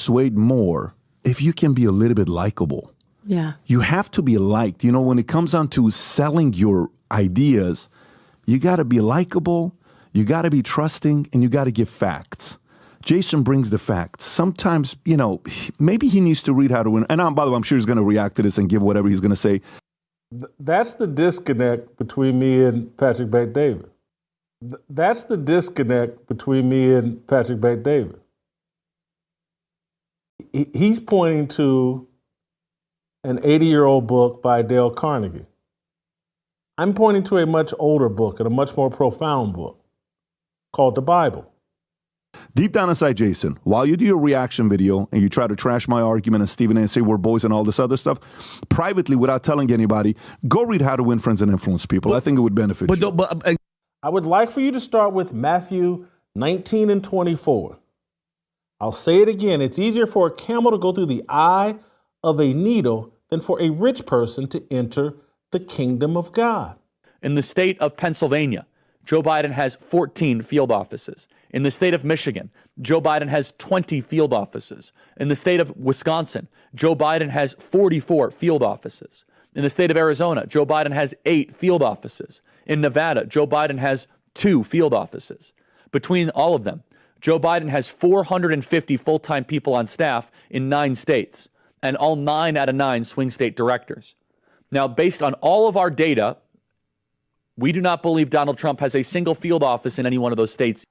swayed more if you can be a little bit likable. Yeah. You have to be liked. You know, when it comes down to selling your ideas, you got to be likable, you got to be trusting, and you got to give facts. Jason brings the facts. Sometimes, you know, maybe he needs to read How to Win. And by the way, I'm sure he's going to react to this and give whatever he's going to say. That's the disconnect between me and Patrick Bet-David. That's the disconnect between me and Patrick Bet-David. He's pointing to an 80-year-old book by Dale Carnegie. I'm pointing to a much older book and a much more profound book called the Bible. Deep down inside, Jason, while you do your reaction video and you try to trash my argument and Stephen and say we're boys and all this other stuff, privately, without telling anybody, go read How to Win Friends and Influence People. I think it would benefit you. I would like for you to start with Matthew 19 and 24. I'll say it again. It's easier for a camel to go through the eye of a needle than for a rich person to enter the kingdom of God. In the state of Pennsylvania, Joe Biden has 14 field offices. In the state of Michigan, Joe Biden has 20 field offices. In the state of Wisconsin, Joe Biden has 44 field offices. In the state of Arizona, Joe Biden has 8 field offices. In Nevada, Joe Biden has 2 field offices. Between all of them, Joe Biden has 450 full-time people on staff in 9 states, and all 9 out of 9 swing state directors. Now, based on all of our data, we do not believe Donald Trump has a single field office in any one of those states.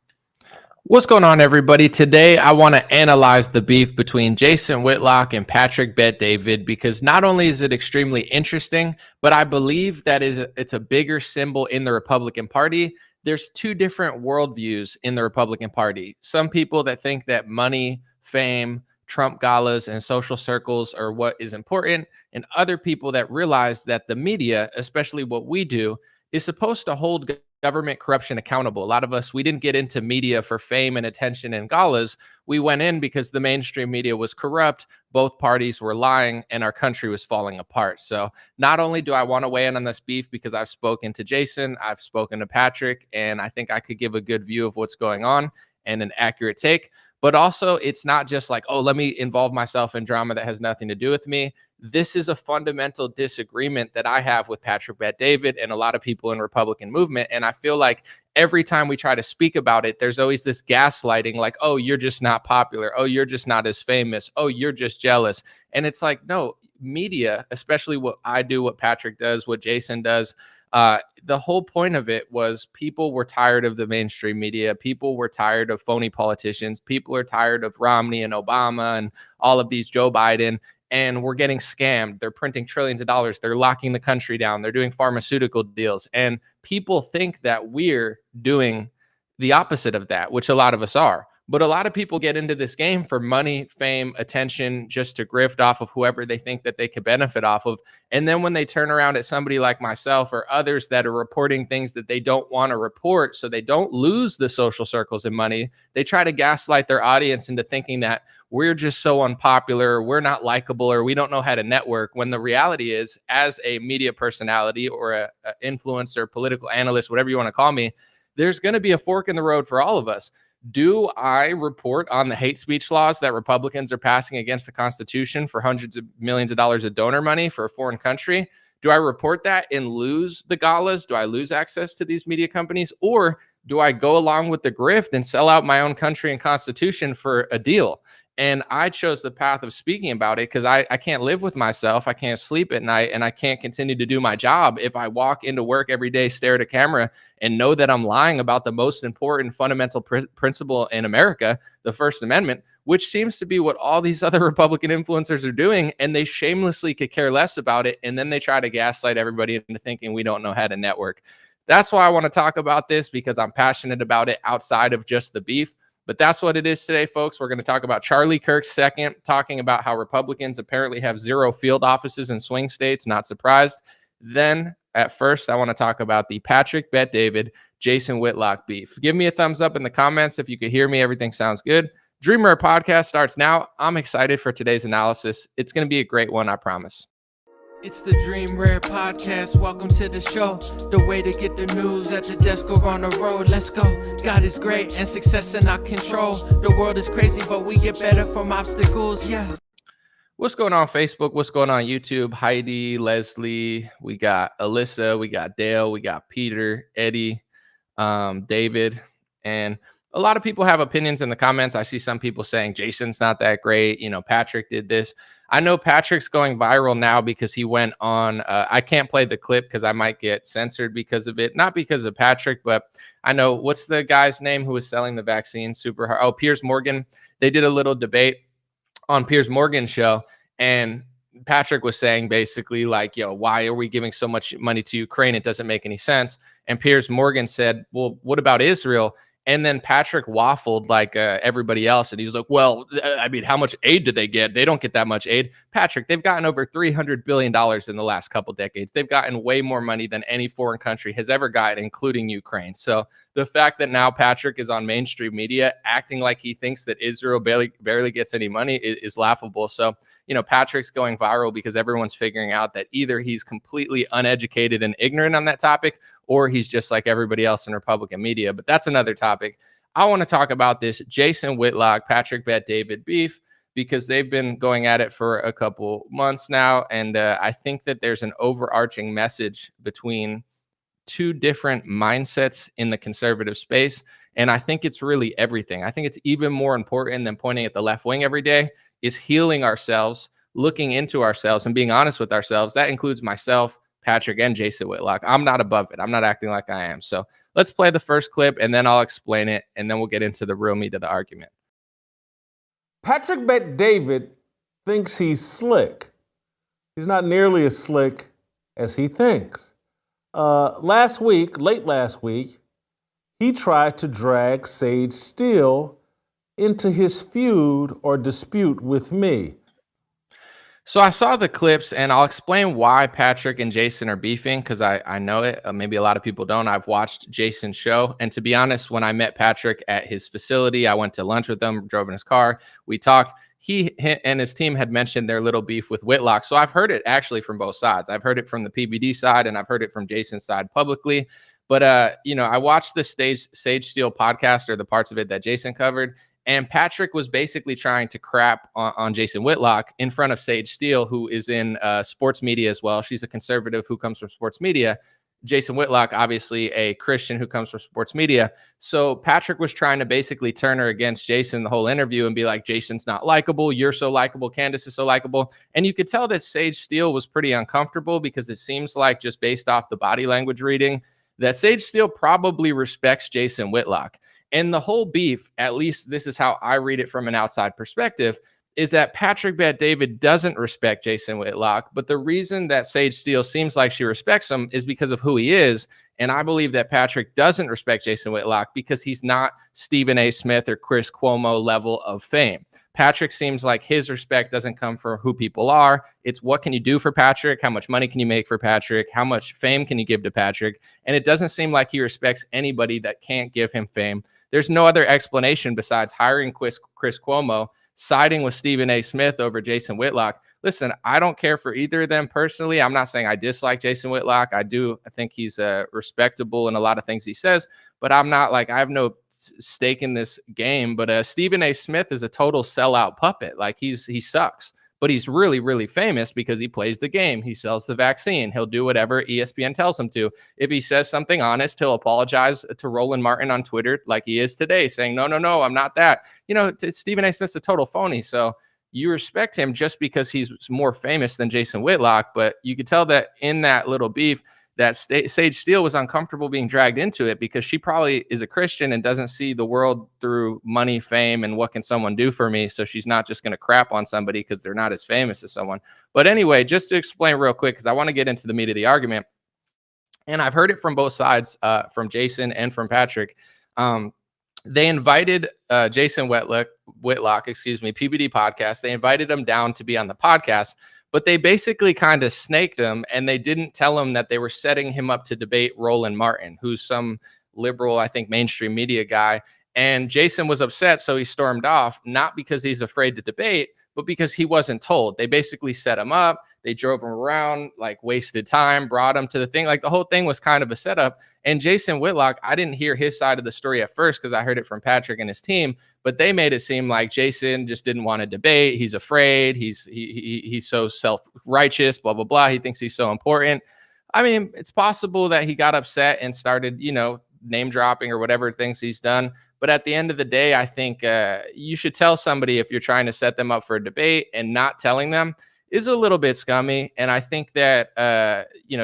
What's going on, everybody? Today, I want to analyze the beef between Jason Whitlock and Patrick Bet-David, because not only is it extremely interesting, but I believe that it's a bigger symbol in the Republican Party. There's 2 different worldviews in the Republican Party. Some people that think that money, fame, Trump galas, and social circles are what is important, and other people that realize that the media, especially what we do, is supposed to hold government corruption accountable. A lot of us, we didn't get into media for fame and attention and galas. We went in because the mainstream media was corrupt, both parties were lying, and our country was falling apart. So not only do I want to weigh in on this beef because I've spoken to Jason, I've spoken to Patrick, and I think I could give a good view of what's going on and an accurate take, but also it's not just like, oh, let me involve myself in drama that has nothing to do with me. This is a fundamental disagreement that I have with Patrick Bet-David and a lot of people in Republican movement. And I feel like every time we try to speak about it, there's always this gaslighting like, oh, you're just not popular. Oh, you're just not as famous. Oh, you're just jealous. And it's like, no, media, especially what I do, what Patrick does, what Jason does, the whole point of it was people were tired of the mainstream media. People were tired of phony politicians. People are tired of Romney and Obama and all of these Joe Biden. And we're getting scammed. They're printing trillions of dollars. They're locking the country down. They're doing pharmaceutical deals. And people think that we're doing the opposite of that, which a lot of us are. But a lot of people get into this game for money, fame, attention, just to grift off of whoever they think that they could benefit off of. And then when they turn around at somebody like myself or others that are reporting things that they don't want to report so they don't lose the social circles and money, they try to gaslight their audience into thinking that we're just so unpopular, we're not likable, or we don't know how to network, when the reality is, as a media personality or a influencer, political analyst, whatever you want to call me, there's going to be a fork in the road for all of us. Do I report on the hate speech laws that Republicans are passing against the Constitution for hundreds of millions of dollars of donor money for a foreign country? Do I report that and lose the galas? Do I lose access to these media companies? Or do I go along with the grift and sell out my own country and Constitution for a deal? And I chose the path of speaking about it because I can't live with myself. I can't sleep at night, and I can't continue to do my job if I walk into work every day, stare at a camera, and know that I'm lying about the most important fundamental principle in America, the First Amendment, which seems to be what all these other Republican influencers are doing. And they shamelessly could care less about it. And then they try to gaslight everybody into thinking we don't know how to network. That's why I want to talk about this, because I'm passionate about it outside of just the beef. But that's what it is today, folks. We're going to talk about Charlie Kirk second, talking about how Republicans apparently have 0 field offices in swing states. Not surprised. Then, at first, I want to talk about the Patrick Bet-David, Jason Whitlock beef. Give me a thumbs up in the comments if you could hear me. Everything sounds good. Dreamer podcast starts now. I'm excited for today's analysis. It's going to be a great one, I promise. It's the Dream Rare Podcast. Welcome to the show. The way to get the news at the desk or on the road. Let's go. God is great and success in our control. The world is crazy, but we get better from obstacles. Yeah. What's going on Facebook? What's going on YouTube? Heidi, Leslie, we got Alyssa, we got Dale, we got Peter, Eddie, David, and a lot of people have opinions in the comments. I see some people saying Jason's not that great. You know, Patrick did this. I know Patrick's going viral now because he went on. I can't play the clip because I might get censored because of it. Not because of Patrick, but I know what's the guy's name who was selling the vaccine super hard? Oh, Piers Morgan. They did a little debate on Piers Morgan's show, and Patrick was saying basically like, yo, why are we giving so much money to Ukraine? It doesn't make any sense. And Piers Morgan said, well, what about Israel? And then Patrick waffled like everybody else. And he was like, well, I mean, how much aid do they get? They don't get that much aid. Patrick, they've gotten over $300 billion in the last couple decades. They've gotten way more money than any foreign country has ever gotten, including Ukraine. So the fact that now Patrick is on mainstream media acting like he thinks that Israel barely gets any money is laughable. So, you know, Patrick's going viral because everyone's figuring out that either he's completely uneducated and ignorant on that topic, or he's just like everybody else in Republican media. But that's another topic. I want to talk about this Jason Whitlock, Patrick Bet-David beef, because they've been going at it for a couple months now. And I think that there's an overarching message between two different mindsets in the conservative space. And I think it's really everything. I think it's even more important than pointing at the left wing every day is healing ourselves, looking into ourselves and being honest with ourselves. That includes myself, Patrick, and Jason Whitlock. I'm not above it. I'm not acting like I am. So let's play the first clip and then I'll explain it. And then we'll get into the real meat of the argument. Patrick Bet-David thinks he's slick. He's not nearly as slick as he thinks. Late last week, he tried to drag Sage Steele into his feud or dispute with me. So I saw the clips and I'll explain why Patrick and Jason are beefing because I know it. Maybe a lot of people don't. I've watched Jason's show. And to be honest, when I met Patrick at his facility, I went to lunch with him, drove in his car. We talked. He and his team had mentioned their little beef with Whitlock. So I've heard it actually from both sides. I've heard it from the PBD side and I've heard it from Jason's side publicly. But, you know, I watched the Sage Steele podcast or the parts of it that Jason covered. And Patrick was basically trying to crap on Jason Whitlock in front of Sage Steele, who is in sports media as well. She's a conservative who comes from sports media. Jason Whitlock, obviously a Christian who comes from sports media. So Patrick was trying to basically turn her against Jason the whole interview and be like, Jason's not likable. You're so likable. Candace is so likable. And you could tell that Sage Steele was pretty uncomfortable because it seems like just based off the body language reading that Sage Steele probably respects Jason Whitlock. And the whole beef, at least this is how I read it from an outside perspective, is that Patrick Bet-David doesn't respect Jason Whitlock. But the reason that Sage Steele seems like she respects him is because of who he is. And I believe that Patrick doesn't respect Jason Whitlock because he's not Stephen A. Smith or Chris Cuomo level of fame. Patrick seems like his respect doesn't come from who people are. It's what can you do for Patrick? How much money can you make for Patrick? How much fame can you give to Patrick? And it doesn't seem like he respects anybody that can't give him fame. There's no other explanation besides hiring Chris Cuomo, siding with Stephen A. Smith over Jason Whitlock. Listen, I don't care for either of them personally. I'm not saying I dislike Jason Whitlock. I think he's respectable in a lot of things he says, but I'm not like, I have no stake in this game. But Stephen A. Smith is a total sellout puppet. Like he sucks, but he's really, really famous because he plays the game. He sells the vaccine. He'll do whatever ESPN tells him to. If he says something honest, he'll apologize to Roland Martin on Twitter like he is today, saying, no, I'm not that. You know, Stephen A. Smith's a total phony. So you respect him just because he's more famous than Jason Whitlock. But you could tell that in that little beef that Sage Steele was uncomfortable being dragged into it because she probably is a Christian and doesn't see the world through money, fame, and what can someone do for me. So she's not just going to crap on somebody because they're not as famous as someone. But anyway, just to explain real quick, because I want to get into the meat of the argument. And I've heard it from both sides, from Jason and from Patrick. They invited Jason Whitlock, PBD podcast. They invited him down to be on the podcast, but they basically kind of snaked him and they didn't tell him that they were setting him up to debate Roland Martin, who's some liberal, I think, mainstream media guy. And Jason was upset, so he stormed off, not because he's afraid to debate, but because he wasn't told. They basically set him up. They drove him around, like wasted time, brought him to the thing. Like the whole thing was kind of a setup. And Jason Whitlock, I didn't hear his side of the story at first because I heard it from Patrick and his team, but they made it seem like Jason just didn't want to debate. He's afraid. He's so self-righteous, blah, blah, blah. He thinks he's so important. I mean, it's possible that he got upset and started, name dropping or whatever things he's done. But at the end of the day, I think you should tell somebody if you're trying to set them up for a debate, and not telling them is a little bit scummy. And I think that,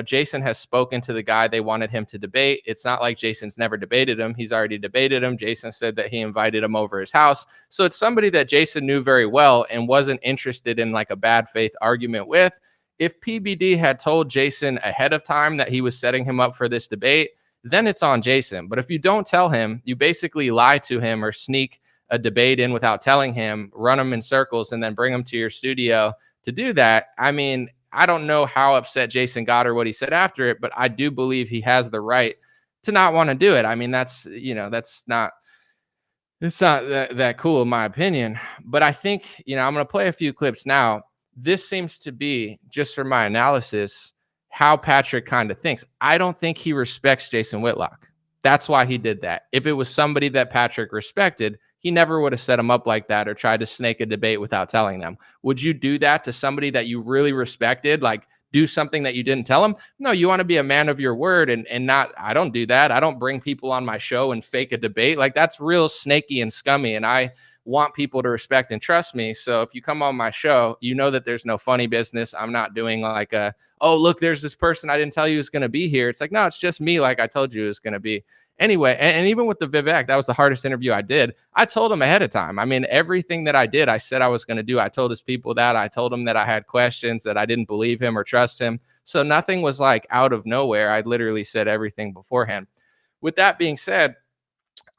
Jason has spoken to the guy they wanted him to debate. It's not like Jason's never debated him. He's already debated him. Jason said that he invited him over his house. So it's somebody that Jason knew very well and wasn't interested in like a bad faith argument with. If PBD had told Jason ahead of time that he was setting him up for this debate, then it's on Jason. But if you don't tell him, you basically lie to him or sneak a debate in without telling him, run him in circles, and then bring him to your studio to do that. I mean, I don't know how upset Jason got or what he said after it, but I do believe he has the right to not want to do it. I mean, it's not that cool in my opinion. But I think, I'm going to play a few clips now. This seems to be, just from my analysis, how Patrick kind of thinks. I don't think he respects Jason Whitlock. That's why he did that. If it was somebody that Patrick respected, he never would have set him up like that or tried to snake a debate without telling them. Would you do that to somebody that you really respected? Like, do something that you didn't tell them? No, you want to be a man of your word and not, I don't do that. I don't bring people on my show and fake a debate. Like, that's real snaky and scummy. And I want people to respect and trust me. So if you come on my show, you know that there's no funny business. I'm not doing like oh, look, there's this person I didn't tell you is going to be here. It's like, no, it's just me. Like I told you it was going to be. Anyway, and even with the Vivek, that was the hardest interview I did. I told him ahead of time. I mean, everything that I did, I said I was going to do. I told his people that. I told him that I had questions, that I didn't believe him or trust him. So nothing was like out of nowhere. I literally said everything beforehand. With that being said,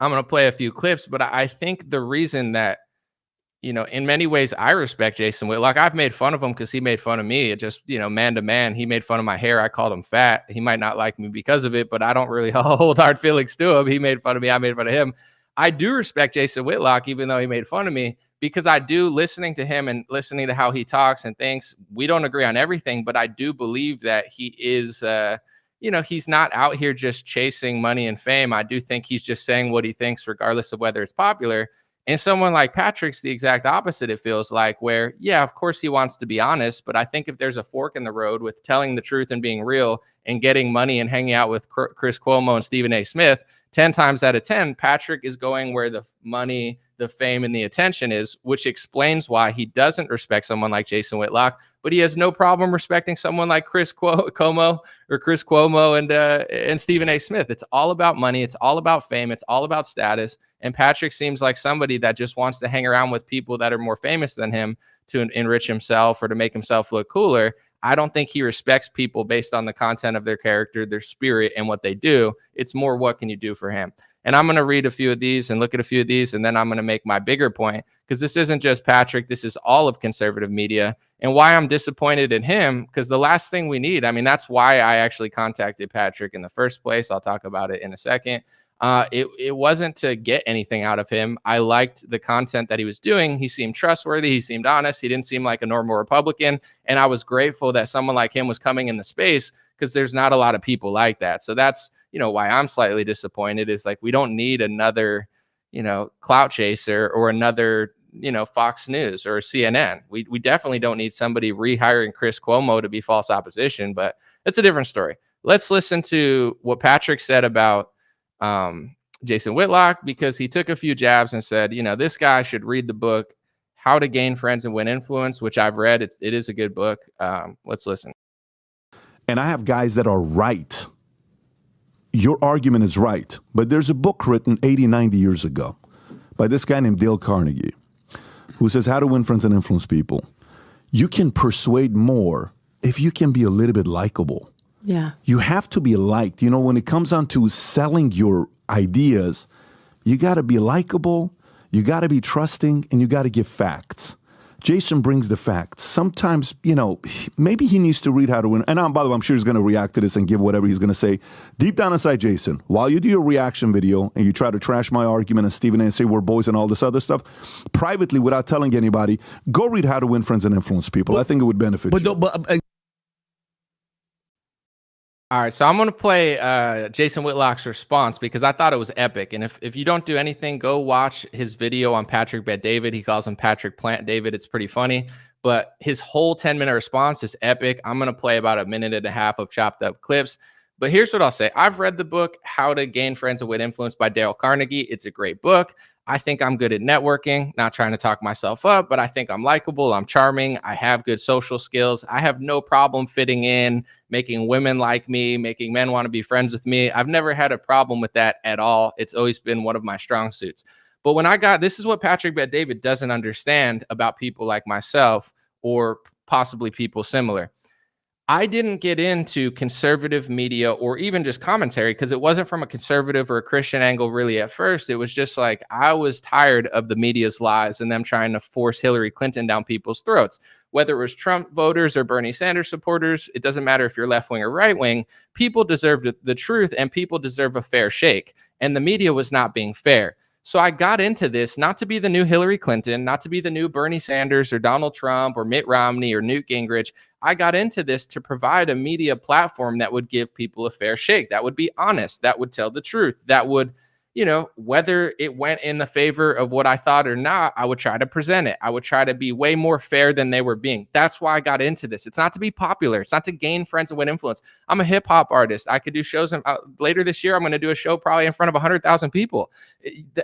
I'm going to play a few clips, but I think the reason that, in many ways I respect Jason Whitlock. I've made fun of him because he made fun of me. It just, man to man, he made fun of my hair. I called him fat. He might not like me because of it, but I don't really hold hard feelings to him. He made fun of me. I made fun of him. I do respect Jason Whitlock, even though he made fun of me, because I do, listening to him and listening to how he talks and thinks. We don't agree on everything, but I do believe that he is, he's not out here just chasing money and fame. I do think he's just saying what he thinks, regardless of whether it's popular. And someone like Patrick's the exact opposite, it feels like, where, yeah, of course he wants to be honest, but I think if there's a fork in the road with telling the truth and being real and getting money and hanging out with Chris Cuomo and Stephen A. Smith, 10 times out of 10, Patrick is going where the money, the fame, and the attention is, which explains why he doesn't respect someone like Jason Whitlock, but he has no problem respecting someone like Chris Cuomo and Stephen A. Smith. It's all about money. It's all about fame. It's all about status. And Patrick seems like somebody that just wants to hang around with people that are more famous than him to enrich himself or to make himself look cooler. I don't think he respects people based on the content of their character, their spirit, and what they do. It's more, what can you do for him? And I'm going to read a few of these and look at a few of these, and then I'm going to make my bigger point, because this isn't just Patrick. This is all of conservative media, and why I'm disappointed in him, because the last thing we need, I mean, that's why I actually contacted Patrick in the first place. I'll talk about it in a second. It wasn't to get anything out of him. I liked the content that he was doing. He seemed trustworthy. He seemed honest. He didn't seem like a normal Republican. And I was grateful that someone like him was coming in the space, because there's not a lot of people like that. So that's, why I'm slightly disappointed, is like, we don't need another, clout chaser or another, Fox News or CNN. We definitely don't need somebody rehiring Chris Cuomo to be false opposition, but it's a different story. Let's listen to what Patrick said about Jason Whitlock, because he took a few jabs and said, this guy should read the book, How to Gain Friends and Win Influence, which I've read. It is a good book. Let's listen. And I have guys that are right. Your argument is right. But there's a book written 80, 90 years ago by this guy named Dale Carnegie, who says how to win friends and influence people. You can persuade more if you can be a little bit likable. Yeah. You have to be liked. When it comes down to selling your ideas, you got to be likable, you got to be trusting, and you got to give facts. Jason brings the facts. Sometimes, maybe he needs to read How to Win. And by the way, I'm sure he's going to react to this and give whatever he's going to say. Deep down inside, Jason, while you do your reaction video and you try to trash my argument and Stephen A. and say we're boys and all this other stuff, privately, without telling anybody, go read How to Win Friends and Influence People. I think it would benefit you. All right, so I'm going to play Jason Whitlock's response because I thought it was epic. And if you don't do anything, go watch his video on Patrick Bet David. He calls him Patrick Plant David. It's pretty funny. But his whole 10-minute response is epic. I'm going to play about a minute and a half of chopped up clips. But here's what I'll say. I've read the book, How to Gain Friends and Win Influence by Dale Carnegie. It's a great book. I think I'm good at networking, not trying to talk myself up, but I think I'm likable. I'm charming. I have good social skills. I have no problem fitting in, making women like me, making men want to be friends with me. I've never had a problem with that at all. It's always been one of my strong suits. But when this is what Patrick Bet David doesn't understand about people like myself or possibly people similar. I didn't get into conservative media or even just commentary because it wasn't from a conservative or a Christian angle really at first. It was just like I was tired of the media's lies and them trying to force Hillary Clinton down people's throats. Whether it was Trump voters or Bernie Sanders supporters, it doesn't matter if you're left wing or right wing. People deserve the truth and people deserve a fair shake. And the media was not being fair. So I got into this not to be the new Hillary Clinton, not to be the new Bernie Sanders or Donald Trump or Mitt Romney or Newt Gingrich. I got into this to provide a media platform that would give people a fair shake, that would be honest, that would tell the truth, that would, whether it went in the favor of what I thought or not, I would try to present it. I would try to be way more fair than they were being. That's why I got into this. It's not to be popular. It's not to gain friends and win influence. I'm a hip hop artist. I could do shows later this year. I'm going to do a show probably in front of 100,000 people.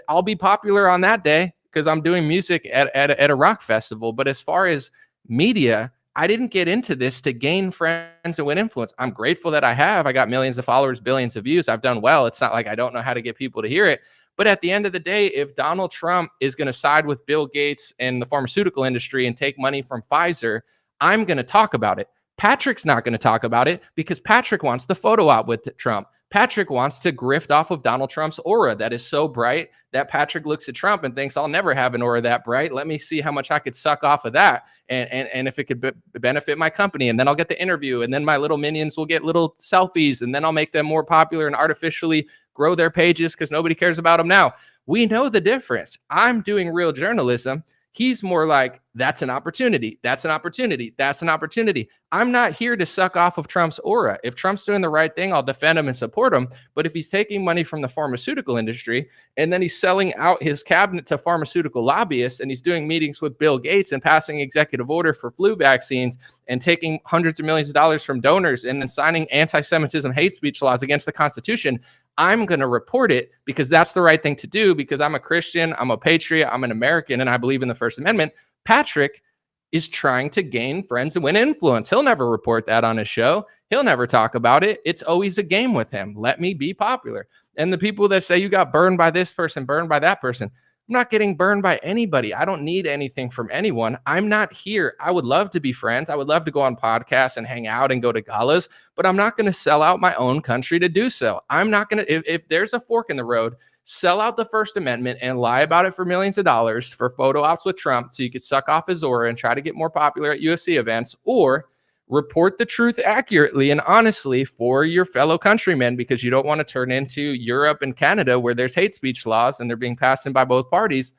I'll be popular on that day because I'm doing music at a rock festival. But as far as media, I didn't get into this to gain friends and win influence. I'm grateful that I have. I got millions of followers, billions of views. I've done well. It's not like I don't know how to get people to hear it. But at the end of the day, if Donald Trump is going to side with Bill Gates and the pharmaceutical industry and take money from Pfizer, I'm going to talk about it. Patrick's not going to talk about it because Patrick wants the photo op with Trump. Patrick wants to grift off of Donald Trump's aura that is so bright that Patrick looks at Trump and thinks, I'll never have an aura that bright. Let me see how much I could suck off of that and if it could benefit my company. And then I'll get the interview and then my little minions will get little selfies and then I'll make them more popular and artificially grow their pages because nobody cares about them now. We know the difference. I'm doing real journalism. He's more like, that's an opportunity. That's an opportunity. That's an opportunity. I'm not here to suck off of Trump's aura. If Trump's doing the right thing, I'll defend him and support him. But if he's taking money from the pharmaceutical industry and then he's selling out his cabinet to pharmaceutical lobbyists and he's doing meetings with Bill Gates and passing executive order for flu vaccines and taking hundreds of millions of dollars from donors and then signing anti-Semitism hate speech laws against the Constitution, I'm going to report it because that's the right thing to do because I'm a Christian, I'm a patriot, I'm an American, and I believe in the First Amendment. Patrick is trying to gain friends and win influence. He'll never report that on his show. He'll never talk about it. It's always a game with him. Let me be popular. And the people that say you got burned by this person, burned by that person, I'm not getting burned by anybody. I don't need anything from anyone. I'm not here. I would love to be friends. I would love to go on podcasts and hang out and go to galas, but I'm not going to sell out my own country to do so. I'm not going to, if there's a fork in the road, sell out the First Amendment and lie about it for millions of dollars for photo ops with Trump so you could suck off his aura and try to get more popular at UFC events, or report the truth accurately and honestly for your fellow countrymen because you don't want to turn into Europe and Canada where there's hate speech laws and they're being passed in by both parties.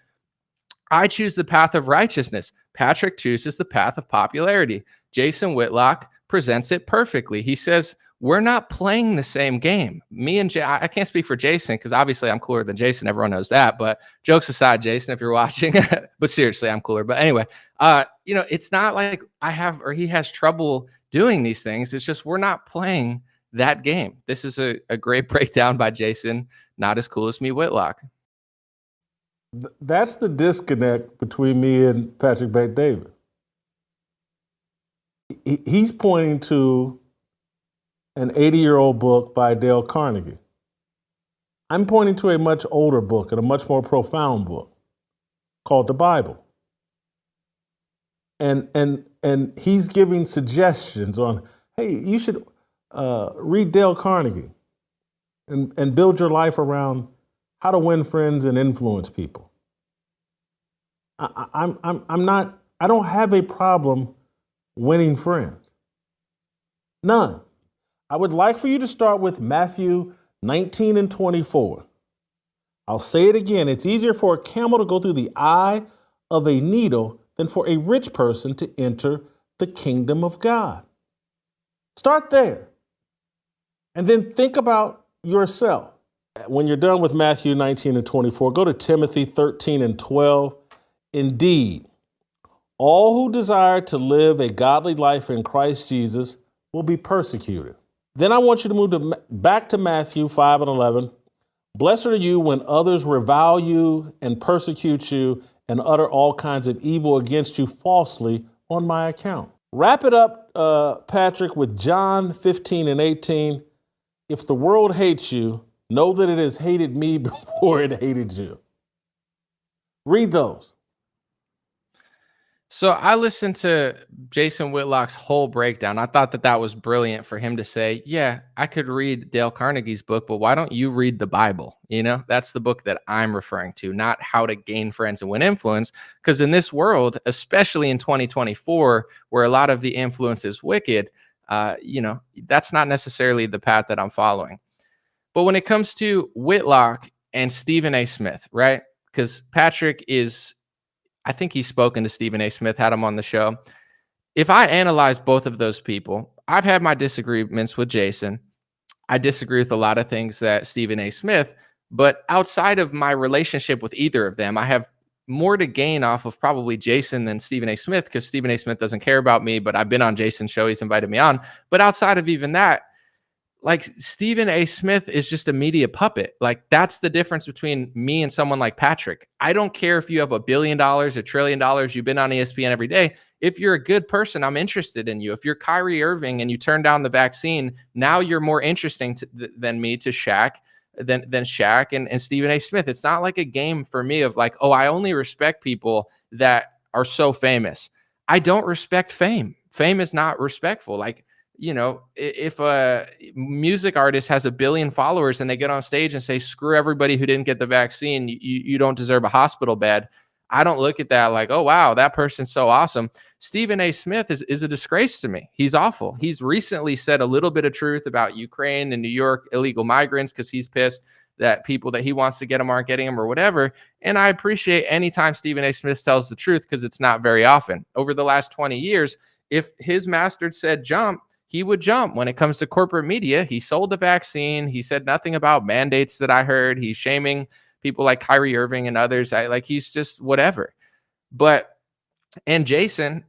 I choose the path of righteousness. Patrick chooses the path of popularity. Jason Whitlock presents it perfectly. He says, we're not playing the same game. Me and I can't speak for Jason because obviously I'm cooler than Jason. Everyone knows that. But jokes aside, Jason, if you're watching, but seriously, I'm cooler. But anyway, it's not like I have or he has trouble doing these things. It's just we're not playing that game. This is a great breakdown by Jason. Not as cool as me, Whitlock. That's the disconnect between me and Patrick Bet David. He's pointing to an 80-year-old book by Dale Carnegie. I'm pointing to a much older book and a much more profound book called the Bible. And he's giving suggestions on, hey, you should read Dale Carnegie and build your life around how to win friends and influence people. I don't have a problem winning friends. None. I would like for you to start with Matthew 19 and 24. I'll say it again. It's easier for a camel to go through the eye of a needle than for a rich person to enter the kingdom of God. Start there. And then think about yourself. When you're done with Matthew 19 and 24, go to Timothy 13 and 12. Indeed, all who desire to live a godly life in Christ Jesus will be persecuted. Then I want you to move back to Matthew 5 and 11. Blessed are you when others revile you and persecute you and utter all kinds of evil against you falsely on my account. Wrap it up, Patrick, with John 15 and 18. If the world hates you, know that it has hated me before it hated you. Read those. So I listened to Jason Whitlock's whole breakdown. I thought that was brilliant for him to say, yeah, I could read Dale Carnegie's book, but why don't you read the Bible? You know, that's the book that I'm referring to, not How to Gain Friends and Win Influence. Because in this world, especially in 2024, where a lot of the influence is wicked, that's not necessarily the path that I'm following. But when it comes to Whitlock and Stephen A. Smith, right? Because Patrick I think he's spoken to Stephen A. Smith, had him on the show. If I analyze both of those people, I've had my disagreements with Jason. I disagree with a lot of things that Stephen A. Smith, but outside of my relationship with either of them, I have more to gain off of probably Jason than Stephen A. Smith, because Stephen A. Smith doesn't care about me, but I've been on Jason's show. He's invited me on. But outside of even that, like, Stephen A. Smith is just a media puppet. Like, that's the difference between me and someone like Patrick. I don't care if you have $1 billion, $1 trillion, you've been on ESPN every day. If you're a good person, I'm interested in you. If you're Kyrie Irving and you turn down the vaccine, now you're more interesting than me to Shaq, than Shaq and Stephen A. Smith. It's not like a game for me of like, oh, I only respect people that are so famous. I don't respect fame. Fame is not respectful. Like, you know, if a music artist has 1 billion followers and they get on stage and say, screw everybody who didn't get the vaccine, you don't deserve a hospital bed, I don't look at that like, oh, wow, that person's so awesome. Stephen A. Smith is a disgrace to me. He's awful. He's recently said a little bit of truth about Ukraine and New York illegal migrants because he's pissed that people that he wants to get him aren't getting him or whatever. And I appreciate anytime Stephen A. Smith tells the truth, because it's not very often. Over the last 20 years, if his master said jump, he would jump. When it comes to corporate media, he sold the vaccine. He said nothing about mandates that I heard. He's shaming people like Kyrie Irving and others. He's just whatever. And Jason,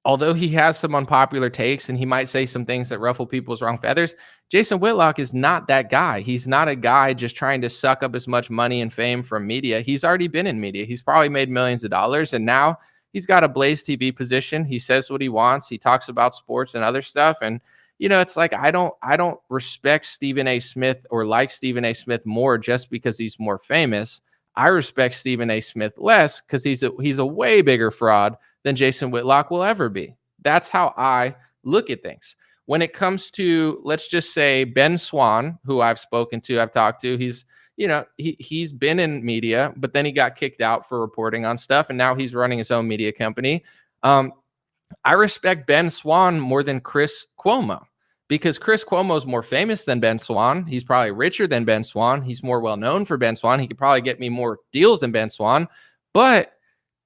although he has some unpopular takes and he might say some things that ruffle people's wrong feathers, Jason Whitlock is not that guy. He's not a guy just trying to suck up as much money and fame from media. He's already been in media. He's probably made millions of dollars, and now he's got a Blaze TV position. He says what he wants. He talks about sports and other stuff. And, it's like, I don't respect Stephen A. Smith or like Stephen A. Smith more just because he's more famous. I respect Stephen A. Smith less because he's a way bigger fraud than Jason Whitlock will ever be. That's how I look at things. When it comes to, let's just say, Ben Swan, who I've spoken to, I've talked to, he's been in media, but then he got kicked out for reporting on stuff, and now he's running his own media company. I respect Ben Swan more than Chris Cuomo, because Chris Cuomo is more famous than Ben Swan. He's probably richer than Ben Swan. He's more well-known for Ben Swan. He could probably get me more deals than Ben Swan, but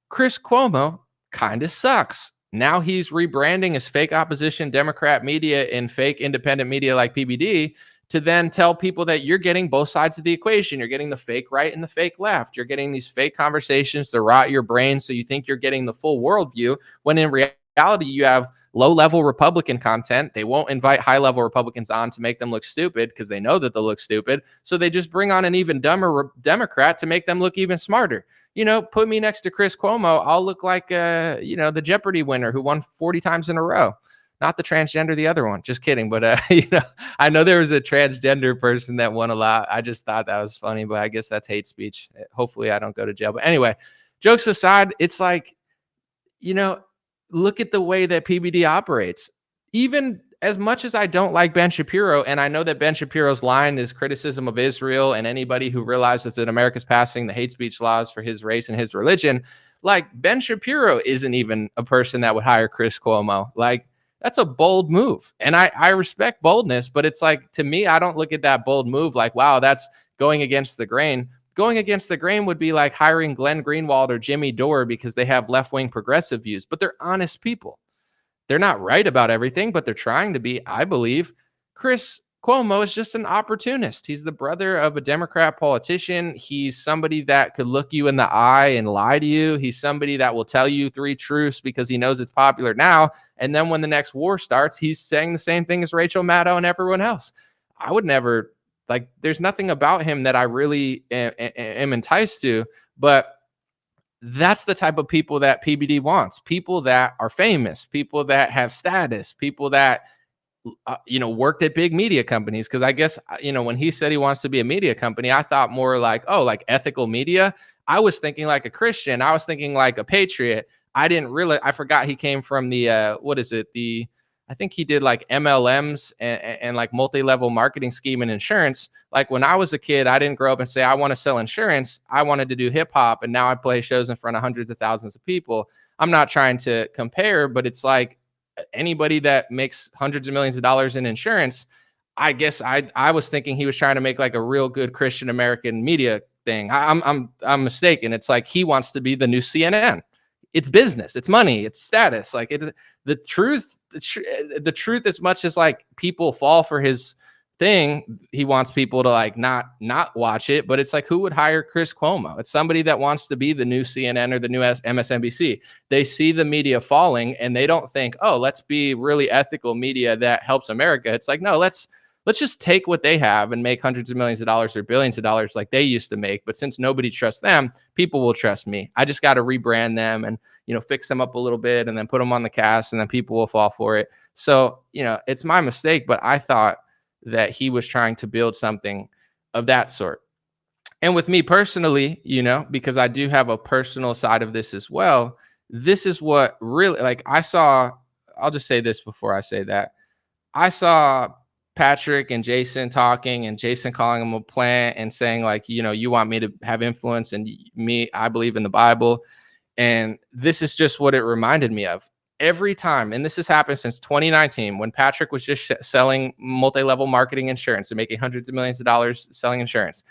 Chris Cuomo kind of sucks. Now he's rebranding as fake opposition Democrat media and fake independent media like PBD to then tell people that you're getting both sides of the equation. You're getting the fake right and the fake left. You're getting these fake conversations to rot your brain so you think you're getting the full worldview, when in reality you have low-level Republican content. They won't invite high-level Republicans on to make them look stupid because they know that they'll look stupid. So they just bring on an even dumber Democrat to make them look even smarter. Put me next to Chris Cuomo, I'll look like, the Jeopardy winner who won 40 times in a row. Not the transgender, the other one. Just kidding. But, I know there was a transgender person that won a lot. I just thought that was funny, but I guess that's hate speech. Hopefully I don't go to jail. But anyway, jokes aside, it's like, look at the way that PBD operates. Even as much as I don't like Ben Shapiro, and I know that Ben Shapiro's line is criticism of Israel and anybody who realizes that America's passing the hate speech laws for his race and his religion, like, Ben Shapiro isn't even a person that would hire Chris Cuomo. Like, that's a bold move. And I respect boldness, but it's like, to me, I don't look at that bold move like, wow, that's going against the grain. Going against the grain would be like hiring Glenn Greenwald or Jimmy Dore because they have left-wing progressive views, but they're honest people. They're not right about everything, but they're trying to be, I believe. Chris Cuomo is just an opportunist. He's the brother of a Democrat politician. He's somebody that could look you in the eye and lie to you. He's somebody that will tell you 3 truths because he knows it's popular now. And then when the next war starts, he's saying the same thing as Rachel Maddow and everyone else. I would never, like, there's nothing about him that I really am enticed to, but that's the type of people that PBD wants. People that are famous, people that have status, people that worked at big media companies. Cause I guess, when he said he wants to be a media company, I thought more like, oh, like ethical media. I was thinking like a Christian. I was thinking like a patriot. I forgot he came from the, I think he did like MLMs and like multi-level marketing scheme and insurance. Like when I was a kid, I didn't grow up and say, I want to sell insurance. I wanted to do hip hop. And now I play shows in front of hundreds of thousands of people. I'm not trying to compare, but it's like, anybody that makes hundreds of millions of dollars in insurance, I guess I was thinking he was trying to make like a real good Christian American media thing. I'm mistaken. It's like he wants to be the new CNN. It's business, it's money, it's status. Like the truth, as much as like people fall for his thing, he wants people to like not watch it, but it's like, who would hire Chris Cuomo? It's somebody that wants to be the new CNN or the new MSNBC. They see the media falling and they don't think, oh, let's be really ethical media that helps America. It's like, no, let's just take what they have and make hundreds of millions of dollars or billions of dollars like they used to make. But since nobody trusts them, people will trust me. I just got to rebrand them and, fix them up a little bit and then put them on the cast and then people will fall for it. So, it's my mistake, but I thought that he was trying to build something of that sort. And with me personally, because I do have a personal side of this as well, this is what really, like I'll just say this before I say that. I saw Patrick and Jason talking and Jason calling him a plant and saying like, you want me to have influence and I believe in the Bible. And this is just what it reminded me of. Every time, and this has happened since 2019, when Patrick was just selling multi-level marketing insurance and making hundreds of millions of dollars selling insurance,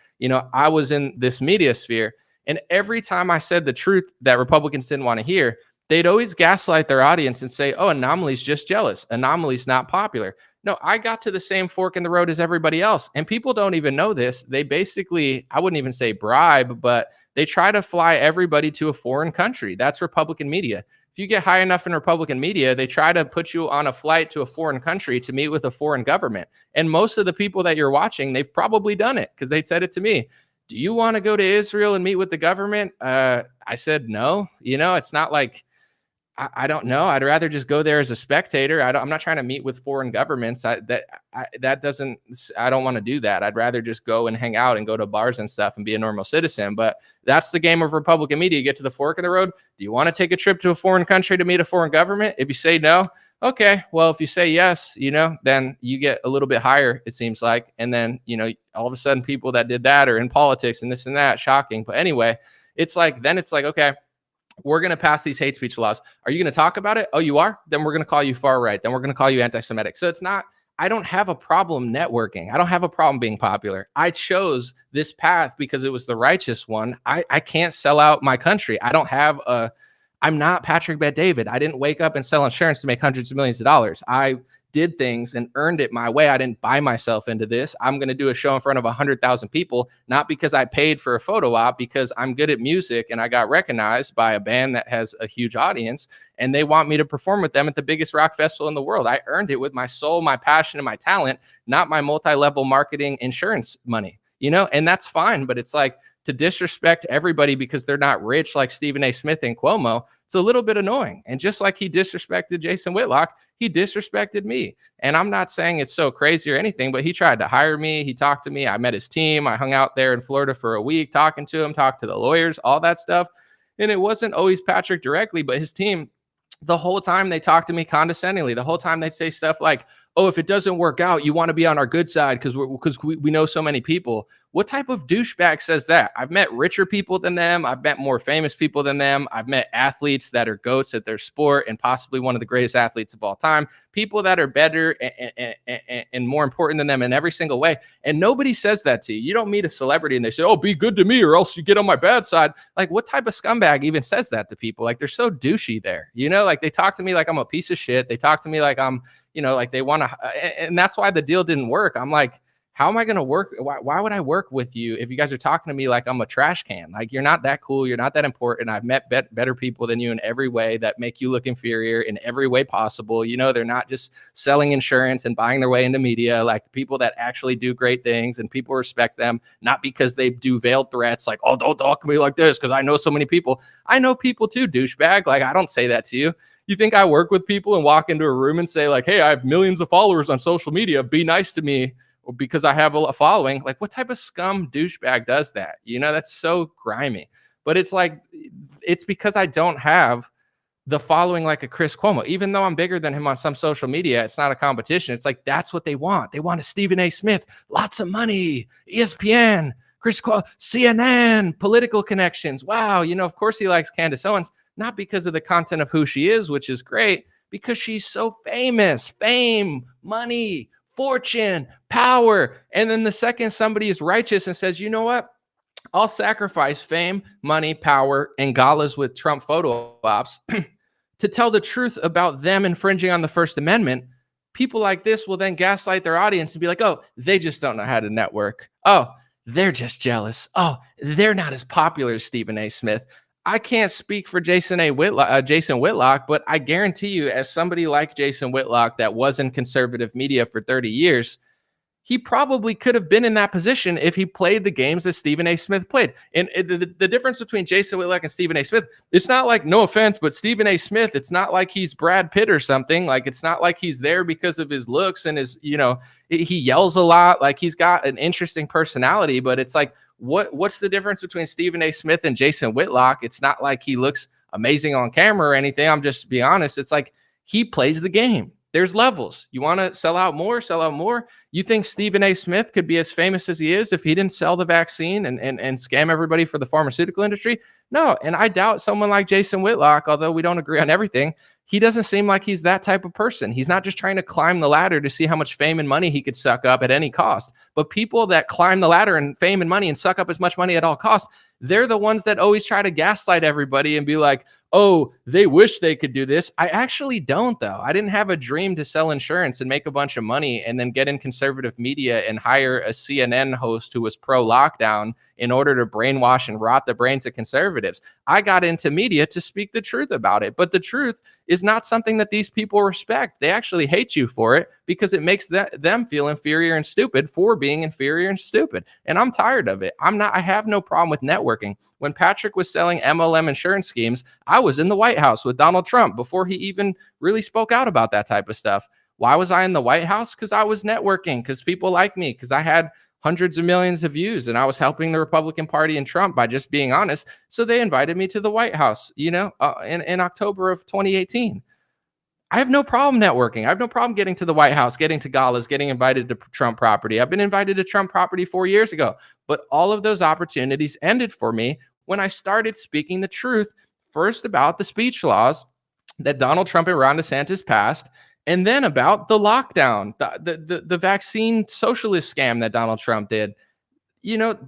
I was in this media sphere, and every time I said the truth that Republicans didn't want to hear, they'd always gaslight their audience and say, oh, Anomaly's just jealous. Anomaly's not popular. No, I got to the same fork in the road as everybody else, and people don't even know this. They basically, I wouldn't even say bribe, but they try to fly everybody to a foreign country. That's Republican media. If you get high enough in Republican media, they try to put you on a flight to a foreign country to meet with a foreign government. And most of the people that you're watching, they've probably done it because they said it to me. Do you want to go to Israel and meet with the government? I said, no. It's not like, I don't know. I'd rather just go there as a spectator. I'm not trying to meet with foreign governments. I don't want to do that. I'd rather just go and hang out and go to bars and stuff and be a normal citizen. But that's the game of Republican media. You get to the fork in the road. Do you want to take a trip to a foreign country to meet a foreign government? If you say no, okay. Well, if you say yes, then you get a little bit higher, it seems like. And then, all of a sudden people that did that are in politics and this and that. Shocking. But anyway, it's like, okay, we're going to pass these hate speech laws. Are you going to talk about it? Oh, you are? Then we're going to call you far right. Then we're going to call you anti-Semitic. So it's not, I don't have a problem networking. I don't have a problem being popular. I chose this path because it was the righteous one. I can't sell out my country. I'm not Patrick Bet-David. I didn't wake up and sell insurance to make hundreds of millions of dollars. I did things and earned it my way. I didn't buy myself into this. I'm going to do a show in front of 100,000 people, not because I paid for a photo op, because I'm good at music and I got recognized by a band that has a huge audience and they want me to perform with them at the biggest rock festival in the world. I earned it with my soul, my passion, and my talent, not my multi-level marketing insurance money, and that's fine. But it's like, to disrespect everybody because they're not rich like Stephen A. Smith and Cuomo, it's a little bit annoying. And just like he disrespected Jason Whitlock, he disrespected me. And I'm not saying it's so crazy or anything, but he tried to hire me. He talked to me. I met his team. I hung out there in Florida for a week, talking to him, talked to the lawyers, all that stuff. And it wasn't always Patrick directly, but his team. The whole time they talked to me condescendingly. The whole time they'd say stuff like, oh, if it doesn't work out, you want to be on our good side because we know so many people. What type of douchebag says that? I've met richer people than them. I've met more famous people than them. I've met athletes that are goats at their sport and possibly one of the greatest athletes of all time. People that are better and more important than them in every single way. And nobody says that to you. You don't meet a celebrity and they say, oh, be good to me or else you get on my bad side. Like, what type of scumbag even says that to people? Like, they're so douchey there. You know, like they talk to me like I'm a piece of shit. They talk to me like I'm, you know, like they want to, and that's why the deal didn't work. I'm like, how am I going to work? Why would I work with you if you guys are talking to me like I'm a trash can? Like, you're not that cool. You're not that important. I've met better people than you in every way that make you look inferior in every way possible. You know, they're not just selling insurance and buying their way into media, like people that actually do great things and people respect them, not because they do veiled threats like, oh, don't talk to me like this because I know so many people. I know people too, douchebag. Like, I don't say that to you. You think I work with people and walk into a room and say like, hey, I have millions of followers on social media. Be nice to me. Because I have a following. Like, what type of scum douchebag does that? You know, that's so grimy. But it's like, it's because I don't have the following like a Chris Cuomo. Even though I'm bigger than him on some social media, it's not a competition. It's like, that's what they want. They want a Stephen A. Smith, lots of money, ESPN, Chris Cuomo, CNN, political connections. Wow. You know, of course he likes Candace Owens, not because of the content of who she is, which is great, because she's so famous, fame, money, fortune, power. And then the second somebody is righteous and says, you know what? I'll sacrifice fame, money, power, and galas with Trump photo ops to tell the truth about them infringing on the First Amendment. People like this will then gaslight their audience and be like, oh, they just don't know how to network. Oh, they're just jealous. Oh, they're not as popular as Stephen A. Smith. I can't speak for Jason Whitlock, but I guarantee you, as somebody like Jason Whitlock that was in conservative media for 30 years, he probably could have been in that position if he played the games that Stephen A. Smith played. And the difference between Jason Whitlock and Stephen A. Smith, it's not like, no offense, but Stephen A. Smith, it's not like he's Brad Pitt or something. Like, it's not like he's there because of his looks and his, you know, he yells a lot. Like, he's got an interesting personality, but it's like, what's the difference between Stephen A. Smith and Jason Whitlock? It's not like he looks amazing on camera or anything. I'm just being honest. It's like, he plays the game. There's levels. You want to sell out more, sell out more. You think Stephen A. Smith could be as famous as he is if he didn't sell the vaccine and scam everybody for the pharmaceutical industry? No. And I doubt someone like Jason Whitlock, although we don't agree on everything, he doesn't seem like he's that type of person. He's not just trying to climb the ladder to see how much fame and money he could suck up at any cost. But people that climb the ladder and fame and money and suck up as much money at all costs, they're the ones that always try to gaslight everybody and be like, oh, they wish they could do this. I actually don't, though. I didn't have a dream to sell insurance and make a bunch of money and then get in conservative media and hire a CNN host who was pro-lockdown in order to brainwash and rot the brains of conservatives. I got into media to speak the truth about it. But the truth is not something that these people respect. They actually hate you for it because it makes them feel inferior and stupid for being inferior and stupid. And I'm tired of it. I have no problem with networking. When Patrick was selling MLM insurance schemes, I was in the White House with Donald Trump before he even really spoke out about that type of stuff. Why was I in the White House? Because I was networking, because people like me, because I had hundreds of millions of views and I was helping the Republican Party and Trump by just being honest. So they invited me to the White House, in October of 2018. I have no problem networking. I have no problem getting to the White House, getting to galas, getting invited to Trump property. I've been invited to Trump property 4 years ago, but all of those opportunities ended for me when I started speaking the truth, first about the speech laws that Donald Trump and Ron DeSantis passed, and then about the lockdown, the vaccine socialist scam that Donald Trump did.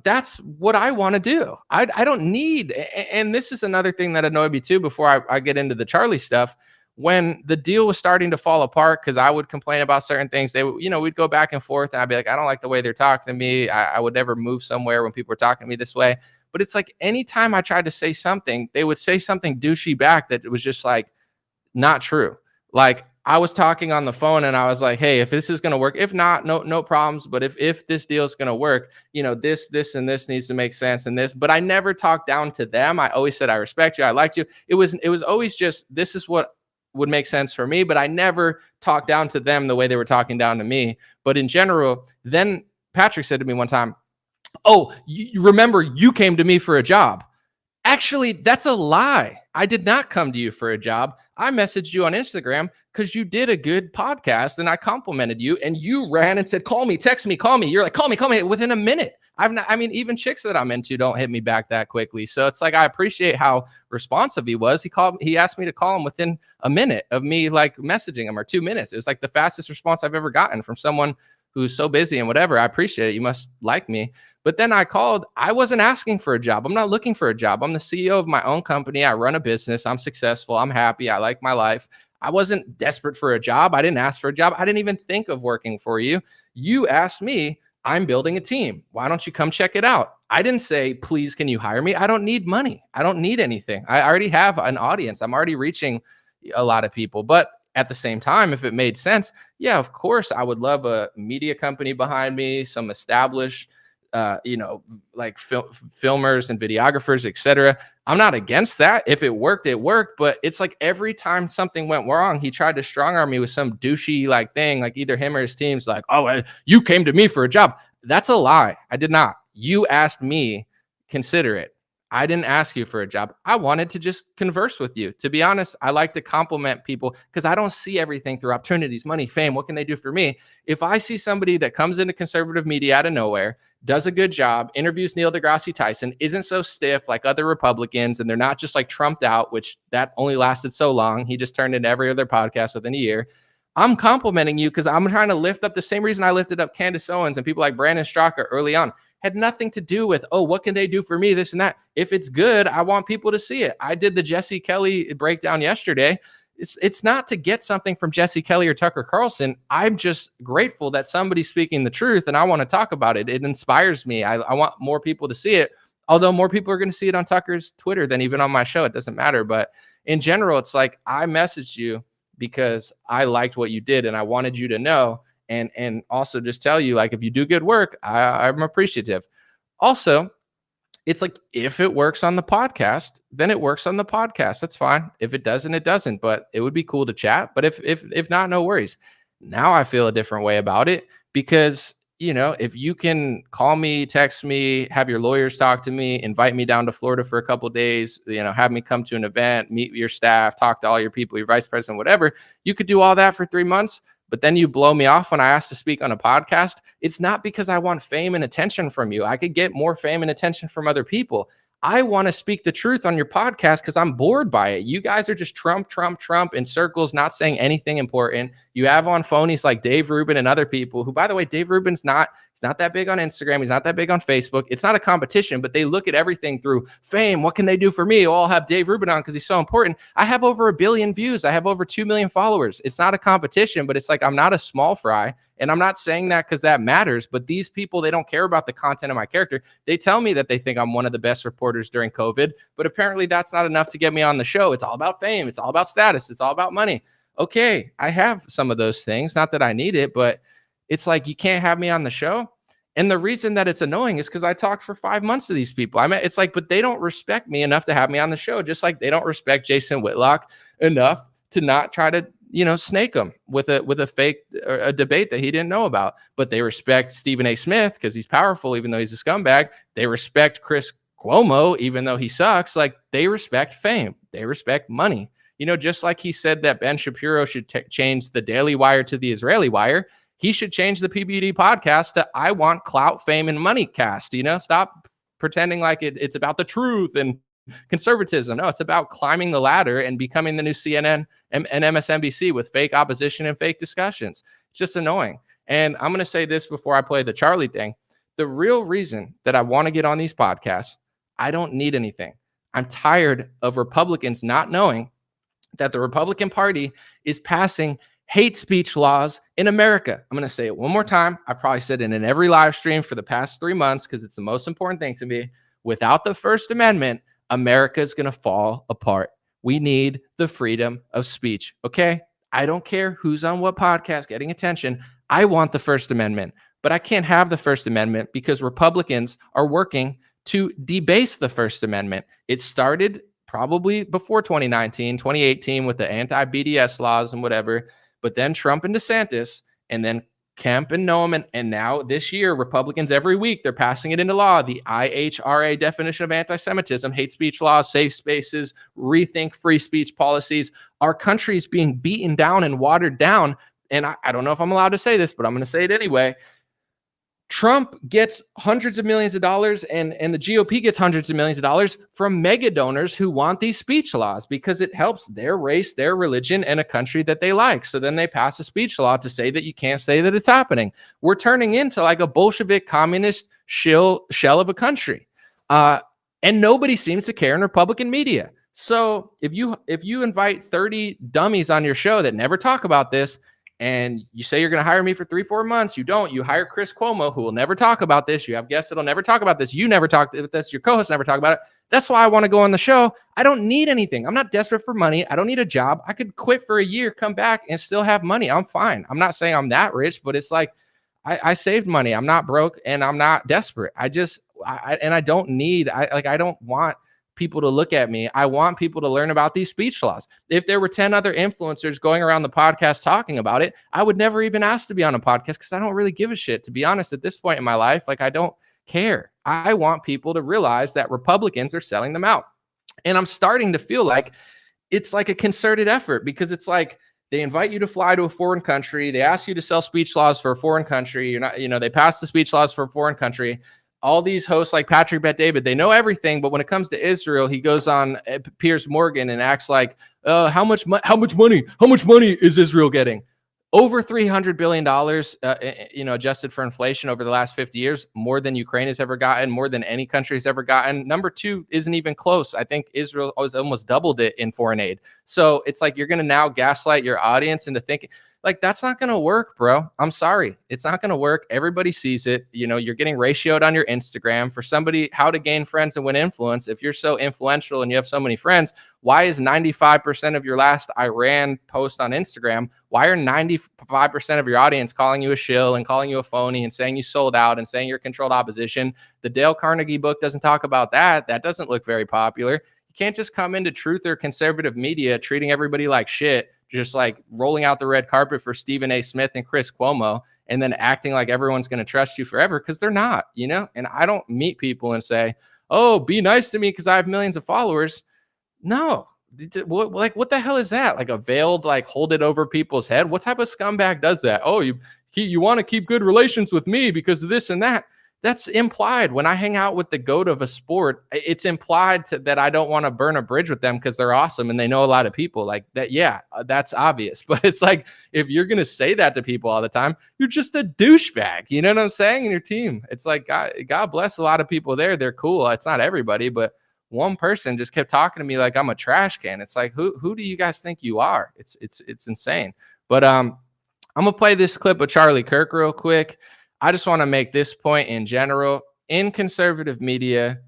That's what I want to do. I don't need, and this is another thing that annoyed me too before I get into the Charlie stuff. When the deal was starting to fall apart, because I would complain about certain things, we'd go back and forth, and I'd be like, I don't like the way they're talking to me. I would never move somewhere when people were talking to me this way. But it's like anytime I tried to say something, they would say something douchey back that was just like not true. Like, I was talking on the phone and I was like, hey, if this is going to work, if not, no problems. But if this deal is going to work, this and this needs to make sense and this. But I never talked down to them. I always said, I respect you. I liked you. It was always just, this is what would make sense for me. But I never talked down to them the way they were talking down to me. But in general, then Patrick said to me one time, oh, you remember you came to me for a job. Actually, that's a lie. I did not come to you for a job. I messaged you on Instagram because you did a good podcast and I complimented you and you ran and said, call me, text me, call me. You're like, call me within a minute. Even chicks that I'm into don't hit me back that quickly. So it's like, I appreciate how responsive he was. He asked me to call him within a minute of me like messaging him, or 2 minutes. It was like the fastest response I've ever gotten from someone who's so busy and whatever. I appreciate it. You must like me. But then I called. I wasn't asking for a job. I'm not looking for a job. I'm the CEO of my own company. I run a business. I'm successful. I'm happy. I like my life. I wasn't desperate for a job. I didn't ask for a job. I didn't even think of working for you. You asked me, I'm building a team. Why don't you come check it out? I didn't say, please, can you hire me? I don't need money. I don't need anything. I already have an audience. I'm already reaching a lot of people. But at the same time, if it made sense, yeah, of course, I would love a media company behind me, some established, like filmers and videographers, etc. I'm not against that. If it worked, it worked. But it's like every time something went wrong, he tried to strong arm me with some douchey like thing, like either him or his team's like, oh, you came to me for a job. That's a lie. I did not. You asked me, consider it. I didn't ask you for a job. I wanted to just converse with you. To be honest, I like to compliment people because I don't see everything through opportunities, money, fame. What can they do for me? If I see somebody that comes into conservative media out of nowhere, does a good job, interviews Neil deGrasse Tyson, isn't so stiff like other Republicans, and they're not just like trumped out, which that only lasted so long. He just turned into every other podcast within a year. I'm complimenting you because I'm trying to lift up the same reason I lifted up Candace Owens and people like Brandon Straka early on. Had nothing to do with, oh, what can they do for me, this and that. If it's good, I want people to see it. I did the Jesse Kelly breakdown yesterday. It's not to get something from Jesse Kelly or Tucker Carlson. I'm just grateful that somebody's speaking the truth, and I want to talk about it. It inspires me. I want more people to see it, although more people are going to see it on Tucker's Twitter than even on my show. It doesn't matter. But in general, it's like I messaged you because I liked what you did, and I wanted you to know. And also just tell you, like, if you do good work, I'm appreciative. Also, it's like, if it works on the podcast, then it works on the podcast. That's fine. If it doesn't, it doesn't. But it would be cool to chat. But if not, no worries. Now I feel a different way about it because, you know, if you can call me, text me, have your lawyers talk to me, invite me down to Florida for a couple of days, you know, have me come to an event, meet your staff, talk to all your people, your vice president, whatever, you could do all that for 3 months. But then you blow me off when I ask to speak on a podcast. It's not because I want fame and attention from you. I could get more fame and attention from other people. I want to speak the truth on your podcast because I'm bored by it. You guys are just Trump in circles, not saying anything important. You have on phonies like Dave Rubin and other people who, by the way, Dave Rubin's he's not that big on Instagram. He's not that big on Facebook. It's not a competition, but they look at everything through fame. What can they do for me? Oh, I'll have Dave Rubin on because he's so important. I have over 1 billion views. I have over 2 million followers. It's not a competition, but it's like, I'm not a small fry. And I'm not saying that because that matters, but these people, they don't care about the content of my character. They tell me that they think I'm one of the best reporters during COVID, but apparently that's not enough to get me on the show. It's all about fame. It's all about status. It's all about money. Okay, I have some of those things. Not that I need it, but it's like, you can't have me on the show. And the reason that it's annoying is because I talked for 5 months to these people. I mean, it's like, but they don't respect me enough to have me on the show, just like they don't respect Jason Whitlock enough to not try to, you know, snake him with a fake or a debate that he didn't know about. But they respect Stephen A. Smith because he's powerful, even though he's a scumbag. They respect Chris Cuomo, even though he sucks. Like, they respect fame. They respect money. You know, just like he said that Ben Shapiro should change the Daily Wire to the Israeli Wire, he should change the PBD podcast to I want clout, fame, and money cast. You know, stop pretending like it's about the truth and conservatism. No, it's about climbing the ladder and becoming the new CNN and MSNBC with fake opposition and fake discussions. It's just annoying. And I'm going to say this before I play the Charlie thing. The real reason that I want to get on these podcasts, I don't need anything. I'm tired of Republicans not knowing that the Republican Party is passing hate speech laws in America. I'm going to say it one more time. I probably said it in every live stream for the past 3 months because it's the most important thing to me. Without the First Amendment, America is going to fall apart. We need the freedom of speech. Okay? I don't care who's on what podcast getting attention. I want the First Amendment, but I can't have the First Amendment because Republicans are working to debase the First Amendment. It started probably before 2018 with the anti-BDS laws and whatever, but then Trump and DeSantis, and then Kemp and Noam, and now this year, Republicans every week, they're passing it into law. The IHRA definition of anti-Semitism, hate speech laws, safe spaces, rethink free speech policies. Our country is being beaten down and watered down. And I don't know if I'm allowed to say this, but I'm going to say it anyway. Trump gets hundreds of millions of dollars and the GOP gets hundreds of millions of dollars from mega donors who want these speech laws because it helps their race, their religion, and a country that they like. So then they pass a speech law to say that you can't say that it's happening. We're turning into like a Bolshevik communist shell of a country. And nobody seems to care in Republican media. So if you invite 30 dummies on your show that never talk about this, and you say you're going to hire me for 3-4 months, you don't. You hire Chris Cuomo, who will never talk about this. You have guests that'll never talk about this. You never talk about this. Your co-hosts never talk about it. That's why I want to go on the show. I don't need anything. I'm not desperate for money. I don't need a job. I could quit for a year, come back, and still have money. I'm fine. I'm not saying I'm that rich, but it's like I saved money. I'm not broke, and I'm not desperate. I don't want people to look at me. I want people to learn about these speech laws. If there were 10 other influencers going around the podcast talking about it, I would never even ask to be on a podcast because I don't really give a shit. To be honest, at this point in my life, like I don't care. I want people to realize that Republicans are selling them out. And I'm starting to feel like it's like a concerted effort because it's like they invite you to fly to a foreign country. They ask you to sell speech laws for a foreign country. You're not, they pass the speech laws for a foreign country. All these hosts like Patrick Bet-David, they know everything, but when it comes to Israel, he goes on Piers Morgan and acts like, how much money is Israel getting? Over $300 billion, adjusted for inflation over the last 50 years, more than Ukraine has ever gotten, more than any country has ever gotten. Number 2 isn't even close. I think Israel has almost doubled it in foreign aid. So it's like you're going to now gaslight your audience into thinking, like, that's not going to work, bro. I'm sorry. It's not going to work. Everybody sees it. You're getting ratioed on your Instagram. For somebody, how to gain friends and win influence. If you're so influential and you have so many friends, why is 95% of your last Iran post on Instagram? Why are 95% of your audience calling you a shill and calling you a phony and saying you sold out and saying you're controlled opposition? The Dale Carnegie book doesn't talk about that. That doesn't look very popular. You can't just come into truth or conservative media treating everybody like shit, just like rolling out the red carpet for Stephen A. Smith and Chris Cuomo, and then acting like everyone's going to trust you forever because they're not, And I don't meet people and say, oh, be nice to me because I have millions of followers. No. What the hell is that? Like a veiled, like hold it over people's head? What type of scumbag does that? Oh, you want to keep good relations with me because of this and that. That's implied. When I hang out with the GOAT of a sport, it's implied that I don't want to burn a bridge with them because they're awesome and they know a lot of people like that. Yeah, that's obvious. But it's like, if you're going to say that to people all the time, you're just a douchebag. You know what I'm saying? In your team, it's like, God bless a lot of people there. They're cool. It's not everybody, but one person just kept talking to me like I'm a trash can. It's like, who do you guys think you are? It's insane. But I'm going to play this clip of Charlie Kirk real quick. I just want to make this point in general. In conservative media,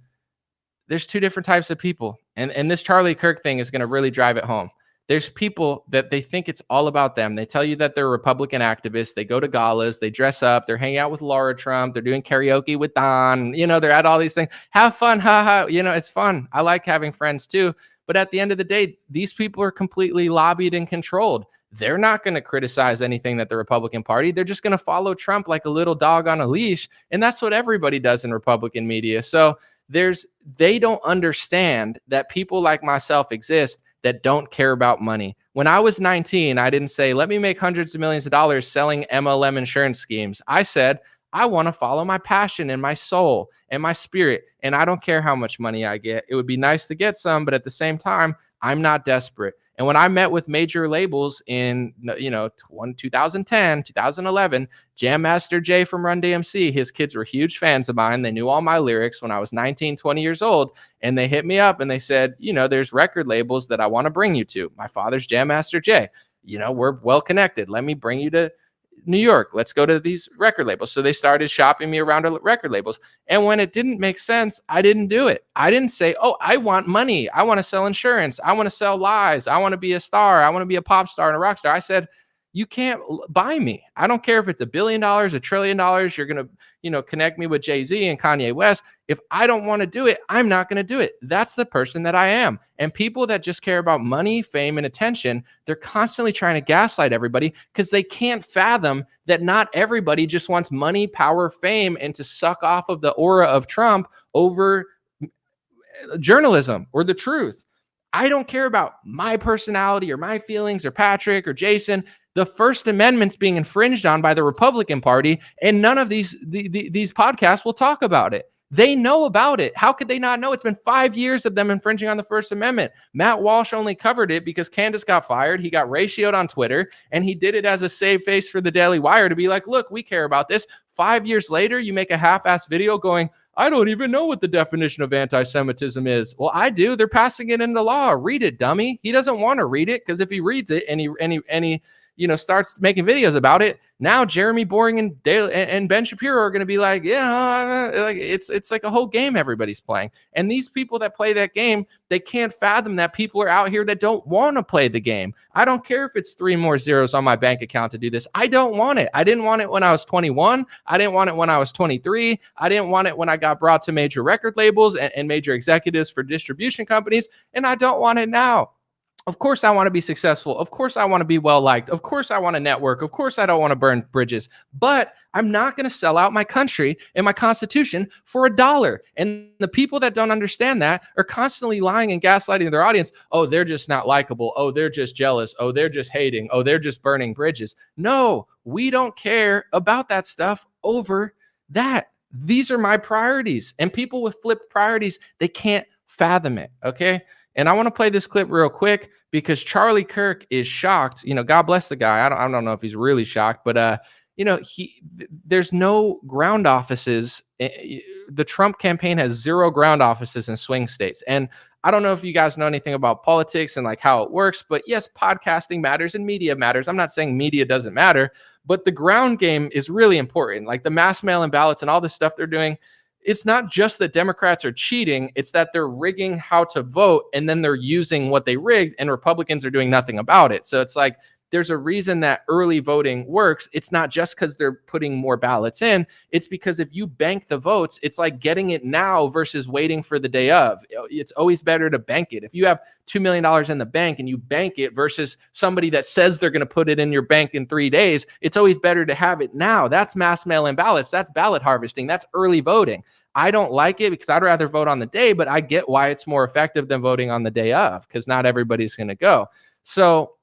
there's 2 different types of people. And this Charlie Kirk thing is going to really drive it home. There's people that they think it's all about them. They tell you that they're Republican activists. They go to galas. They dress up. They're hanging out with Laura Trump. They're doing karaoke with Don. They're at all these things. Have fun. Ha ha. It's fun. I like having friends too. But at the end of the day, these people are completely lobbied and controlled. They're not going to criticize anything that the Republican Party. They're just going to follow Trump like a little dog on a leash. And that's what everybody does in Republican media. So they don't understand that people like myself exist that don't care about money. When I was 19, I didn't say, let me make hundreds of millions of dollars selling MLM insurance schemes. I said, I want to follow my passion and my soul and my spirit. And I don't care how much money I get. It would be nice to get some, but at the same time, I'm not desperate. And when I met with major labels in 2010, 2011, Jam Master Jay from Run DMC, his kids were huge fans of mine. They knew all my lyrics when I was 19, 20 years old. And they hit me up and they said, there's record labels that I want to bring you to. My father's Jam Master Jay. We're well connected. Let me bring you to New York. Let's go to these record labels. So they started shopping me around to record labels. And when it didn't make sense, I didn't do it. I didn't say, oh, I want money. I want to sell insurance. I want to sell lies. I want to be a star. I want to be a pop star and a rock star. I said, You can't buy me. I don't care if it's $1 billion, $1 trillion. You're going to, connect me with Jay-Z and Kanye West. If I don't want to do it, I'm not going to do it. That's the person that I am. And people that just care about money, fame, and attention, they're constantly trying to gaslight everybody because they can't fathom that not everybody just wants money, power, fame, and to suck off of the aura of Trump over journalism or the truth. I don't care about my personality or my feelings or Patrick or Jason. The First Amendment's being infringed on by the Republican Party, and none of these podcasts will talk about it. They know about it. How could they not know? It's been 5 years of them infringing on the First Amendment. Matt Walsh only covered it because Candace got fired. He got ratioed on Twitter, and he did it as a save face for the Daily Wire to be like, look, we care about this. 5 years later, you make a half-assed video going, I don't even know what the definition of anti-Semitism is. Well, I do. They're passing it into law. Read it, dummy. He doesn't want to read it because if he reads it and he starts making videos about it, now Jeremy Boring and Ben Shapiro are going to be like, yeah, like it's like a whole game everybody's playing. And these people that play that game, they can't fathom that people are out here that don't want to play the game. I don't care if it's 3 more zeros on my bank account to do this. I don't want it. I didn't want it when I was 21. I didn't want it when I was 23. I didn't want it when I got brought to major record labels and major executives for distribution companies. And I don't want it now. Of course, I want to be successful. Of course, I want to be well-liked. Of course, I want to network. Of course, I don't want to burn bridges. But I'm not going to sell out my country and my Constitution for $1. And the people that don't understand that are constantly lying and gaslighting their audience. Oh, they're just not likable. Oh, they're just jealous. Oh, they're just hating. Oh, they're just burning bridges. No, we don't care about that stuff over that. These are my priorities. And people with flipped priorities, they can't fathom it, okay? And I want to play this clip real quick because Charlie Kirk is shocked. God bless the guy. I don't know if he's really shocked, but there's no ground offices. The Trump campaign has 0 ground offices in swing states. And I don't know if you guys know anything about politics and like how it works, but yes, podcasting matters and media matters. I'm not saying media doesn't matter, but the ground game is really important. Like the mass mail-in ballots and all this stuff they're doing. It's not just that Democrats are cheating, it's that they're rigging how to vote and then they're using what they rigged and Republicans are doing nothing about it. So it's like there's a reason that early voting works. It's not just because they're putting more ballots in. It's because if you bank the votes, it's like getting it now versus waiting for the day of. It's always better to bank it. If you have $2 million in the bank and you bank it versus somebody that says they're going to put it in your bank in 3 days, it's always better to have it now. That's mass mail-in ballots. That's ballot harvesting. That's early voting. I don't like it because I'd rather vote on the day, but I get why it's more effective than voting on the day of because not everybody's going to go. So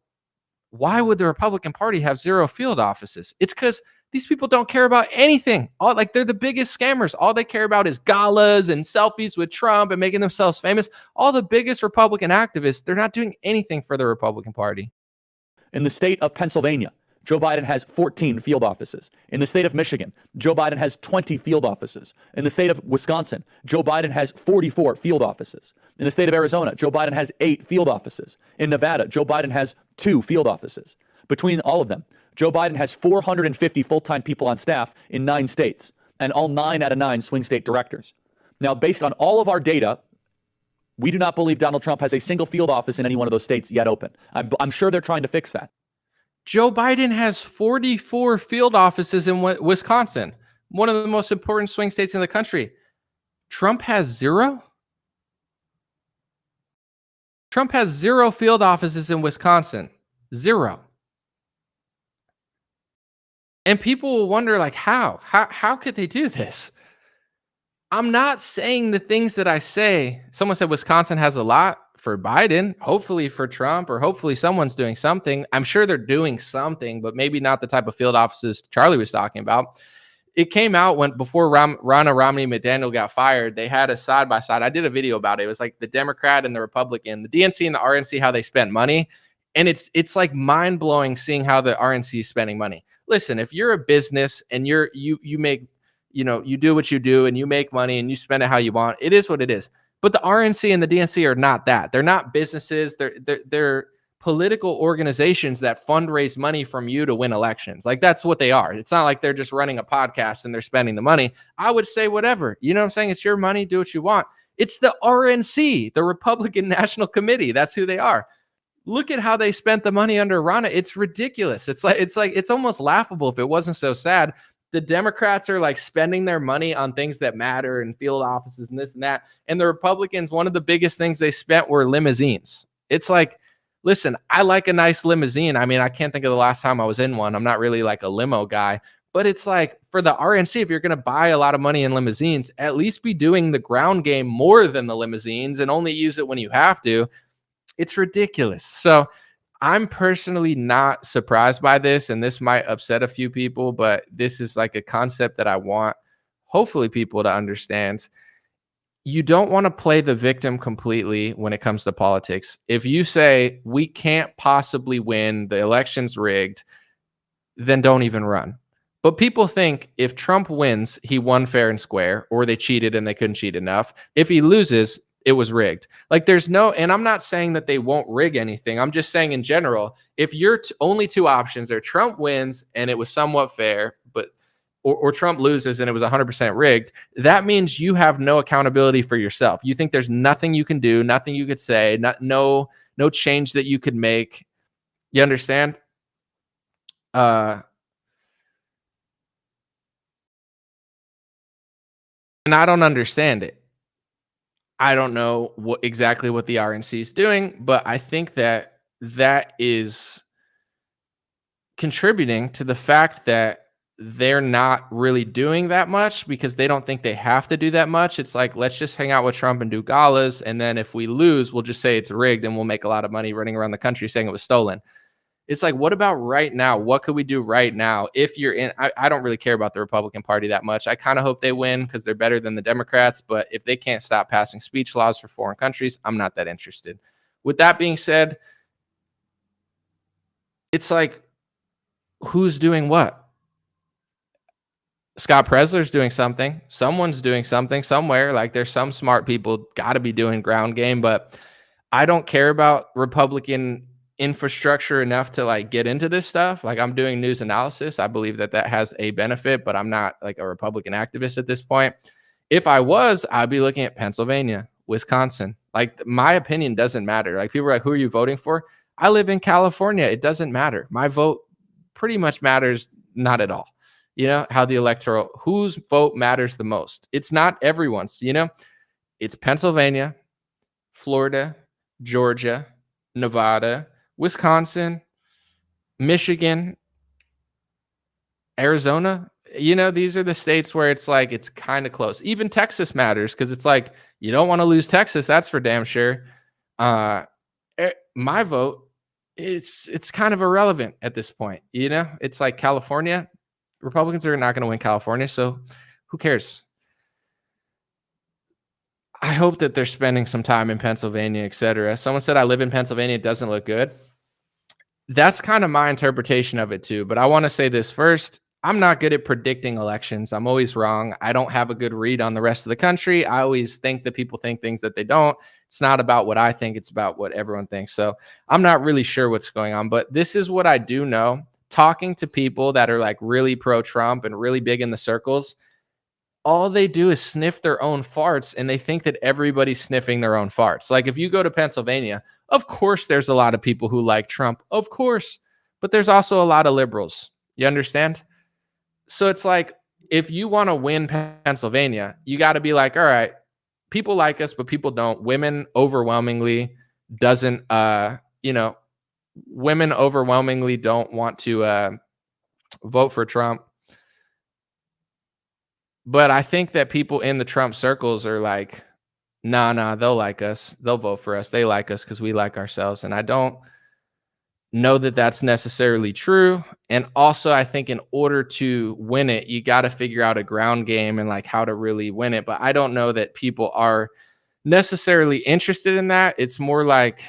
why would the Republican Party have 0 field offices? It's because these people don't care about anything. They're the biggest scammers. All they care about is galas and selfies with Trump and making themselves famous. All the biggest Republican activists, they're not doing anything for the Republican Party. In the state of Pennsylvania, Joe Biden has 14 field offices. In the state of Michigan, Joe Biden has 20 field offices. In the state of Wisconsin, Joe Biden has 44 field offices. In the state of Arizona, Joe Biden has 8 field offices. In Nevada, Joe Biden has 2 field offices. Between all of them, Joe Biden has 450 full-time people on staff in 9 states, and all 9 out of 9 swing state directors. Now, based on all of our data, we do not believe Donald Trump has a single field office in any one of those states yet open. I'm sure they're trying to fix that. Joe Biden has 44 field offices in Wisconsin, one of the most important swing states in the country. Trump has 0? Trump has 0 field offices in Wisconsin. 0. And people will wonder, like, how could they do this? I'm not saying the things that I say. Someone said Wisconsin has a lot for Biden, hopefully for Trump, or hopefully someone's doing something. I'm sure they're doing something, but maybe not the type of field offices Charlie was talking about. It came out before Ronna Romney McDaniel got fired, they had a side-by-side. I did a video about it. It was like the Democrat and the Republican, the DNC and the RNC, how they spent money. And it's like mind-blowing seeing how the RNC is spending money. Listen, if you're a business and you make, you do what you do and you make money and you spend it how you want, it is what it is. But the RNC and the DNC are not that. They're not businesses. They're political organizations that fundraise money from you to win elections. Like, that's what they are. It's not like they're just running a podcast and they're spending the money. I would say whatever. You know what I'm saying? It's your money. Do what you want. It's the RNC, the Republican National Committee. That's who they are. Look at how they spent the money under Ronna. It's ridiculous. It's almost laughable if it wasn't so sad. The Democrats are like spending their money on things that matter and field offices and this and that. And the Republicans, one of the biggest things they spent were limousines. It's like, listen, I like a nice limousine. I mean, I can't think of the last time I was in one. I'm not really like a limo guy, but it's like for the RNC, if you're going to buy a lot of money in limousines, at least be doing the ground game more than the limousines and only use it when you have to. It's ridiculous. So I'm personally not surprised by this, and this might upset a few people, but this is like a concept that I want, hopefully, people to understand. You don't want to play the victim completely when it comes to politics. If you say, we can't possibly win, the election's rigged, then don't even run. But people think if Trump wins, he won fair and square, or they cheated and they couldn't cheat enough. If he loses, it was rigged. Like there's no, and I'm not saying that they won't rig anything. I'm just saying in general, if your only two options are Trump wins and it was somewhat fair, but or Trump loses and it was 100% rigged, that means you have no accountability for yourself. You think there's nothing you can do, nothing you could say, no change that you could make. You understand? And I don't understand it. I don't know exactly what the RNC is doing, but I think that is contributing to the fact that they're not really doing that much because they don't think they have to do that much. It's like, let's just hang out with Trump and do galas. And then if we lose, we'll just say it's rigged and we'll make a lot of money running around the country saying it was stolen. It's like, what about right now? What could we do right now? If you're in, I don't really care about the Republican Party that much. I kind of hope they win because they're better than the Democrats. But if they can't stop passing speech laws for foreign countries, I'm not that interested. With that being said, it's like, who's doing what? Scott Presler's doing something. Someone's doing something somewhere. Like there's some smart people got to be doing ground game, but I don't care about Republican infrastructure enough to like get into this stuff. Like I'm doing news analysis. I believe that has a benefit, but I'm not like a Republican activist at this point. If I was, I'd be looking at Pennsylvania, Wisconsin. Like my opinion doesn't matter. Like people are like, who are you voting for? I live in California. It doesn't matter. My vote pretty much matters not at all. You know, how the electoral, whose vote matters the most. It's not everyone's, you know, it's Pennsylvania, Florida, Georgia, Nevada, Wisconsin, Michigan, Arizona. You know, these are the states where it's like, it's kind of close. Even Texas matters because it's like, you don't want to lose Texas. That's for damn sure. My vote, it's kind of irrelevant at this point. You know, it's like California. Republicans are not going to win California, so who cares? I hope that they're spending some time in Pennsylvania, etc. Someone said, I live in Pennsylvania. It doesn't look good. That's kind of my interpretation of it too. But I want to say this first. I'm not good at predicting elections. I'm always wrong. I don't have a good read on the rest of the country. I always think that people think things that they don't. It's not about what I think. It's about what everyone thinks. So I'm not really sure what's going on. But this is what I do know. Talking to people that are like really pro-Trump and really big in the circles, all they do is sniff their own farts and they think that everybody's sniffing their own farts. Like if you go to Pennsylvania, of course there's a lot of people who like Trump, of course, but there's also a lot of liberals. You understand? So it's like, if you want to win Pennsylvania, you got to be like, all right, people like us, but people don't. Women overwhelmingly doesn't, women overwhelmingly don't want to vote for Trump. But I think that people in the Trump circles are like, nah, they'll like us. They'll vote for us. They like us because we like ourselves. And I don't know that that's necessarily true. And also, I think in order to win it, you got to figure out a ground game and like how to really win it. But I don't know that people are necessarily interested in that. It's more like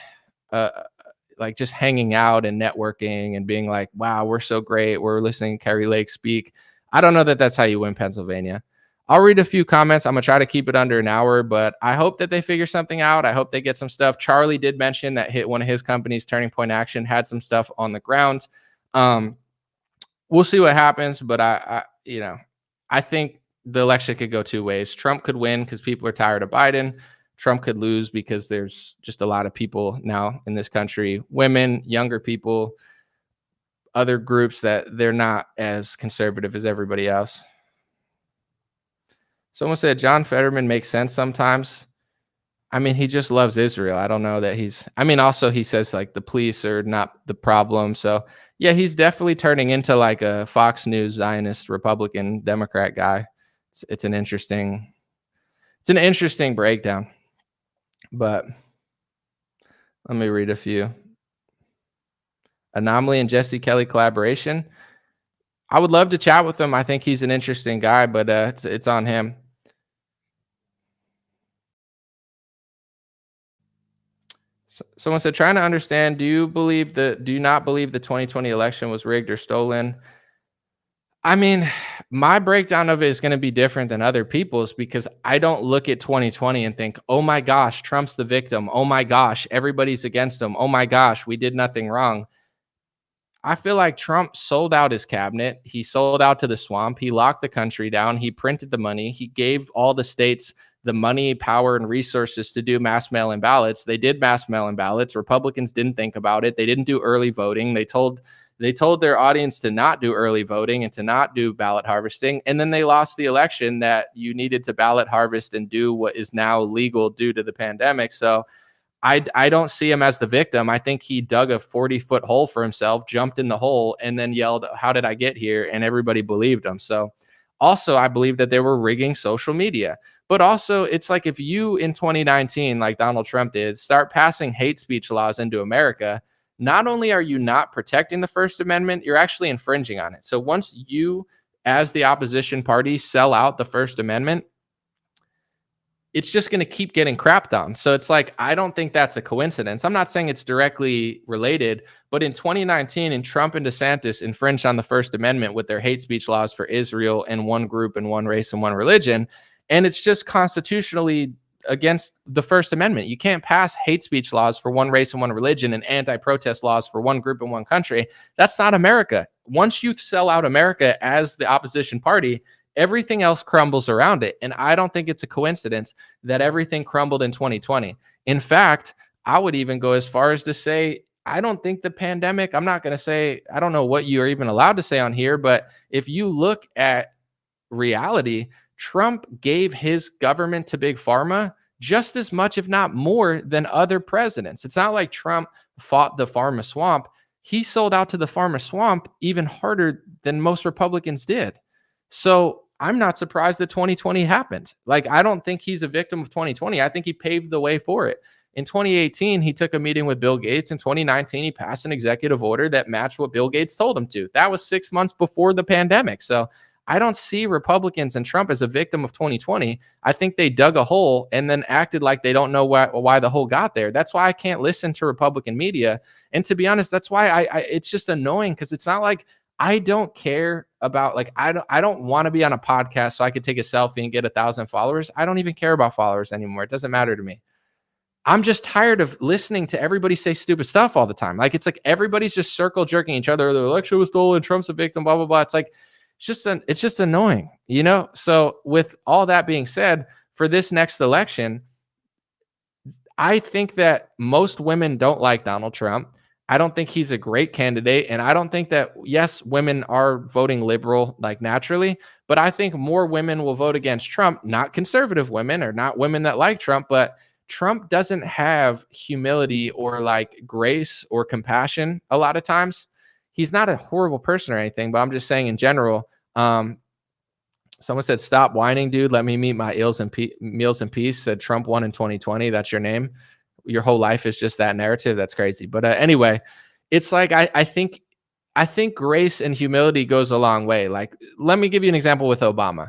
just hanging out and networking and being like, wow, we're so great. We're listening to Carrie Lake speak. I don't know that that's how you win Pennsylvania. I'll read a few comments. I'm going to try to keep it under an hour, but I hope that they figure something out. I hope they get some stuff. Charlie did mention that one of his companies, Turning Point Action, had some stuff on the ground. We'll see what happens, but I think the election could go two ways. Trump could win because people are tired of Biden. Trump could lose because there's just a lot of people now in this country, women, younger people, other groups that they're not as conservative as everybody else. Someone said John Fetterman makes sense sometimes. I mean, he just loves Israel. I don't know that also he says like the police are not the problem. So yeah, he's definitely turning into like a Fox News Zionist Republican Democrat guy. It's an interesting breakdown. But let me read a few. Anomaly and Jesse Kelly collaboration. I would love to chat with him. I think he's an interesting guy, but it's on him. Someone said, trying to understand, do you not believe the 2020 election was rigged or stolen? I mean, my breakdown of it is going to be different than other people's because I don't look at 2020 and think, oh my gosh, Trump's the victim. Oh my gosh, everybody's against him. Oh my gosh, we did nothing wrong. I feel like Trump sold out his cabinet. He sold out to the swamp. He locked the country down. He printed the money. He gave all the states the money, power, and resources to do mass mail-in ballots. They did mass mail-in ballots. Republicans didn't think about it. They didn't do early voting. They told their audience to not do early voting and to not do ballot harvesting. And then they lost the election that you needed to ballot harvest and do what is now legal due to the pandemic. So I don't see him as the victim. I think he dug a 40-foot hole for himself, jumped in the hole, and then yelled, "How did I get here?" And everybody believed him. So also, I believe that they were rigging social media. But also, it's like if you in 2019, like Donald Trump did, start passing hate speech laws into America, not only are you not protecting the First Amendment, you're actually infringing on it. So once you, as the opposition party, sell out the First Amendment, it's just going to keep getting crapped on. So it's like, I don't think that's a coincidence. I'm not saying it's directly related, but in 2019, and Trump and DeSantis infringed on the First Amendment with their hate speech laws for Israel and one group and one race and one religion. And it's just constitutionally against the First Amendment. You can't pass hate speech laws for one race and one religion and anti-protest laws for one group and one country. That's not America. Once you sell out America as the opposition party, everything else crumbles around it. And I don't think it's a coincidence that everything crumbled in 2020. In fact, I would even go as far as to say, I don't think the pandemic, I'm not going to say, I don't know what you are even allowed to say on here, but if you look at reality, Trump gave his government to Big Pharma just as much, if not more, than other presidents. It's not like Trump fought the pharma swamp. He sold out to the pharma swamp even harder than most Republicans did. So I'm not surprised that 2020 happened. Like, I don't think he's a victim of 2020. I think he paved the way for it. In 2018, he took a meeting with Bill Gates. In 2019, he passed an executive order that matched what Bill Gates told him to. That was 6 months before the pandemic. So I don't see Republicans and Trump as a victim of 2020. I think they dug a hole and then acted like they don't know why the hole got there. That's why I can't listen to Republican media. And to be honest, that's why it's just annoying, because it's not like I don't care about, like, I don't want to be on a podcast so I could take a selfie and get 1,000 followers. I don't even care about followers anymore. It doesn't matter to me. I'm just tired of listening to everybody say stupid stuff all the time. Like, it's like everybody's just circle jerking each other. The election was stolen. Trump's a victim, blah, blah, blah. It's like, it's just annoying, you know? So with all that being said, for this next election, I think that most women don't like Donald Trump. I don't think he's a great candidate. And I don't think that, yes, women are voting liberal, like, naturally, but I think more women will vote against Trump, not conservative women or not women that like Trump, but Trump doesn't have humility or like grace or compassion a lot of times. He's not a horrible person or anything, but I'm just saying in general. Someone said, "Stop whining, dude. Let me meet my meals in peace." Said Trump won in 2020. That's your name. Your whole life is just that narrative. That's crazy. But anyway, it's like I think grace and humility goes a long way. Like, let me give you an example with Obama.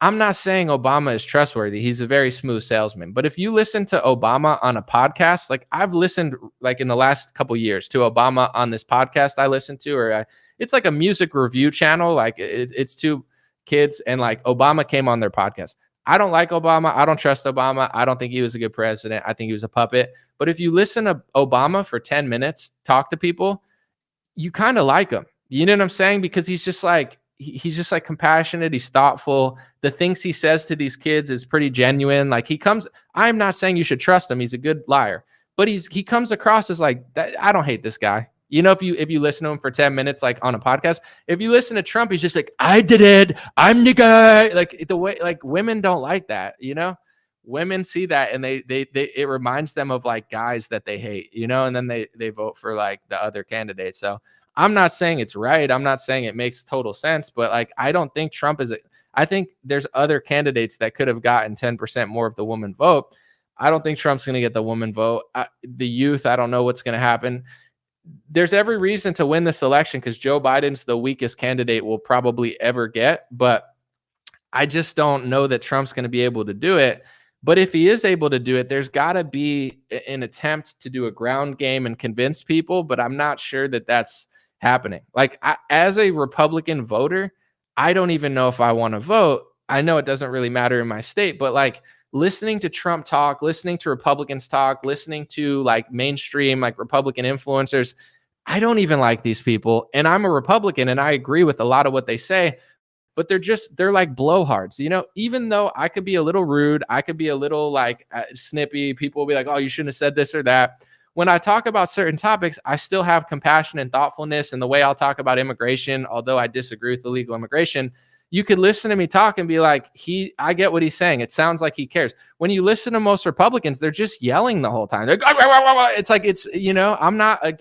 I'm not saying Obama is trustworthy. He's a very smooth salesman. But if you listen to Obama on a podcast, like I've listened, like in the last couple years, to Obama on this podcast I listened to, or it's like a music review channel. Like it's two kids, and like Obama came on their podcast. I don't like Obama. I don't trust Obama. I don't think he was a good president. I think he was a puppet. But if you listen to Obama for 10 minutes, talk to people, you kind of like him. You know what I'm saying? Because he's just like, he's just like compassionate. He's thoughtful. The things he says to these kids is pretty genuine. Like I'm not saying you should trust him. He's a good liar, but he comes across as like, I don't hate this guy. You know, if you listen to him for 10 minutes, like on a podcast, if you listen to Trump, he's just like, I did it. I'm the guy. Like the way, like women don't like that, you know, women see that and they it reminds them of like guys that they hate, you know, and then they vote for like the other candidate. So I'm not saying it's right. I'm not saying it makes total sense, but like, I don't think Trump I think there's other candidates that could have gotten 10% more of the woman vote. I don't think Trump's going to get the woman vote. The youth, I don't know what's going to happen. There's every reason to win this election because Joe Biden's the weakest candidate we'll probably ever get. But I just don't know that Trump's going to be able to do it. But if he is able to do it, there's got to be an attempt to do a ground game and convince people. But I'm not sure that that's happening. Like as a Republican voter, I don't even know if I want to vote. I know it doesn't really matter in my state, but like listening to Trump talk, listening to Republicans talk, listening to like mainstream, like Republican influencers, I don't even like these people. And I'm a Republican and I agree with a lot of what they say, but they're like blowhards, you know, even though I could be a little rude, I could be a little like snippy. People will be like, oh, you shouldn't have said this or that. When I talk about certain topics, I still have compassion and thoughtfulness in the way I'll talk about immigration. Although I disagree with illegal immigration, you could listen to me talk and be like, I get what he's saying. It sounds like he cares. When you listen to most Republicans, they're just yelling the whole time. They're it's like, you know,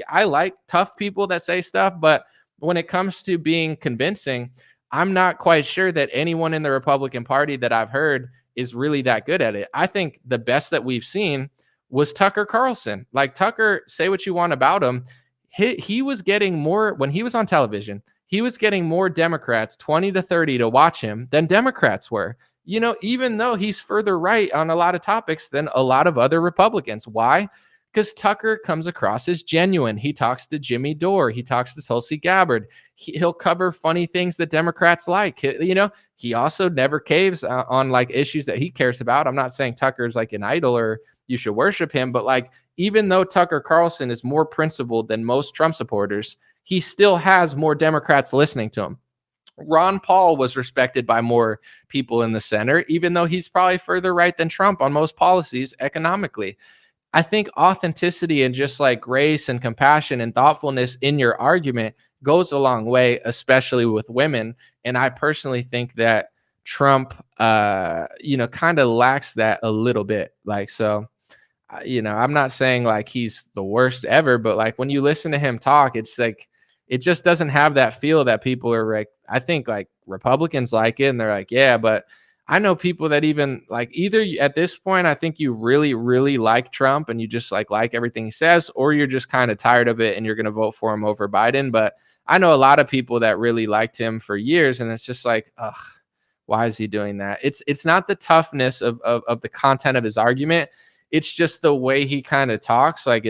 I like tough people that say stuff, but when it comes to being convincing, I'm not quite sure that anyone in the Republican Party that I've heard is really that good at it. I think the best that we've seen was Tucker Carlson. Like Tucker, say what you want about him. He was getting more when he was on television. He was getting more Democrats, 20 to 30 to watch him than Democrats were, you know, even though he's further right on a lot of topics than a lot of other Republicans. Why? Because Tucker comes across as genuine. He talks to Jimmy Dore. He talks to Tulsi Gabbard. He'll cover funny things that Democrats like. You know, he also never caves on like issues that he cares about. I'm not saying Tucker's like an idol or you should worship him, but like, even though Tucker Carlson is more principled than most Trump supporters, he still has more Democrats listening to him. Ron Paul was respected by more people in the center, even though he's probably further right than Trump on most policies economically. I think authenticity and just like grace and compassion and thoughtfulness in your argument goes a long way, especially with women. And I personally think that Trump, you know, kind of lacks that a little bit. Like, so, you know, I'm not saying like he's the worst ever, but like when you listen to him talk, it's like, it just doesn't have that feel that people are like, I think like Republicans like it and they're like, yeah, but I know people that even like either at this point, I think you really, really like Trump and you just like everything he says, or you're just kind of tired of it and you're going to vote for him over Biden. But I know a lot of people that really liked him for years and it's just like, ugh, why is he doing that? It's not the toughness of the content of his argument. It's just the way he kind of talks. Like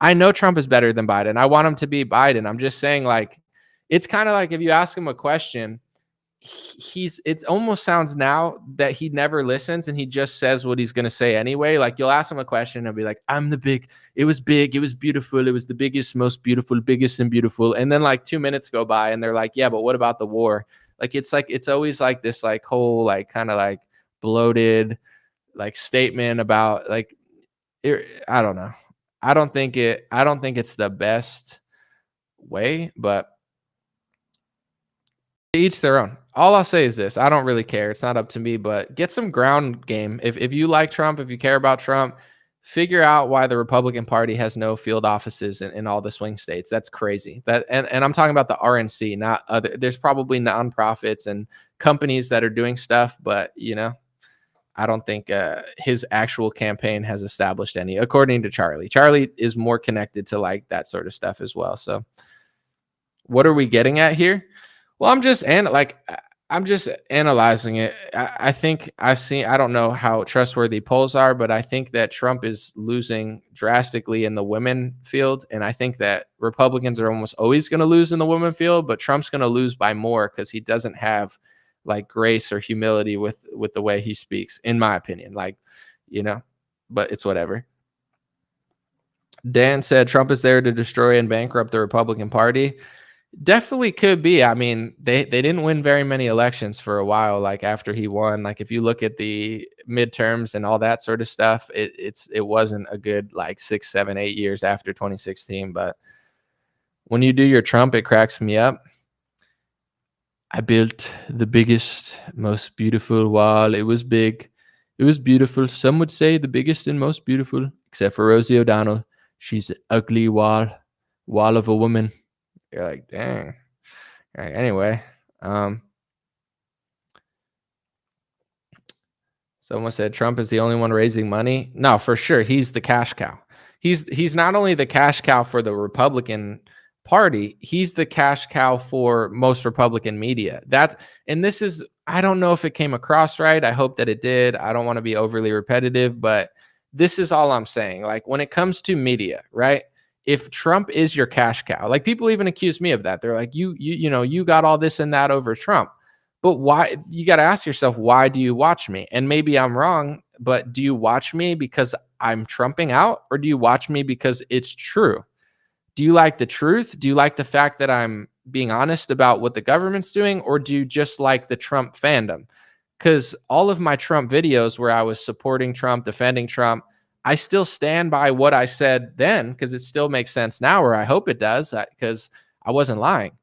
I know Trump is better than Biden. I want him to be Biden. I'm just saying like, it's kind of like if you ask him a question, it almost sounds now that he never listens and he just says what he's going to say anyway. Like you'll ask him a question and be like, it was big, it was beautiful, it was the biggest, most beautiful, biggest and beautiful. And then like 2 minutes go by and they're like, yeah, but what about the war? Like, it's always like this, like whole, like kind of like bloated, like statement about like, I don't know. I don't think it's the best way, but each their own. All I'll say is this. I don't really care. It's not up to me, but get some ground game. If you like Trump, if you care about Trump, figure out why the Republican Party has no field offices in all the swing states. That's crazy. And I'm talking about the RNC, not other. There's probably nonprofits and companies that are doing stuff, but you know, I don't think his actual campaign has established any, according to Charlie. Charlie is more connected to like that sort of stuff as well. So what are we getting at here? Well, I'm just analyzing it. I think I don't know how trustworthy polls are, but I think that Trump is losing drastically in the women field. And I think that Republicans are almost always going to lose in the women field, but Trump's going to lose by more because he doesn't have like grace or humility with the way he speaks, in my opinion. Like, you know, but it's whatever. Dan said Trump is there to destroy and bankrupt the Republican Party. Definitely could be. I mean, they didn't win very many elections for a while. Like after he won, like if you look at the midterms and all that sort of stuff, it wasn't a good like 6, 7, 8 years after 2016. But when you do your Trump, it cracks me up. I built the biggest, most beautiful wall. It was big. It was beautiful. Some would say the biggest and most beautiful, except for Rosie O'Donnell. She's an ugly wall of a woman. You're like, dang. All right, anyway, someone said Trump is the only one raising money. No, for sure, he's the cash cow. He's not only the cash cow for the Republican Party, he's the cash cow for most Republican media. This is, I don't know if it came across right. I hope that it did. I don't want to be overly repetitive, but this is all I'm saying. Like when it comes to media, right? If Trump is your cash cow, like people even accuse me of that. They're like, you got all this and that over Trump. But why? You got to ask yourself, why do you watch me? And maybe I'm wrong, but do you watch me because I'm trumping out, or do you watch me because it's true? Do you like the truth? Do you like the fact that I'm being honest about what the government's doing, or do you just like the Trump fandom? Because all of my Trump videos where I was supporting Trump, defending Trump, I still stand by what I said then because it still makes sense now, or I hope it does, because I wasn't lying.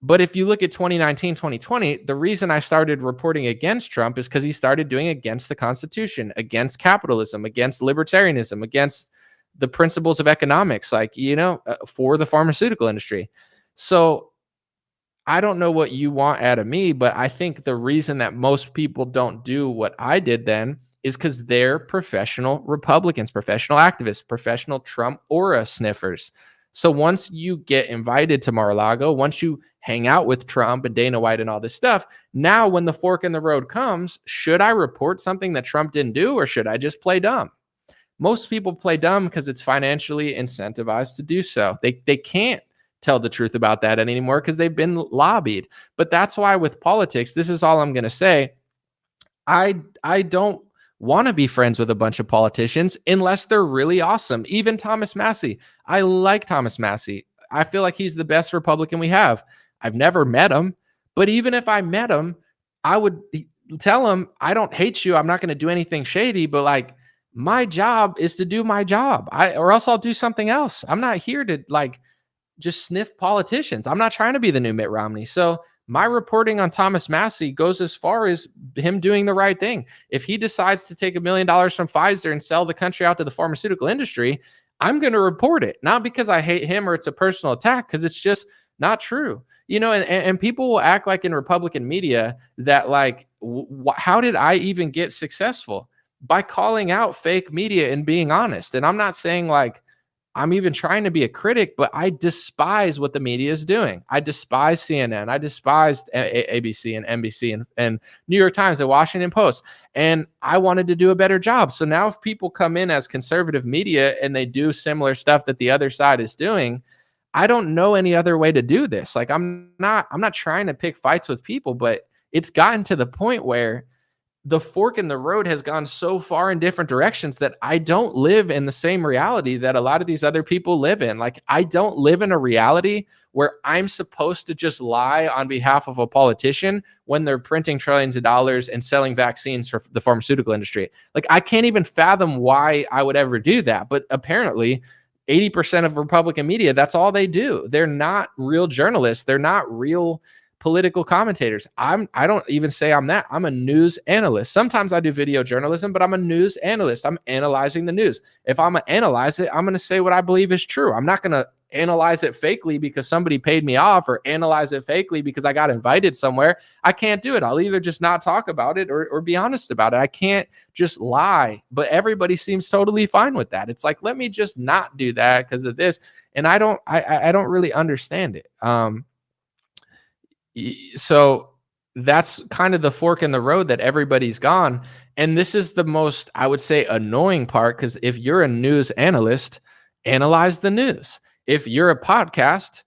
But if you look at 2019, 2020, the reason I started reporting against Trump is because he started doing against the Constitution, against capitalism, against libertarianism, against the principles of economics, like, for the pharmaceutical industry. So I don't know what you want out of me, but I think the reason that most people don't do what I did then is because they're professional Republicans, professional activists, professional Trump aura sniffers. So once you get invited to Mar-a-Lago, once you hang out with Trump and Dana White and all this stuff, now when the fork in the road comes, should I report something that Trump didn't do, or should I just play dumb? Most people play dumb because it's financially incentivized to do so. They can't tell the truth about that anymore because they've been lobbied. But that's why with politics, this is all I'm going to say. I don't want to be friends with a bunch of politicians unless they're really awesome. Even Thomas Massie. I like Thomas Massie. I feel like he's the best Republican we have. I've never met him, but even if I met him, I would tell him, I don't hate you. I'm not going to do anything shady, but like my job is to do my job. Or else I'll do something else. I'm not here to like just sniff politicians. I'm not trying to be the new Mitt Romney. So my reporting on Thomas Massie goes as far as him doing the right thing. If he decides to take $1 million from Pfizer and sell the country out to the pharmaceutical industry, I'm going to report it, not because I hate him or it's a personal attack, because it's just not true. And people will act like in Republican media that like, how did I even get successful? By calling out fake media and being honest. And I'm not saying like, I'm even trying to be a critic, but I despise what the media is doing. I despise CNN. I despise ABC and NBC and New York Times and Washington Post. And I wanted to do a better job. So now if people come in as conservative media and they do similar stuff that the other side is doing, I don't know any other way to do this. Like I'm not trying to pick fights with people, but it's gotten to the point where the fork in the road has gone so far in different directions that I don't live in the same reality that a lot of these other people live in. Like I don't live in a reality where I'm supposed to just lie on behalf of a politician when they're printing trillions of dollars and selling vaccines for the pharmaceutical industry. Like I can't even fathom why I would ever do that. But apparently 80% of Republican media, that's all they do. They're not real journalists. They're not real political commentators. I don't even say I'm that. I'm a news analyst. Sometimes I do video journalism, but I'm a news analyst. I'm analyzing the news. If I'm going to analyze it, I'm going to say what I believe is true. I'm not going to analyze it fakely because somebody paid me off, or analyze it fakely because I got invited somewhere. I can't do it. I'll either just not talk about it or be honest about it. I can't just lie, but everybody seems totally fine with that. It's like, let me just not do that because of this. And I don't really understand it. So that's kind of the fork in the road that everybody's gone. And this is the most, I would say, annoying part, because if you're a news analyst, analyze the news. If you're a podcast.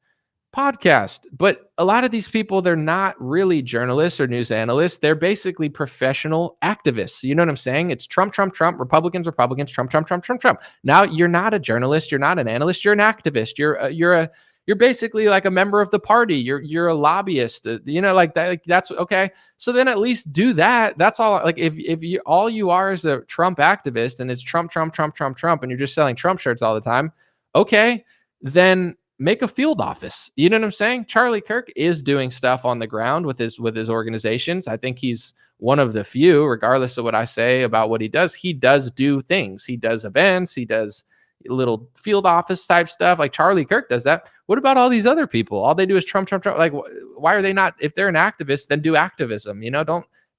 But a lot of these people, they're not really journalists or news analysts. They're basically professional activists. You know what I'm saying? It's Trump, Trump, Trump, Republicans, Trump, Trump, Trump, Trump, Trump. Now you're not a journalist. You're not an analyst. You're an activist. You're basically like a member of the party. You're a lobbyist, like that. Like that's okay. So then at least do that. That's all. Like if you all you are is a Trump activist and it's Trump, Trump, Trump, Trump, Trump, and you're just selling Trump shirts all the time, okay, then make a field office. You know what I'm saying? Charlie Kirk is doing stuff on the ground with his organizations. I think he's one of the few, regardless of what I say about what he does do things. He does events, he does little field office type stuff. Like Charlie Kirk does that. What about all these other people? All they do is Trump, Trump, Trump. Like, why are they not? If they're an activist, then do activism.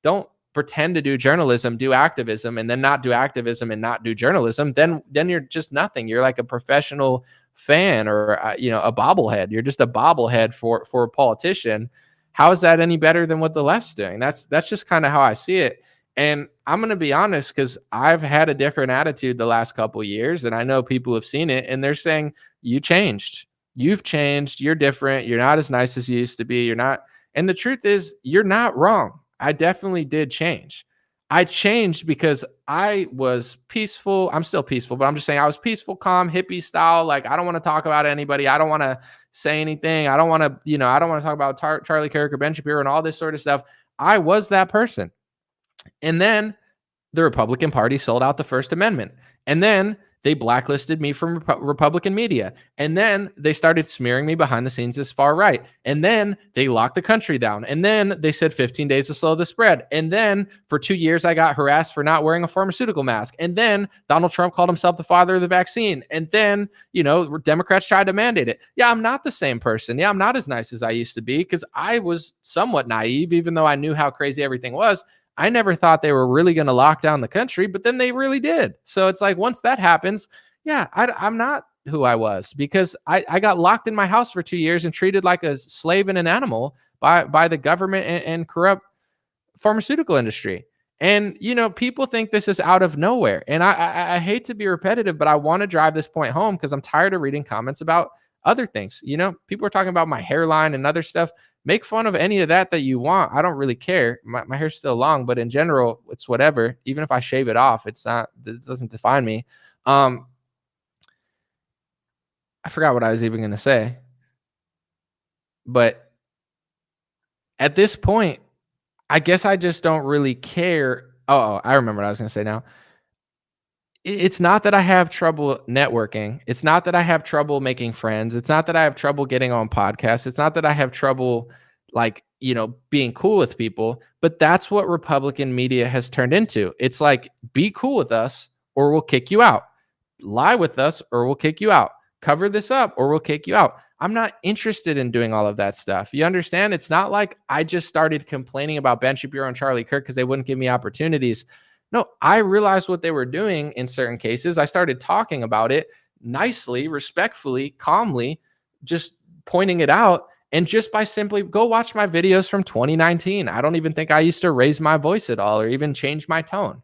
Don't pretend to do journalism, do activism, and then not do activism and not do journalism. Then you're just nothing. You're like a professional fan or a bobblehead. You're just a bobblehead for a politician. How is that any better than what the left's doing? That's just kind of how I see it. And I'm going to be honest, because I've had a different attitude the last couple of years, and I know people have seen it, and they're saying, you changed. You've changed. You're different. You're not as nice as you used to be. You're not. And the truth is, you're not wrong. I definitely did change. I changed because I was peaceful. I'm still peaceful, but I'm just saying I was peaceful, calm, hippie style. Like, I don't want to talk about anybody. I don't want to say anything. I don't want to, I don't want to talk about Charlie Kirk or Ben Shapiro and all this sort of stuff. I was that person. And then the Republican Party sold out the First Amendment. And then they blacklisted me from Republican media. And then they started smearing me behind the scenes as far right. And then they locked the country down. And then they said 15 days to slow the spread. And then for 2 years, I got harassed for not wearing a pharmaceutical mask. And then Donald Trump called himself the father of the vaccine. And then, Democrats tried to mandate it. Yeah, I'm not the same person. Yeah, I'm not as nice as I used to be because I was somewhat naive, even though I knew how crazy everything was. I never thought they were really going to lock down the country, but then they really did. So it's like, once that happens, yeah, I'm not who I was because I got locked in my house for 2 years and treated like a slave and an animal by the government and corrupt pharmaceutical industry. And, people think this is out of nowhere. And I hate to be repetitive, but I want to drive this point home because I'm tired of reading comments about other things. People are talking about my hairline and other stuff. Make fun of any of that you want. I don't really care. My hair's still long, but in general, it's whatever. It doesn't shave it off, it doesn't define me. I forgot what I was even going to say. But at this point, I guess I just don't really care. Oh, I remember what I was going to say now. It's not that I have trouble networking. It's not that I have trouble making friends. It's not that I have trouble getting on podcasts. It's not that I have trouble being cool with people, but that's what Republican media has turned into. It's like, be cool with us or we'll kick you out. Lie with us or we'll kick you out. Cover this up or we'll kick you out. I'm not interested in doing all of that stuff. You understand? It's not like I just started complaining about Ben Shapiro and Charlie Kirk because they wouldn't give me opportunities. No, I realized what they were doing in certain cases. I started talking about it nicely, respectfully, calmly, just pointing it out. And just by simply go watch my videos from 2019. I don't even think I used to raise my voice at all or even change my tone.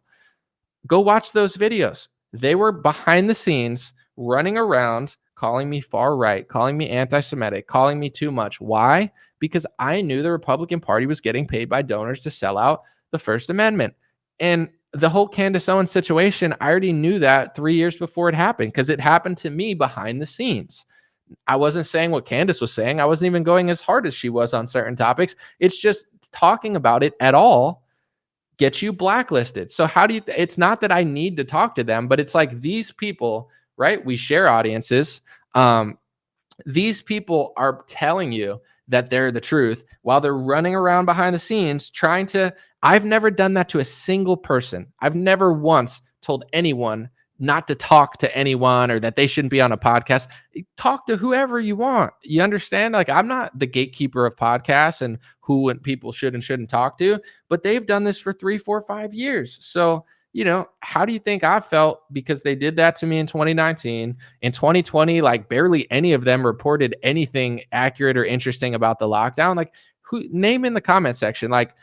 Go watch those videos. They were behind the scenes running around, calling me far right, calling me anti-Semitic, calling me too much. Why? Because I knew the Republican Party was getting paid by donors to sell out the First Amendment. And the whole Candace Owens situation, I already knew that 3 years before it happened because it happened to me behind the scenes. I wasn't saying what Candace was saying. I wasn't even going as hard as she was on certain topics. It's just talking about it at all gets you blacklisted. So it's not that I need to talk to them, but it's like these people, right? We share audiences. These people are telling you that they're the truth while they're running around behind the scenes trying to. I've never done that to a single person. I've never once told anyone not to talk to anyone or that they shouldn't be on a podcast. Talk to whoever you want. You understand? Like, I'm not the gatekeeper of podcasts and who people should and shouldn't talk to, but they've done this for 3, 4, 5 years. So, how do you think I felt? Because they did that to me in 2019. In 2020, like barely any of them reported anything accurate or interesting about the lockdown. Like, name in the comment section. Like,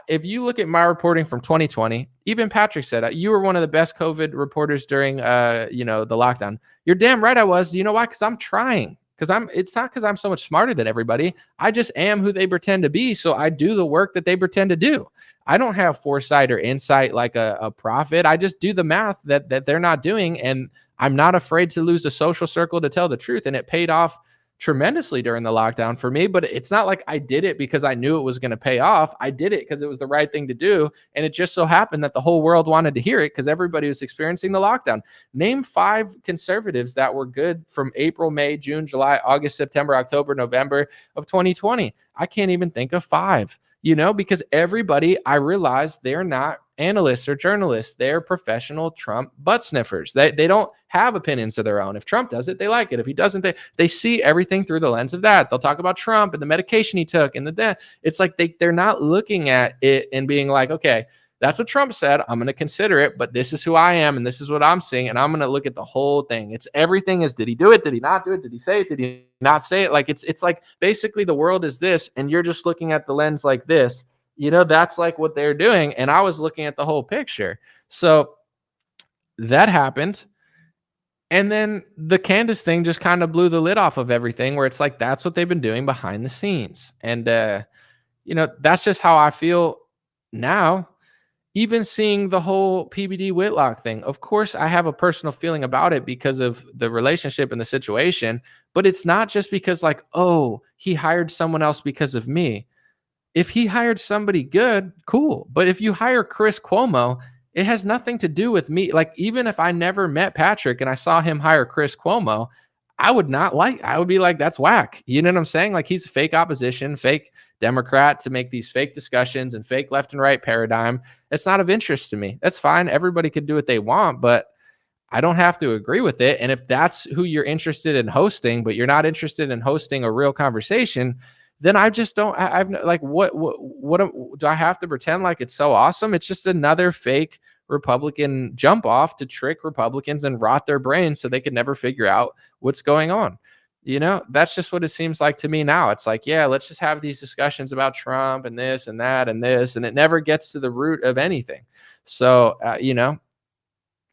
if you look at my reporting from 2020, even Patrick said you were one of the best COVID reporters during, the lockdown. You're damn right I was. You know why? Because I'm trying. It's not because I'm so much smarter than everybody. I just am who they pretend to be. So I do the work that they pretend to do. I don't have foresight or insight like a prophet. I just do the math that they're not doing. And I'm not afraid to lose a social circle to tell the truth. And it paid off tremendously during the lockdown for me, but it's not like I did it because I knew it was going to pay off. I did it because it was the right thing to do. And it just so happened that the whole world wanted to hear it because everybody was experiencing the lockdown. Name 5 conservatives that were good from April, May, June, July, August, September, October, November of 2020. I can't even think of 5, because everybody, I realized they're not analysts or journalists. They're professional Trump butt sniffers. They don't have opinions of their own. If Trump does it, they like it. If he doesn't, they see everything through the lens of that. They'll talk about Trump and the medication he took and the death. It's like they're not looking at it and being like, okay, that's what Trump said. I'm going to consider it, but this is who I am and this is what I'm seeing. And I'm going to look at the whole thing. It's everything is, did he do it? Did he not do it? Did he say it? Did he not say it? Like, it's like basically the world is this and you're just looking at the lens like this. That's like what they're doing. And I was looking at the whole picture. So that happened. And then the Candace thing just kind of blew the lid off of everything, where it's like, that's what they've been doing behind the scenes. And, that's just how I feel now. Even seeing the whole PBD Whitlock thing, of course, I have a personal feeling about it because of the relationship and the situation, but it's not just because like, oh, he hired someone else because of me. If he hired somebody good, cool. But if you hire Chris Cuomo, it has nothing to do with me. Like, even if I never met Patrick and I saw him hire Chris Cuomo, I would be like, that's whack. You know what I'm saying? Like, he's a fake opposition, fake Democrat to make these fake discussions and fake left and right paradigm. It's not of interest to me. That's fine. Everybody can do what they want, but I don't have to agree with it. And if that's who you're interested in hosting, but you're not interested in hosting a real conversation, then I just don't, I've like, what do I have to pretend like it's so awesome? It's just another fake Republican jump off to trick Republicans and rot their brains so they could never figure out what's going on. That's just what it seems like to me now. It's like, yeah, let's just have these discussions about Trump and this and that and this, and it never gets to the root of anything. So,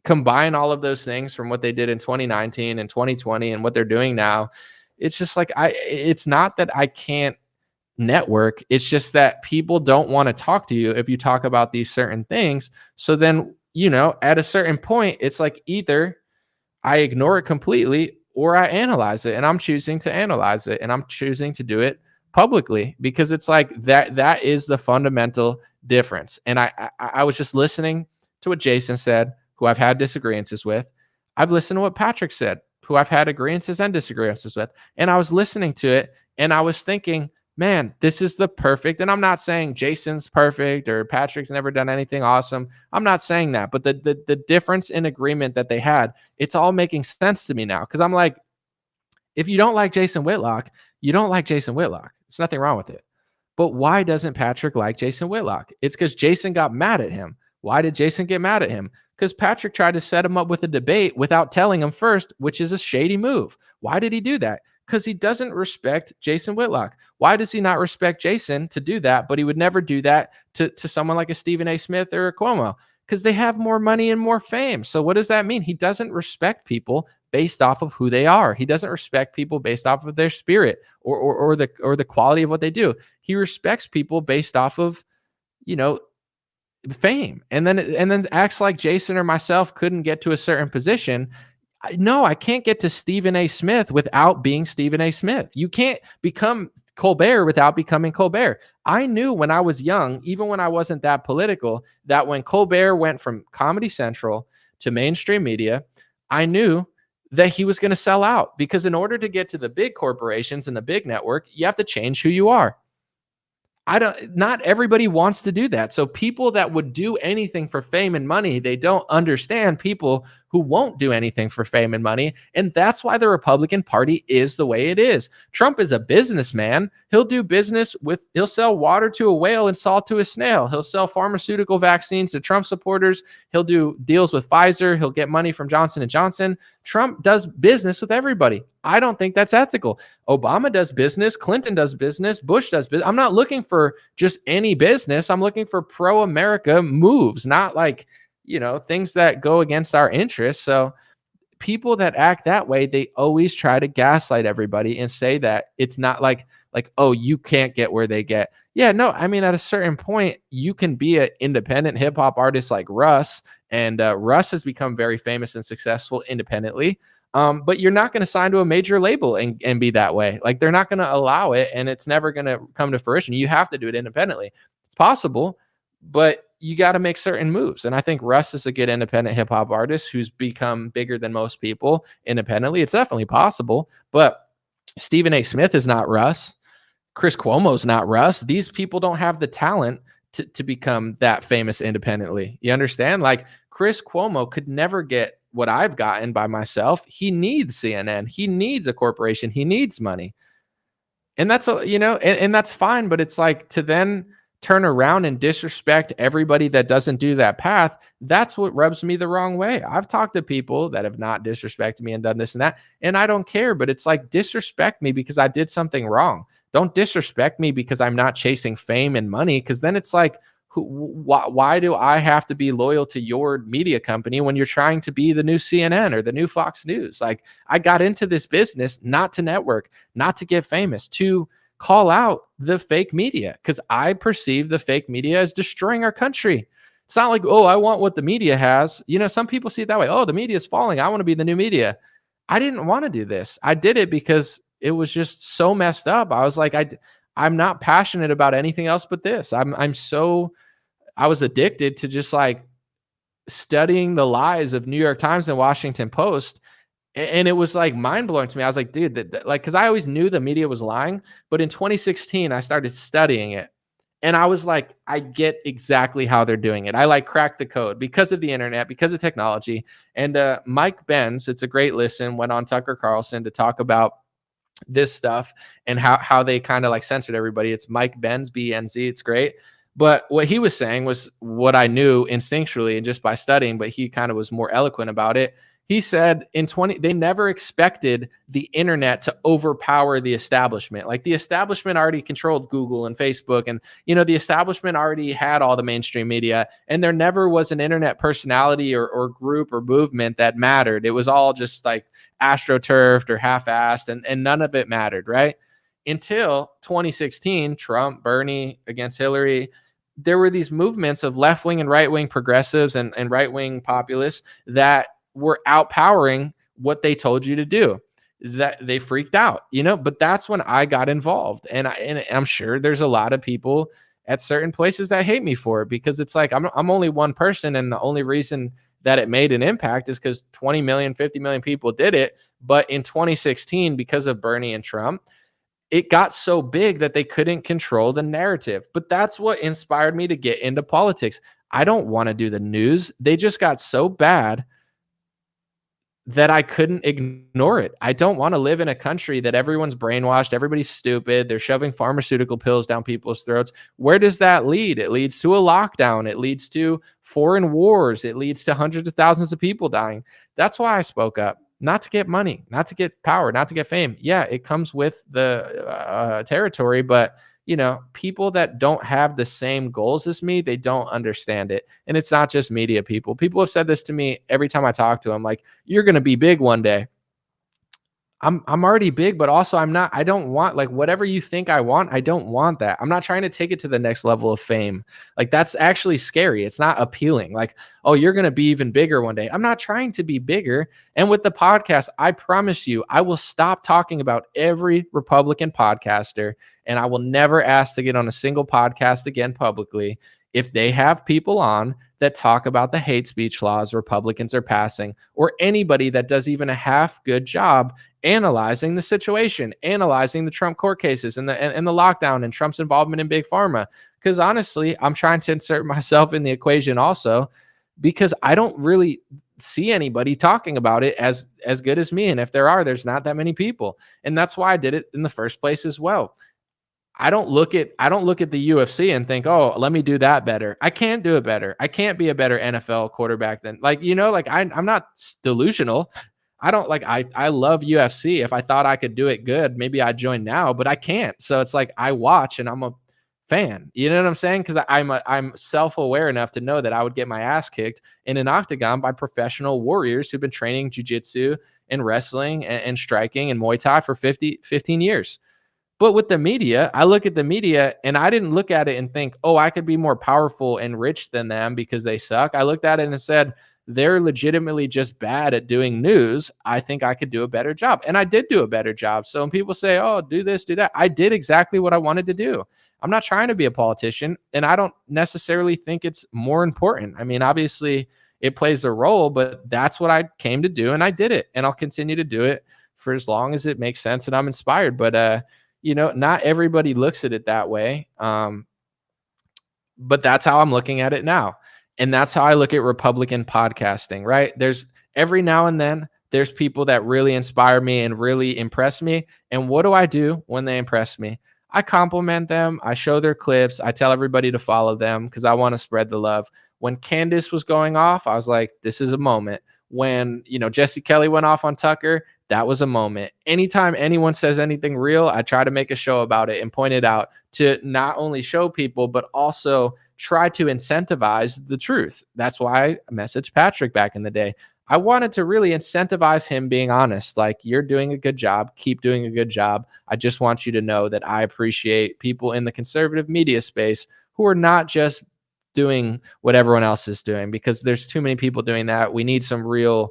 combine all of those things from what they did in 2019 and 2020 and what they're doing now. It's just like, it's not that I can't network. It's just that people don't want to talk to you if you talk about these certain things. So then, at a certain point, it's like either I ignore it completely or I analyze it, and I'm choosing to analyze it, and I'm choosing to do it publicly because it's like that is the fundamental difference. And I was just listening to what Jason said, who I've had disagreements with. I've listened to what Patrick said, who I've had agreements and disagreements with. And I was listening to it and I was thinking, man, this is the perfect. And I'm not saying Jason's perfect or Patrick's never done anything awesome. I'm not saying that, but the difference in agreement that they had, it's all making sense to me now. Cause I'm like, if you don't like Jason Whitlock, you don't like Jason Whitlock. There's nothing wrong with it. But why doesn't Patrick like Jason Whitlock? It's because Jason got mad at him. Why did Jason get mad at him? Because Patrick tried to set him up with a debate without telling him first, which is a shady move. Why did he do that? Because he doesn't respect Jason Whitlock. Why does he not respect Jason to do that, but he would never do that to someone like a Stephen A. Smith or a Cuomo? Because they have more money and more fame. So what does that mean? He doesn't respect people based off of who they are. He doesn't respect people based off of their spirit or the quality of what they do. He respects people based off of, fame, and then acts like Jason or myself couldn't get to a certain position. No, I can't get to Stephen A. Smith without being Stephen A. Smith. You can't become Colbert without becoming Colbert. I knew when I was young, even when I wasn't that political, that when Colbert went from Comedy Central to mainstream media, I knew that he was going to sell out, because in order to get to the big corporations and the big network, you have to change who you are. Not everybody wants to do that. So people that would do anything for fame and money, they don't understand people who won't do anything for fame and money. And that's why the Republican Party is the way it is. Trump is a businessman. He'll do business he'll sell water to a whale and salt to a snail. He'll sell pharmaceutical vaccines to Trump supporters. He'll do deals with Pfizer. He'll get money from Johnson & Johnson. Trump does business with everybody. I don't think that's ethical. Obama does business. Clinton does business. Bush does business. I'm not looking for just any business. I'm looking for pro-America moves, not like, things that go against our interests. So people that act that way, they always try to gaslight everybody and say that it's not like, oh, you can't get where they get. Yeah, no, I mean, at a certain point, you can be an independent hip hop artist like Russ, and Russ has become very famous and successful independently. But you're not going to sign to a major label and be that way. Like, they're not going to allow it, and it's never going to come to fruition. You have to do it independently. It's possible, but you got to make certain moves. And I think Russ is a good independent hip hop artist who's become bigger than most people independently. It's definitely possible, but Stephen A. Smith is not Russ. Chris Cuomo's not Russ. These people don't have the talent to become that famous independently. You understand? Like, Chris Cuomo could never get what I've gotten by myself. He needs CNN. He needs a corporation. He needs money. And that's, and that's fine. But it's like, to then turn around and disrespect everybody that doesn't do that path, that's what rubs me the wrong way. I've talked to people that have not disrespected me and done this and that, and I don't care. But it's like, disrespect me because I did something wrong. Don't disrespect me because I'm not chasing fame and money, because then it's like, why do I have to be loyal to your media company when you're trying to be the new CNN or the new Fox News? Like, I got into this business not to network, not to get famous, to call out the fake media, because I perceive the fake media as destroying our country. It's not like, oh, I want what the media has. Some people see it that way. Oh, the media is falling. I want to be the new media. I didn't want to do this. I did it because it was just so messed up. I was like, I'm not passionate about anything else but this. I was addicted to just like studying the lies of New York Times and Washington Post. And it was like mind blowing to me. I was like, dude, because I always knew the media was lying. But in 2016, I started studying it. And I was like, I get exactly how they're doing it. I like cracked the code because of the internet, because of technology. And Mike Benz, it's a great listen, went on Tucker Carlson to talk about this stuff and how they kind of like censored everybody. It's Mike Benz, B-E-N-Z. It's great. But what he was saying was what I knew instinctually and just by studying, but he kind of was more eloquent about it. He said they never expected the internet to overpower the establishment. Like, the establishment already controlled Google and Facebook, and, the establishment already had all the mainstream media, and there never was an internet personality or group or movement that mattered. It was all just like astroturfed or half-assed, and none of it mattered, right? Until 2016, Trump, Bernie against Hillary, there were these movements of left-wing and right-wing progressives and right-wing populists that were outpowering what they told you to do. That they freaked out, but that's when I got involved. And I'm sure there's a lot of people at certain places that hate me for it, because it's like, I'm only one person. And the only reason that it made an impact is because 20 million, 50 million people did it. But in 2016, because of Bernie and Trump, it got so big that they couldn't control the narrative. But that's what inspired me to get into politics. I don't want to do the news. They just got so bad that I couldn't ignore it. I don't want to live in a country that everyone's brainwashed, everybody's stupid, they're shoving pharmaceutical pills down people's throats. Where does that lead? It leads to a lockdown. It leads to foreign wars. It leads to hundreds of thousands of people dying. That's why I spoke up. Not to get money, not to get power, not to get fame. Yeah, it comes with the territory, but people that don't have the same goals as me, they don't understand it. And it's not just media people. People have said this to me every time I talk to them, like, you're going to be big one day. I'm already big, but also I don't want, like, whatever you think I want, I don't want that. I'm not trying to take it to the next level of fame. Like, that's actually scary. It's not appealing. Like, oh, you're going to be even bigger one day. I'm not trying to be bigger. And with the podcast, I promise you, I will stop talking about every Republican podcaster, and I will never ask to get on a single podcast again publicly if they have people on that talk about the hate speech laws Republicans are passing, or anybody that does even a half good job analyzing the situation, analyzing the Trump court cases and the lockdown and Trump's involvement in big pharma. Because honestly, I'm trying to insert myself in the equation also, because I don't really see anybody talking about it as good as me. And if there are, there's not that many people. And that's why I did it in the first place as well. I don't look at the UFC and think, oh, let me do that better. I can't do it better. I can't be a better NFL quarterback than, I'm not delusional. I love UFC. If I thought I could do it good, maybe I'd join now, but I can't. So it's like, I watch and I'm a fan. You know what I'm saying? Because I'm self-aware enough to know that I would get my ass kicked in an octagon by professional warriors who've been training jiu-jitsu and wrestling and striking and Muay Thai for 15 years. But with the media, I look at the media and I didn't look at it and think, oh, I could be more powerful and rich than them because they suck. I looked at it and said, they're legitimately just bad at doing news. I think I could do a better job. And I did do a better job. So when people say, oh, do this, do that, I did exactly what I wanted to do. I'm not trying to be a politician, and I don't necessarily think it's more important. I mean, obviously it plays a role, but that's what I came to do, and I did it, and I'll continue to do it for as long as it makes sense and I'm inspired. But not everybody looks at it that way. But that's how I'm looking at it now. And that's how I look at Republican podcasting, right? There's every now and then there's people that really inspire me and really impress me. And what do I do when they impress me? I compliment them. I show their clips. I tell everybody to follow them because I want to spread the love. When Candace was going off, I was like, this is a moment. When, Jesse Kelly went off on Tucker, that was a moment. Anytime anyone says anything real, I try to make a show about it and point it out to not only show people, but also try to incentivize the truth. That's why I messaged Patrick back in the day. I wanted to really incentivize him being honest. Like, you're doing a good job. Keep doing a good job. I just want you to know that I appreciate people in the conservative media space who are not just doing what everyone else is doing, because there's too many people doing that. We need some real,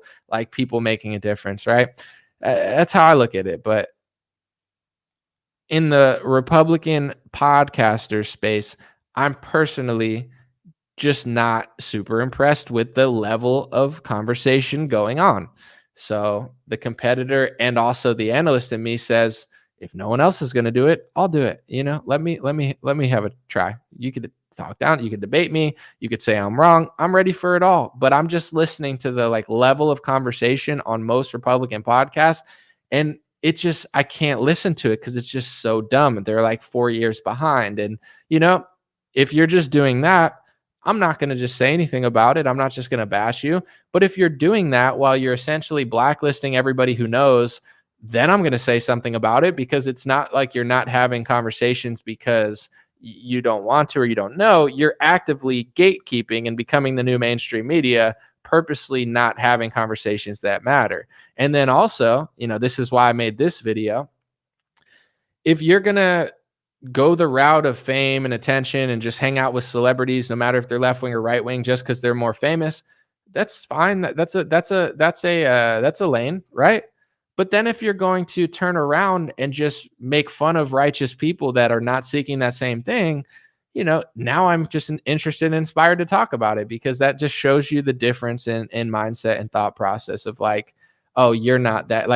people making a difference, right? That's how I look at it. But in the Republican podcaster space, I'm personally just not super impressed with the level of conversation going on. So the competitor and also the analyst in me says, if no one else is going to do it, I'll do it. Let me have a try. You could talk down, you could debate me, you could say I'm wrong. I'm ready for it all. But I'm just listening to the level of conversation on most Republican podcasts, and I can't listen to it because it's just so dumb. They're 4 years behind. And if you're just doing that, I'm not going to just say anything about it. I'm not just going to bash you. But if you're doing that while you're essentially blacklisting everybody who knows, then I'm going to say something about it, because it's not like you're not having conversations because you don't want to or you don't know. You're actively gatekeeping and becoming the new mainstream media, purposely not having conversations that matter. And then also, this is why I made this video. If you're going to go the route of fame and attention and just hang out with celebrities, no matter if they're left wing or right wing, just because they're more famous, that's fine. That's a lane, right? But then if you're going to turn around and just make fun of righteous people that are not seeking that same thing, now I'm just interested and inspired to talk about it, because that just shows you the difference in mindset and thought process of oh, you're not that.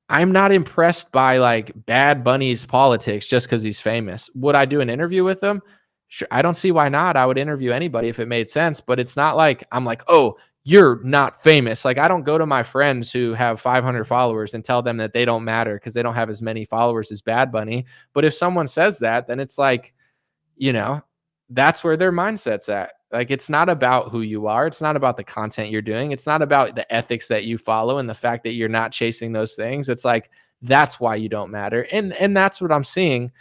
I'm not impressed by Bad Bunny's politics just because he's famous. Would I do an interview with him? Sure. I don't see why not. I would interview anybody if it made sense, but it's not I'm oh, you're not famous. I don't go to my friends who have 500 followers and tell them that they don't matter because they don't have as many followers as Bad Bunny. But if someone says that, then it's that's where their mindset's at. It's not about who you are. It's not about the content you're doing. It's not about the ethics that you follow and the fact that you're not chasing those things. It's that's why you don't matter. And that's what I'm seeing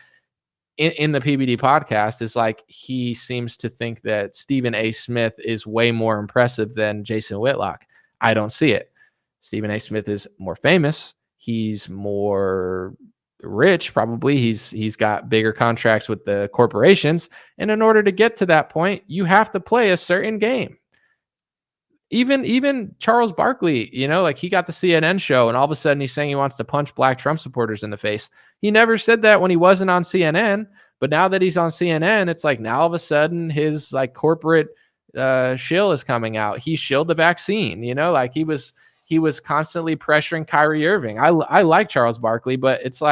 in the PBD podcast is he seems to think that Stephen A. Smith is way more impressive than Jason Whitlock. I don't see it. Stephen A. Smith is more famous. He's more rich, probably. He's got bigger contracts with the corporations. And in order to get to that point, you have to play a certain game. Even Charles Barkley, he got the CNN show and all of a sudden he's saying he wants to punch black Trump supporters in the face. He never said that when he wasn't on CNN, but now that he's on CNN, it's now all of a sudden his corporate shill is coming out. He shilled the vaccine, he was constantly pressuring Kyrie Irving. I like Charles Barkley, but it's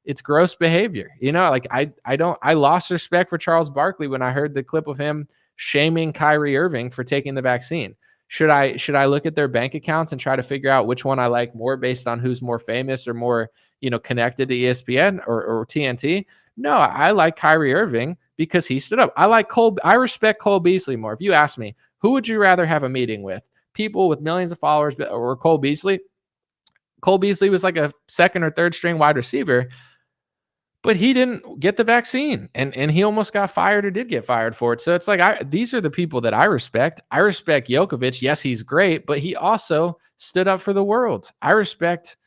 it's gross behavior. I lost respect for Charles Barkley when I heard the clip of him shaming Kyrie Irving for taking the vaccine. Should I look at their bank accounts and try to figure out which one I like more based on who's more famous or more, connected to ESPN or TNT? No, I like Kyrie Irving because he stood up. I respect Cole Beasley more. If you ask me, who would you rather have a meeting with? People with millions of followers or Cole Beasley? Cole Beasley was a second or third string wide receiver, but he didn't get the vaccine and he almost got fired or did get fired for it. So it's these are the people that I respect. I respect Djokovic. Yes, he's great, but he also stood up for the world. I respect,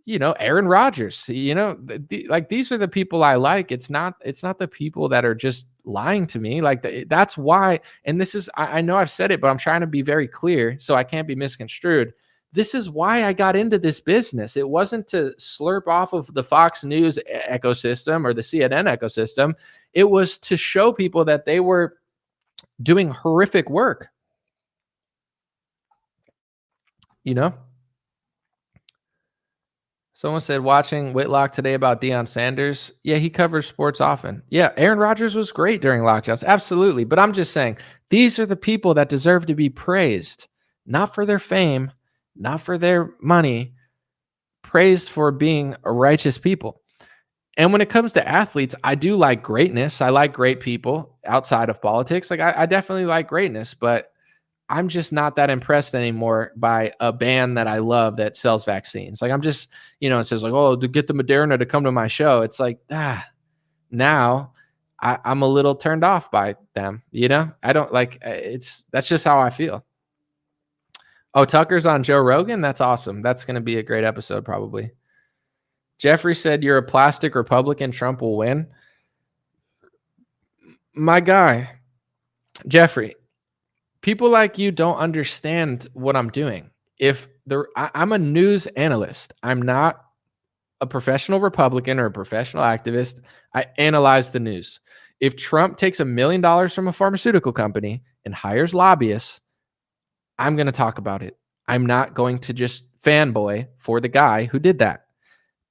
Aaron Rodgers, like these are the people I like. It's not the people that are just lying to me. Like that's why, and this is, I know I've said it, but I'm trying to be very clear so I can't be misconstrued. This is why I got into this business. It wasn't to slurp off of the Fox News ecosystem or the CNN ecosystem. It was to show people that they were doing horrific work. Someone said watching Whitlock today about Deion Sanders. Yeah, he covers sports often. Yeah, Aaron Rodgers was great during lockdowns. Absolutely. But I'm just saying, these are the people that deserve to be praised, not for their fame, not for their money, praised for being a righteous people. And when it comes to athletes, I do like greatness. I like great people outside of politics. Like I definitely like greatness, but I'm just not that impressed anymore by a band that I love that sells vaccines. Like I'm just, it says like, oh, to get the Moderna to come to my show. It's like, now I'm a little turned off by them. I don't like, that's just how I feel. Oh, Tucker's on Joe Rogan. That's awesome. That's going to be a great episode probably. Jeffrey said, you're a plastic Republican. Trump will win. My guy, Jeffrey, people like you don't understand what I'm doing. I'm a news analyst. I'm not a professional Republican or a professional activist. I analyze the news. If Trump takes $1 million from a pharmaceutical company and hires lobbyists, I'm going to talk about it. I'm not going to just fanboy for the guy who did that.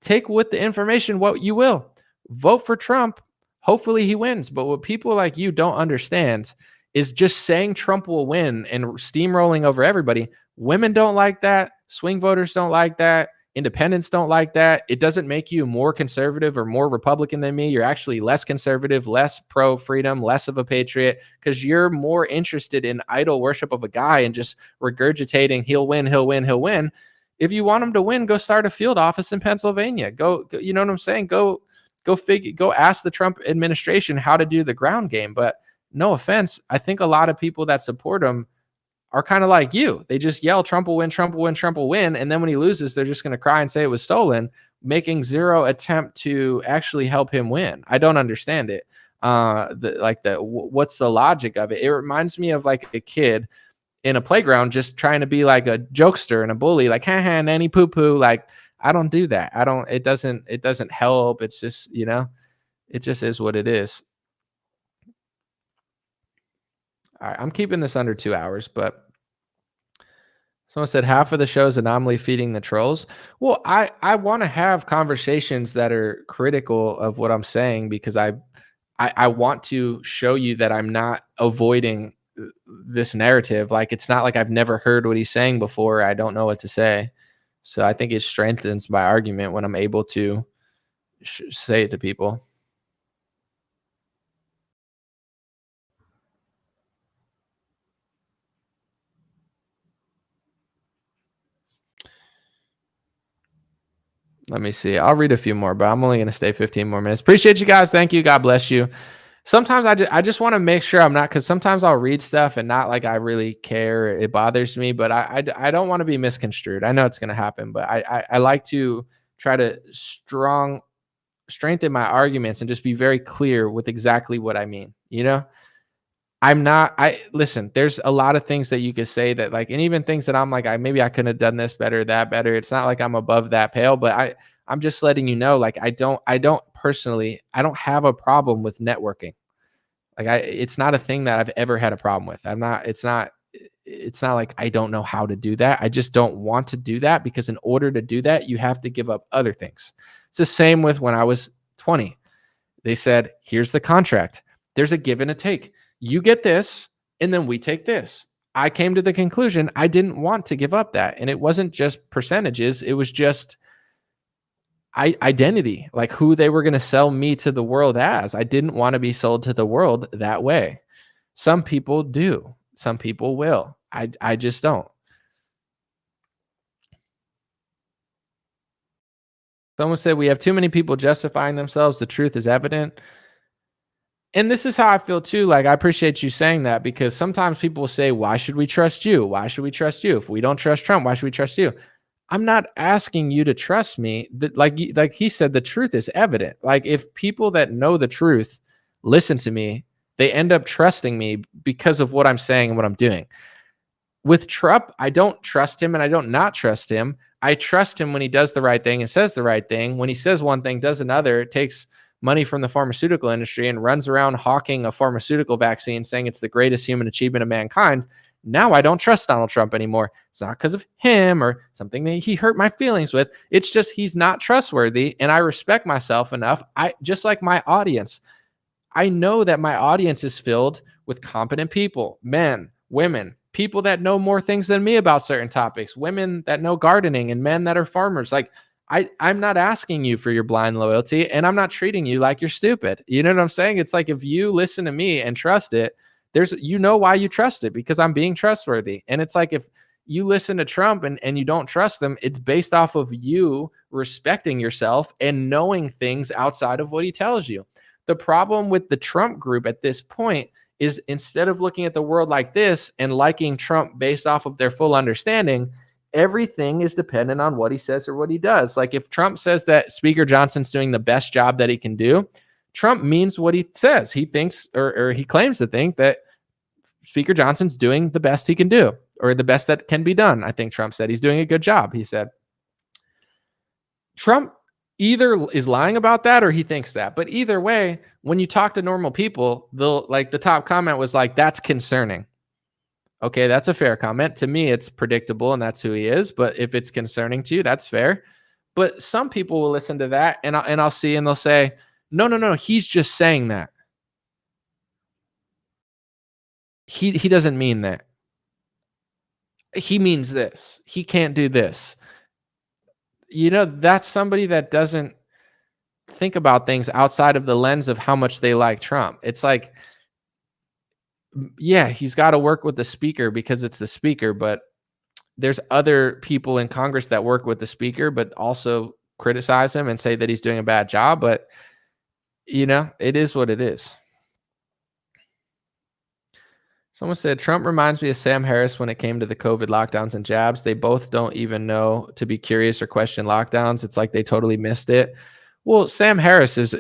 Take with the information what you will. Vote for Trump. Hopefully he wins. But what people like you don't understand is just saying Trump will win and steamrolling over everybody. Women don't like that. Swing voters don't like that. Independents don't like that. It doesn't make you more conservative or more Republican than me. You're actually less conservative, less pro-freedom, less of a patriot, because you're more interested in idol worship of a guy and just regurgitating, he'll win, he'll win, he'll win. If you want him to win, go start a field office in Pennsylvania. Go, you know what I'm saying? Go ask the Trump administration how to do the ground game. But no offense, I think a lot of people that support him are kind of like you. They just yell, Trump will win, Trump will win, Trump will win. And then when he loses, they're just going to cry and say it was stolen, making zero attempt to actually help him win. I don't understand it. What's the logic of it? It reminds me of like a kid in a playground just trying to be like a jokester and a bully, like, ha, nanny poo poo. Like, I don't do that. It doesn't help. It's just, it just is what it is. All right, I'm keeping this under 2 hours, but someone said half of the show is anomaly feeding the trolls. Well, I want to have conversations that are critical of what I'm saying because I want to show you that I'm not avoiding this narrative. Like, it's not like I've never heard what he's saying before. I don't know what to say. So I think it strengthens my argument when I'm able to say it to people. Let me see. I'll read a few more, but I'm only going to stay 15 more minutes. Appreciate you guys. Thank you. God bless you. Sometimes I just want to make sure I'm not, because sometimes I'll read stuff and not like I really care. It bothers me, but I don't want to be misconstrued. I know it's going to happen, but I like to try to strengthen my arguments and just be very clear with exactly what I mean. Listen, there's a lot of things that you could say that like, and even things that I'm like, maybe I couldn't have done this better, that better. It's not like I'm above that pale, but I'm just letting you know, like, I don't personally, I don't have a problem with networking. Like it's not a thing that I've ever had a problem with. It's not like I don't know how to do that. I just don't want to do that because in order to do that, you have to give up other things. It's the same with when I was 20. They said, here's the contract. There's a give and a take. You get this, and then we take this. I came to the conclusion I didn't want to give up that. And it wasn't just percentages. It was just identity, like who they were going to sell me to the world as. I didn't want to be sold to the world that way. Some people do. Some people will. I just don't. Someone said we have too many people justifying themselves. The truth is evident. And this is how I feel too. Like, I appreciate you saying that because sometimes people will say, why should we trust you? Why should we trust you? If we don't trust Trump, why should we trust you? I'm not asking you to trust me. Like he said, the truth is evident. Like if people that know the truth listen to me, they end up trusting me because of what I'm saying and what I'm doing. With Trump, I don't trust him and I don't not trust him. I trust him when he does the right thing and says the right thing. When he says one thing, does another, takes money from the pharmaceutical industry and runs around hawking a pharmaceutical vaccine saying it's the greatest human achievement of mankind. Now I don't trust Donald Trump anymore. It's not because of him or something that he hurt my feelings with. It's just he's not trustworthy, and I respect myself enough. I just like my audience. I know that my audience is filled with competent people, men, women, people that know more things than me about certain topics, women that know gardening and men that are farmers. Like I'm not asking you for your blind loyalty, and I'm not treating you like you're stupid. You know what I'm saying? It's like if you listen to me and trust it, why you trust it, because I'm being trustworthy. And it's like if you listen to Trump and you don't trust him, it's based off of you respecting yourself and knowing things outside of what he tells you. The problem with the Trump group at this point is instead of looking at the world like this and liking Trump based off of their full understanding, everything is dependent on what he says or what he does. Like if Trump says that Speaker Johnson's doing the best job that he can do, Trump means what he says. He thinks or he claims to think that Speaker Johnson's doing the best he can do, or the best that can be done. I think Trump said he's doing a good job. He said Trump either is lying about that or he thinks that. But either way, when you talk to normal people, the top comment was like, that's concerning. Okay, that's a fair comment. To me, it's predictable and that's who he is. But if it's concerning to you, that's fair. But some people will listen to that and I'll see and they'll say, no, he's just saying that. He doesn't mean that. He means this. He can't do this. You know, that's somebody that doesn't think about things outside of the lens of how much they like Trump. It's like, yeah, he's got to work with the speaker because it's the speaker, but there's other people in Congress that work with the speaker, but also criticize him and say that he's doing a bad job. But, you know, it is what it is. Someone said, Trump reminds me of Sam Harris when it came to the COVID lockdowns and jabs. They both don't even know to be curious or question lockdowns. It's like they totally missed it. Well, Sam Harris is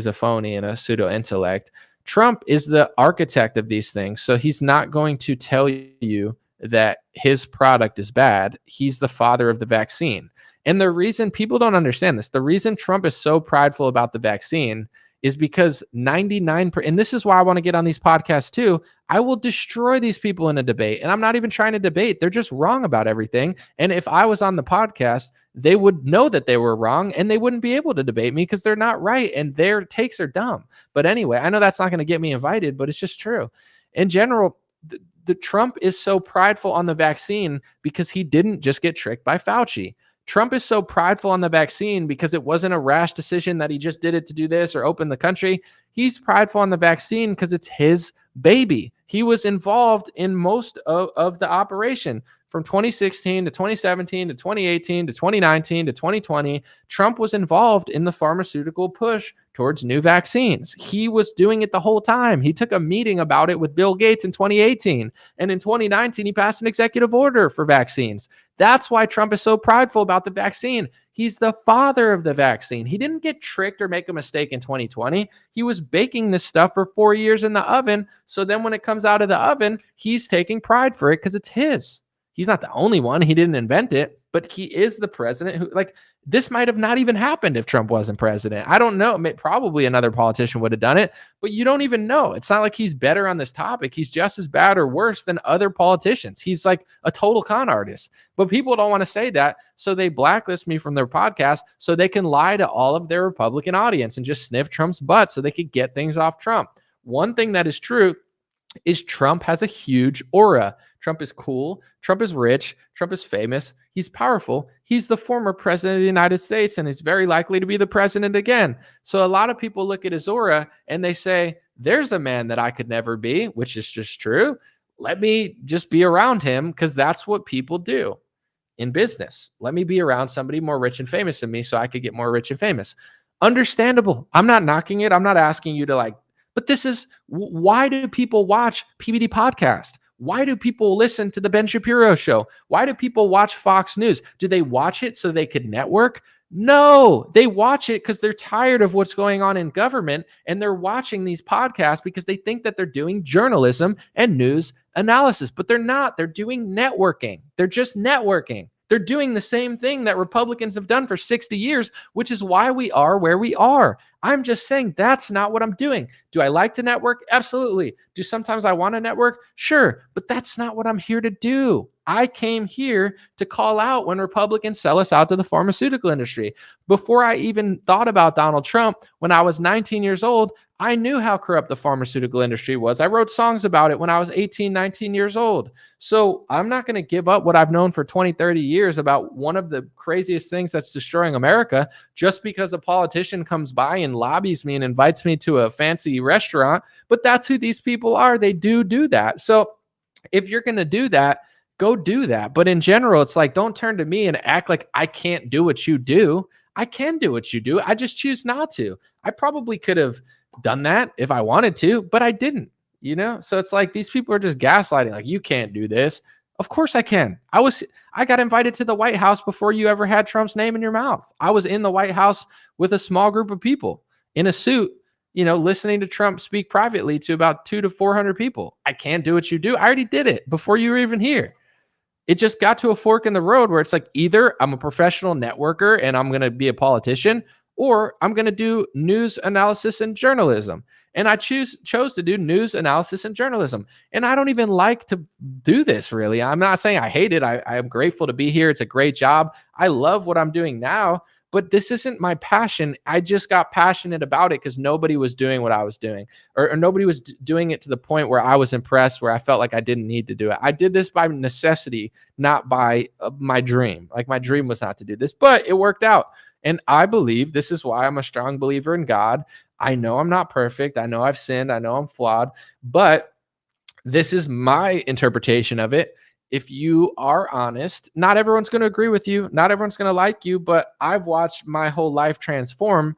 a phony and a pseudo intellect. Trump is the architect of these things. So he's not going to tell you that his product is bad. He's the father of the vaccine. And the reason people don't understand this, the reason Trump is so prideful about the vaccine is because 99%, and this is why I want to get on these podcasts too, I will destroy these people in a debate. And I'm not even trying to debate. They're just wrong about everything. And if I was on the podcast, they would know that they were wrong and they wouldn't be able to debate me because they're not right and their takes are dumb. But anyway, I know that's not going to get me invited, but it's just true. In general, the Trump is so prideful on the vaccine because he didn't just get tricked by Fauci. Trump is so prideful on the vaccine because it wasn't a rash decision that he just did it to do this or open the country. He's prideful on the vaccine because it's his baby. He was involved in most of the operation from 2016 to 2017 to 2018 to 2019 to 2020. Trump was involved in the pharmaceutical push towards new vaccines. He was doing it the whole time. He took a meeting about it with Bill Gates in 2018. And in 2019, he passed an executive order for vaccines. That's why Trump is so prideful about the vaccine. He's the father of the vaccine. He didn't get tricked or make a mistake in 2020. He was baking this stuff for 4 years in the oven. So then when it comes out of the oven, he's taking pride for it because it's his. He's not the only one. He didn't invent it, but he is the president who, like, this might have not even happened if Trump wasn't president. I don't know. Probably another politician would have done it, but you don't even know. It's not like he's better on this topic. He's just as bad or worse than other politicians. He's like a total con artist, but people don't want to say that. So they blacklist me from their podcast so they can lie to all of their Republican audience and just sniff Trump's butt so they could get things off Trump. One thing that is true is Trump has a huge aura. Trump is cool. Trump is rich. Trump is famous. He's powerful. He's the former president of the United States and is very likely to be the president again. So a lot of people look at his aura and they say, there's a man that I could never be, which is just true. Let me just be around him because that's what people do in business. Let me be around somebody more rich and famous than me so I could get more rich and famous. Understandable. I'm not knocking it. I'm not asking you to like, but this is why do people watch PBD podcast? Why do people listen to the Ben Shapiro show? Why do people watch Fox News? Do they watch it so they could network? No, they watch it because they're tired of what's going on in government, and they're watching these podcasts because they think that they're doing journalism and news analysis, but they're not. They're doing networking. They're just networking. They're doing the same thing that Republicans have done for 60 years, which is why we are where we are. I'm just saying that's not what I'm doing. Do I like to network? Absolutely. Do sometimes I want to network? Sure, but that's not what I'm here to do. I came here to call out when Republicans sell us out to the pharmaceutical industry. Before I even thought about Donald Trump, when I was 19 years old, I knew how corrupt the pharmaceutical industry was. I wrote songs about it when I was 18, 19 years old. So I'm not going to give up what I've known for 20, 30 years about one of the craziest things that's destroying America just because a politician comes by and lobbies me and invites me to a fancy restaurant. But that's who these people are. They do that. So if you're going to do that, go do that. But in general, it's like, don't turn to me and act like I can't do what you do. I can do what you do. I just choose not to. I probably could have done that if I wanted to, but I didn't, So it's like these people are just gaslighting, like, you can't do this. Of course I can. I got invited to the White House before you ever had Trump's name in your mouth. I was in the White House with a small group of people in a suit, listening to Trump speak privately to about 200 to 400 people. I can't do what you do. I already did it before you were even here. It just got to a fork in the road where it's like, either I'm a professional networker and I'm going to be a politician, or I'm going to do news analysis and journalism. And I chose to do news analysis and journalism. And I don't even like to do this, really. I'm not saying I hate it. I am grateful to be here. It's a great job. I love what I'm doing now, but this isn't my passion. I just got passionate about it because nobody was doing what I was doing, or nobody was doing it to the point where I was impressed, where I felt like I didn't need to do it. I did this by necessity, not by my dream. Like, my dream was not to do this, but it worked out. And I believe this is why I'm a strong believer in God. I know I'm not perfect. I know I've sinned. I know I'm flawed, but this is my interpretation of it. If you are honest, not everyone's going to agree with you. Not everyone's going to like you, but I've watched my whole life transform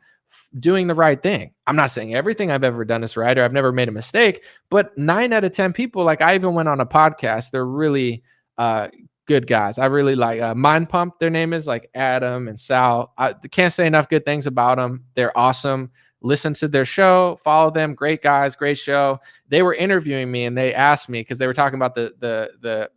doing the right thing. I'm not saying everything I've ever done is right, or I've never made a mistake, but 9 out of 10 people, like, I even went on a podcast. They're really, good guys. I really like Mind Pump. Their name is, like, Adam and Sal. I can't say enough good things about them. They're awesome. Listen to their show, follow them. Great guys, great show. They were interviewing me and they asked me, because they were talking about the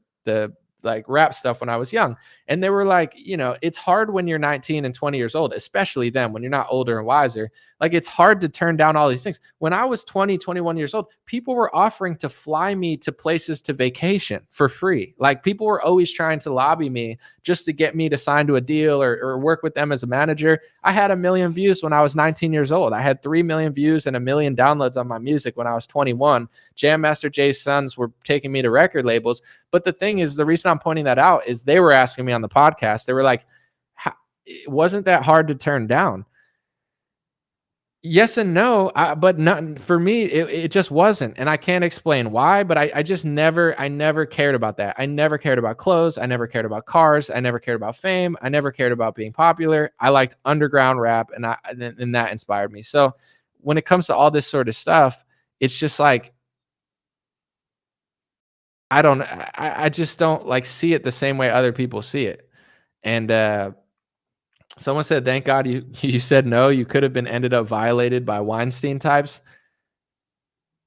like rap stuff when I was young. And they were like, it's hard when you're 19 and 20 years old, especially then when you're not older and wiser. Like, it's hard to turn down all these things. When I was 20, 21 years old, people were offering to fly me to places to vacation for free. Like, people were always trying to lobby me just to get me to sign to a deal or work with them as a manager. I had 1 million views when I was 19 years old. I had 3 million views and 1 million downloads on my music when I was 21. Jam Master Jay's sons were taking me to record labels. But the thing is, the reason I'm pointing that out is they were asking me on the podcast. They were like, wasn't that hard to turn down? Yes and no, but not for me. It just wasn't, and I can't explain why. But I just never cared about that. I never cared about clothes. I never cared about cars. I never cared about fame. I never cared about being popular. I liked underground rap, and that inspired me. So when it comes to all this sort of stuff, it's just like, I just don't like see it the same way other people see it. And someone said, thank God you said no. You could have been ended up violated by Weinstein types.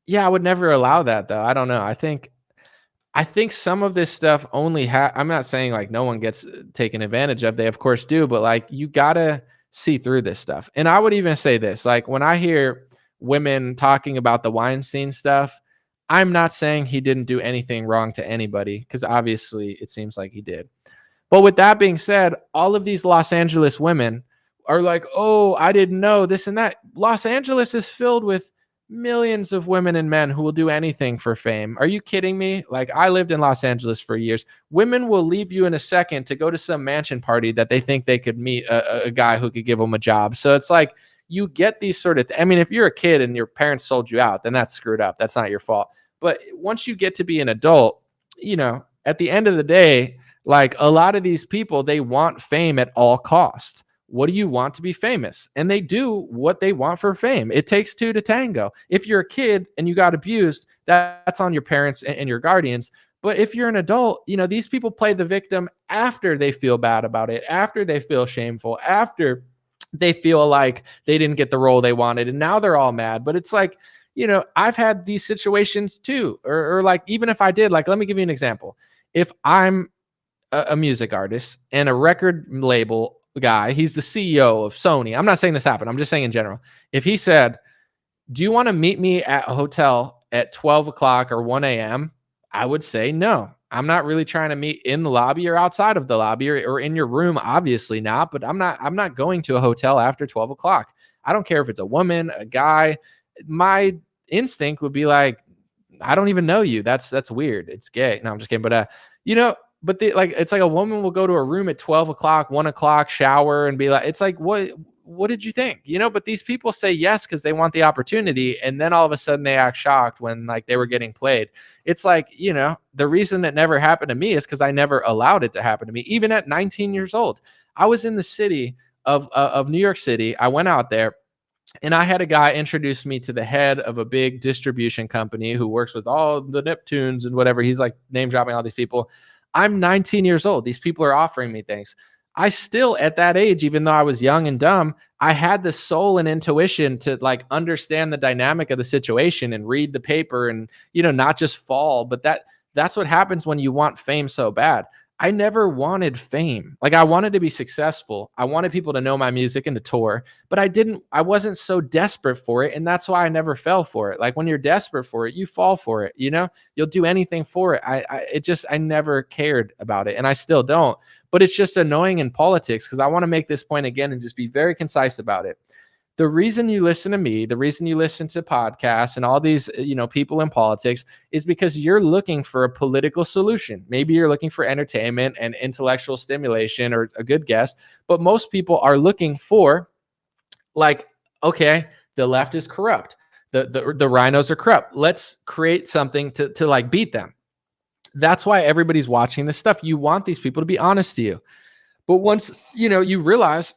Yeah, I would never allow that, though. I don't know. I think some of this stuff only I'm not saying like no one gets taken advantage of. They of course do, but like, you gotta see through this stuff. And I would even say this, like, when I hear women talking about the Weinstein stuff, I'm not saying he didn't do anything wrong to anybody, because obviously it seems like he did. But with that being said, all of these Los Angeles women are like, oh, I didn't know this and that. Los Angeles is filled with millions of women and men who will do anything for fame. Are you kidding me? Like, I lived in Los Angeles for years. Women will leave you in a second to go to some mansion party that they think they could meet a guy who could give them a job. So it's like, you get these sort of I mean, if you're a kid and your parents sold you out, then that's screwed up. That's not your fault. But once you get to be an adult, at the end of the day, like, a lot of these people, they want fame at all costs. What do you want to be famous? And they do what they want for fame. It takes two to tango. If you're a kid and you got abused, that's on your parents and your guardians. But if you're an adult, these people play the victim after they feel bad about it, after they feel shameful, after they feel like they didn't get the role they wanted, and now they're all mad. But it's like, I've had these situations too, or like, even if I did, like, let me give you an example. If I'm a music artist and a record label guy, he's the CEO of Sony. I'm not saying this happened. I'm just saying in general. If he said, do you want to meet me at a hotel at 12 o'clock or 1 a.m.? I would say no. I'm not really trying to meet in the lobby or outside of the lobby or in your room. Obviously not, but I'm not going to a hotel after 12 o'clock. I don't care if it's a woman, a guy. My instinct would be like, I don't even know you. That's weird. It's gay. No, I'm just kidding. But it's like a woman will go to a room at 12 o'clock, 1 o'clock, shower, and be like, it's like, what did you think? But these people say yes because they want the opportunity, and then all of a sudden they act shocked when like they were getting played. It's like, the reason it never happened to me is because I never allowed it to happen to me. Even at 19 years old, I was in the city of New York City. I went out there, and I had a guy introduce me to the head of a big distribution company who works with all the Neptunes and whatever. He's like name dropping all these people. I'm 19 years old. These people are offering me things. I still, at that age, even though I was young and dumb, I had the soul and intuition to like understand the dynamic of the situation and read the paper and, not just fall. But that's what happens when you want fame so bad. I never wanted fame. Like, I wanted to be successful. I wanted people to know my music and to tour, but I wasn't so desperate for it. And that's why I never fell for it. Like, when you're desperate for it, you fall for it, you'll do anything for it. I never cared about it, and I still don't, but it's just annoying in politics. Cause I want to make this point again and just be very concise about it. The reason you listen to me, the reason you listen to podcasts and all these, people in politics is because you're looking for a political solution. Maybe you're looking for entertainment and intellectual stimulation or a good guest, but most people are looking for like, okay, the left is corrupt. The rhinos are corrupt. Let's create something to like beat them. That's why everybody's watching this stuff. You want these people to be honest to you. But once, you realize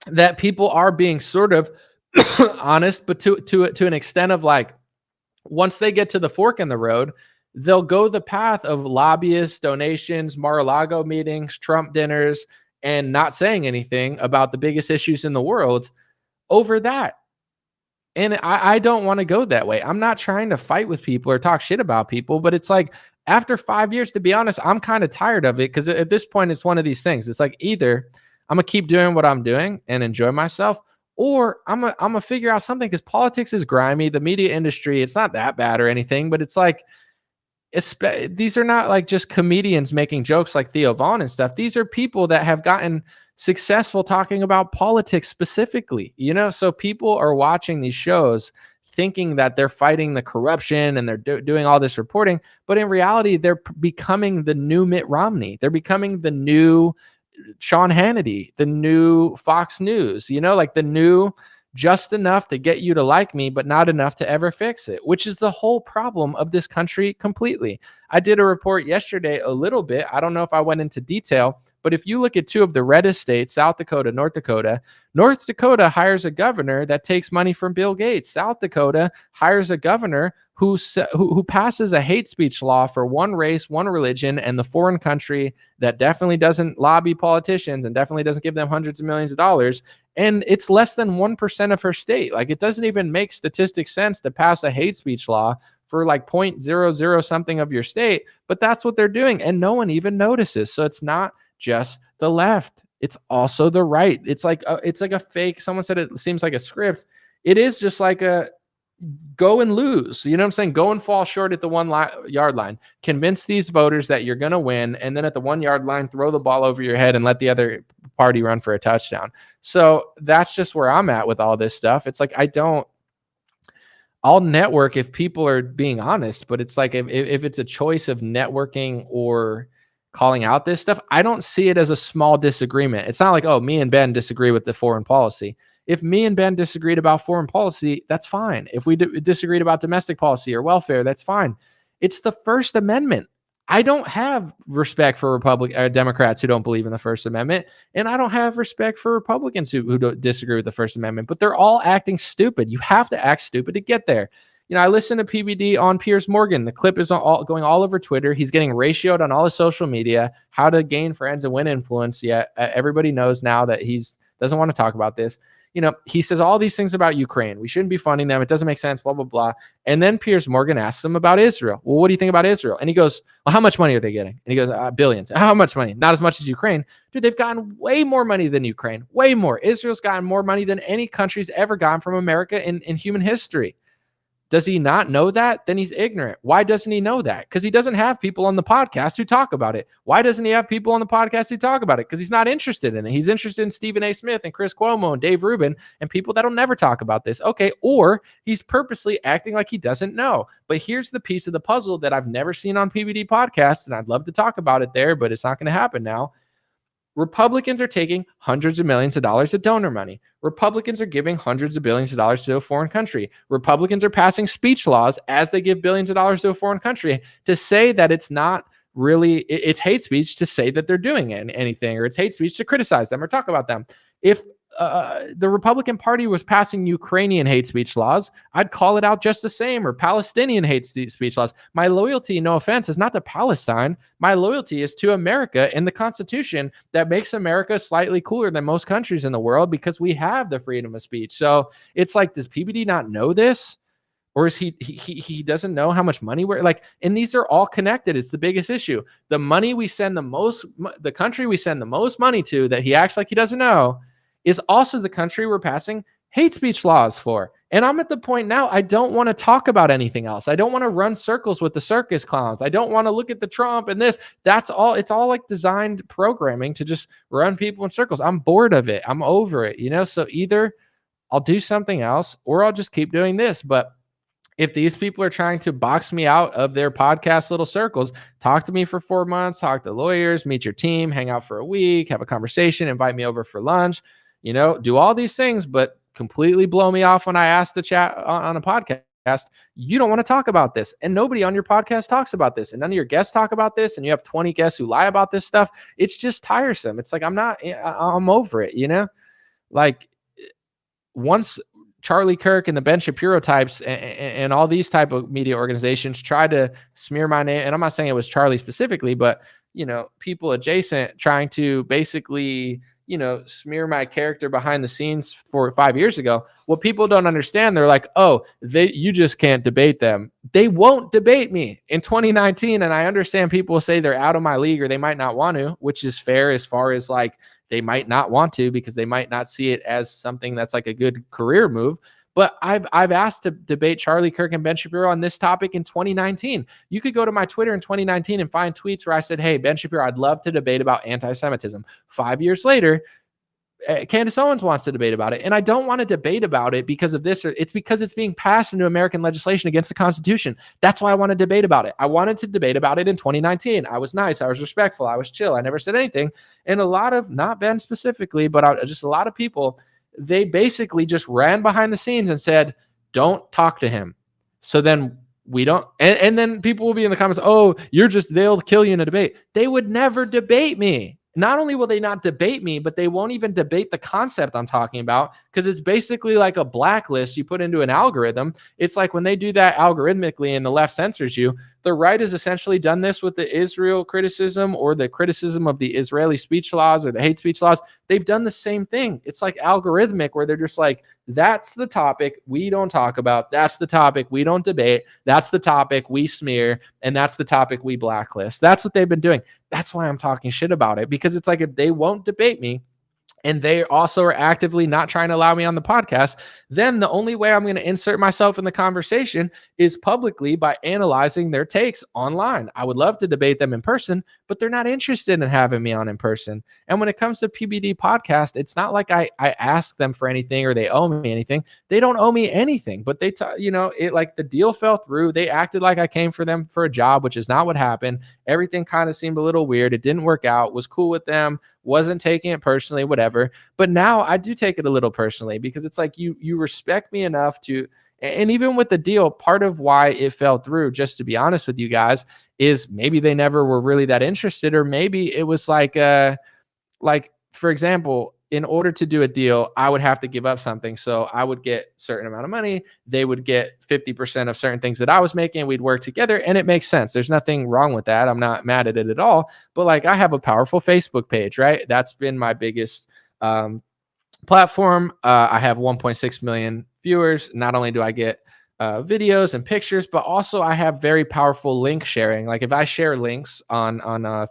that people are being sort of honest, but to an extent of like, once they get to the fork in the road, they'll go the path of lobbyists, donations, Mar-a-Lago meetings, Trump dinners, and not saying anything about the biggest issues in the world over that. And I don't want to go that way. I'm not trying to fight with people or talk shit about people, but it's like, after 5 years, to be honest, I'm kind of tired of it, because at this point, it's one of these things. It's like, either I'm going to keep doing what I'm doing and enjoy myself, or I'm going to figure out something, because politics is grimy. The media industry, it's not that bad or anything, but it's like, these are not like just comedians making jokes like Theo Vaughn and stuff. These are people that have gotten successful talking about politics specifically, so people are watching these shows thinking that they're fighting the corruption and they're doing all this reporting, but in reality, they're becoming the new Mitt Romney. They're becoming the new Sean Hannity, the new Fox News, like the new just enough to get you to like me, but not enough to ever fix it, which is the whole problem of this country completely. I did a report yesterday a little bit. I don't know if I went into detail, but if you look at two of the reddest states, South Dakota, North Dakota hires a governor that takes money from Bill Gates. South Dakota hires a governor who passes a hate speech law for one race, one religion, and the foreign country that definitely doesn't lobby politicians and definitely doesn't give them hundreds of millions of dollars. And it's less than 1% of her state. Like, it doesn't even make statistic sense to pass a hate speech law for like 0.00 something of your state, but that's what they're doing. And no one even notices. So it's not just the left. It's also the right. It's like a fake. Someone said it seems like a script. It is just like a go and lose. You know what I'm saying? Go and fall short at the 1 yard line. Convince these voters that you're going to win. And then at the 1 yard line, throw the ball over your head and let the other party run for a touchdown. So that's just where I'm at with all this stuff. It's like, I'll network if people are being honest, but it's like, if it's a choice of networking or calling out this stuff, I don't see it as a small disagreement. It's not like, oh, me and Ben disagree with the foreign policy. If me and Ben disagreed about foreign policy, that's fine. If we disagreed about domestic policy or welfare, that's fine. It's the First Amendment. I don't have respect for Democrats who don't believe in the First Amendment, and I don't have respect for Republicans who don't disagree with the First Amendment, but they're all acting stupid. You have to act stupid to get there. I listen to PBD on Piers Morgan. The clip is going all over Twitter. He's getting ratioed on all his social media, how to gain friends and win influence. Yet everybody knows now that doesn't want to talk about this. He says all these things about Ukraine. We shouldn't be funding them. It doesn't make sense, blah, blah, blah. And then Piers Morgan asks him about Israel. Well, what do you think about Israel? And he goes, well, how much money are they getting? And he goes, billions. How much money? Not as much as Ukraine. Dude, they've gotten way more money than Ukraine. Way more. Israel's gotten more money than any country's ever gotten from America in human history. Does he not know that? Then he's ignorant. Why doesn't he know that? Because he doesn't have people on the podcast who talk about it. Why doesn't he have people on the podcast who talk about it? Because he's not interested in it. He's interested in Stephen A. Smith and Chris Cuomo and Dave Rubin and people that'll never talk about this. Okay, or he's purposely acting like he doesn't know. But here's the piece of the puzzle that I've never seen on PBD podcasts, and I'd love to talk about it there, but it's not going to happen now. Republicans are taking hundreds of millions of dollars of donor money. Republicans are giving hundreds of billions of dollars to a foreign country. Republicans are passing speech laws as they give billions of dollars to a foreign country to say that it's not really, it's hate speech to say that they're doing anything, or it's hate speech to criticize them or talk about them. If the Republican Party was passing Ukrainian hate speech laws, I'd call it out just the same, or Palestinian hate speech laws. My loyalty, no offense, is not to Palestine. My loyalty is to America and the Constitution that makes America slightly cooler than most countries in the world because we have the freedom of speech. So it's like, does PBD not know this? Or is he doesn't know how much money we're like, and these are all connected. It's the biggest issue. The money we send the country we send the most money to that he acts like he doesn't know is also the country we're passing hate speech laws for. And I'm at the point now, I don't want to talk about anything else. I don't want to run circles with the circus clowns. I don't want to look at the Trump and this. That's all. It's all like designed programming to just run people in circles. I'm bored of it. I'm over it, So either I'll do something else or I'll just keep doing this. But if these people are trying to box me out of their podcast little circles, talk to me for 4 months, talk to lawyers, meet your team, hang out for a week, have a conversation, invite me over for lunch, do all these things, but completely blow me off when I ask to chat on a podcast. You don't want to talk about this. And nobody on your podcast talks about this. And none of your guests talk about this. And you have 20 guests who lie about this stuff. It's just tiresome. It's like, I'm over it, Like once Charlie Kirk and the Ben Shapiro types and all these type of media organizations tried to smear my name. And I'm not saying it was Charlie specifically, but, people adjacent trying to basically, smear my character behind the scenes for 5 years ago. What people don't understand, they're like, oh, you just can't debate them. They won't debate me in 2019. And I understand people say they're out of my league or they might not want to, which is fair as far as like, they might not want to because they might not see it as something that's like a good career move. But I've asked to debate Charlie Kirk and Ben Shapiro on this topic in 2019. You could go to my Twitter in 2019 and find tweets where I said, hey, Ben Shapiro, I'd love to debate about anti-Semitism. 5 years later, Candace Owens wants to debate about it. And I don't want to debate about it because of this. It's because it's being passed into American legislation against the Constitution. That's why I want to debate about it. I wanted to debate about it in 2019. I was nice. I was respectful. I was chill. I never said anything. And a lot of, not Ben specifically, but just a lot of people, they basically just ran behind the scenes and said, don't talk to him. So then we don't, and then people will be in the comments, oh, they'll kill you in a debate. They would never debate me. Not only will they not debate me, but they won't even debate the concept I'm talking about because it's basically like a blacklist you put into an algorithm. It's like when they do that algorithmically and the left censors you, the right has essentially done this with the Israel criticism or the criticism of the Israeli speech laws or the hate speech laws. They've done the same thing. It's like algorithmic where they're just like, that's the topic we don't talk about. That's the topic we don't debate. That's the topic we smear. And that's the topic we blacklist. That's what they've been doing. That's why I'm talking shit about it, because it's like if they won't debate me, and they also are actively not trying to allow me on the podcast, then the only way I'm going to insert myself in the conversation is publicly by analyzing their takes online. I would love to debate them in person, but they're not interested in having me on in person. And when it comes to PBD podcast, it's not like I ask them for anything or they owe me anything. They don't owe me anything, but they, it like the deal fell through. They acted like I came for them for a job, which is not what happened. Everything kind of seemed a little weird. It didn't work out, was cool with them, wasn't taking it personally, whatever. But now I do take it a little personally because it's like you respect me enough to, and even with the deal, part of why it fell through, just to be honest with you guys, is maybe they never were really that interested, or maybe it was like for example, in order to do a deal, I would have to give up something. So I would get a certain amount of money. They would get 50% of certain things that I was making. We'd work together, and it makes sense. There's nothing wrong with that. I'm not mad at it at all. But like, I have a powerful Facebook page, right? That's been my biggest platform. I have 1.6 million viewers. Not only do I get videos and pictures, but also I have very powerful link sharing. Like if I share links on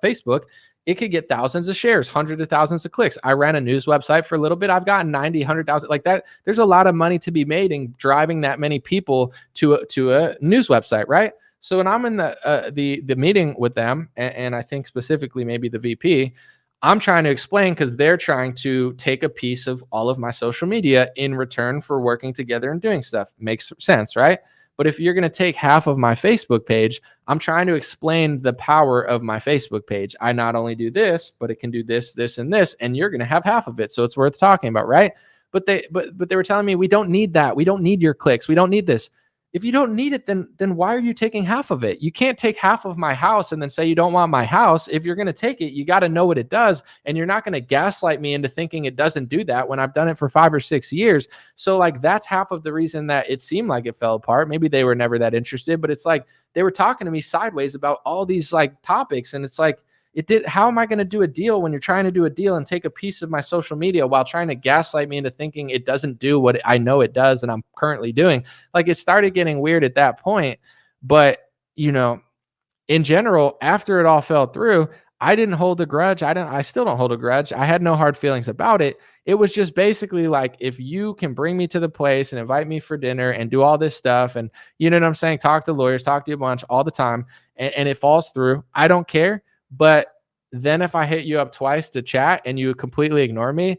Facebook, it could get thousands of shares, hundreds of thousands of clicks. I ran a news website for a little bit. I've gotten 90, 100,000 like that. There's a lot of money to be made in driving that many people to a news website, right? So when I'm in the meeting with them, and I think specifically maybe the VP, I'm trying to explain, because they're trying to take a piece of all of my social media in return for working together and doing stuff. Makes sense, right? But if you're going to take half of my Facebook page, I'm trying to explain the power of my Facebook page. I not only do this, but it can do this, this, and this, and you're going to have half of it. So it's worth talking about, right? But they were telling me, we don't need that. We don't need your clicks. We don't need this. If you don't need it, then why are you taking half of it? You can't take half of my house and then say you don't want my house. If you're going to take it, you got to know what it does. And you're not going to gaslight me into thinking it doesn't do that when I've done it for 5 or 6 years. So like, that's half of the reason that it seemed like it fell apart. Maybe they were never that interested, but it's like they were talking to me sideways about all these like topics. And it's like, how am I going to do a deal when you're trying to do a deal and take a piece of my social media while trying to gaslight me into thinking it doesn't do what I know it does and I'm currently doing? Like, it started getting weird at that point. But, in general, after it all fell through, I didn't hold a grudge. I still don't hold a grudge. I had no hard feelings about it. It was just basically like, if you can bring me to the place and invite me for dinner and do all this stuff, and you know what I'm saying, talk to lawyers, talk to you a bunch all the time, and it falls through, I don't care. But then if I hit you up twice to chat and you completely ignore me,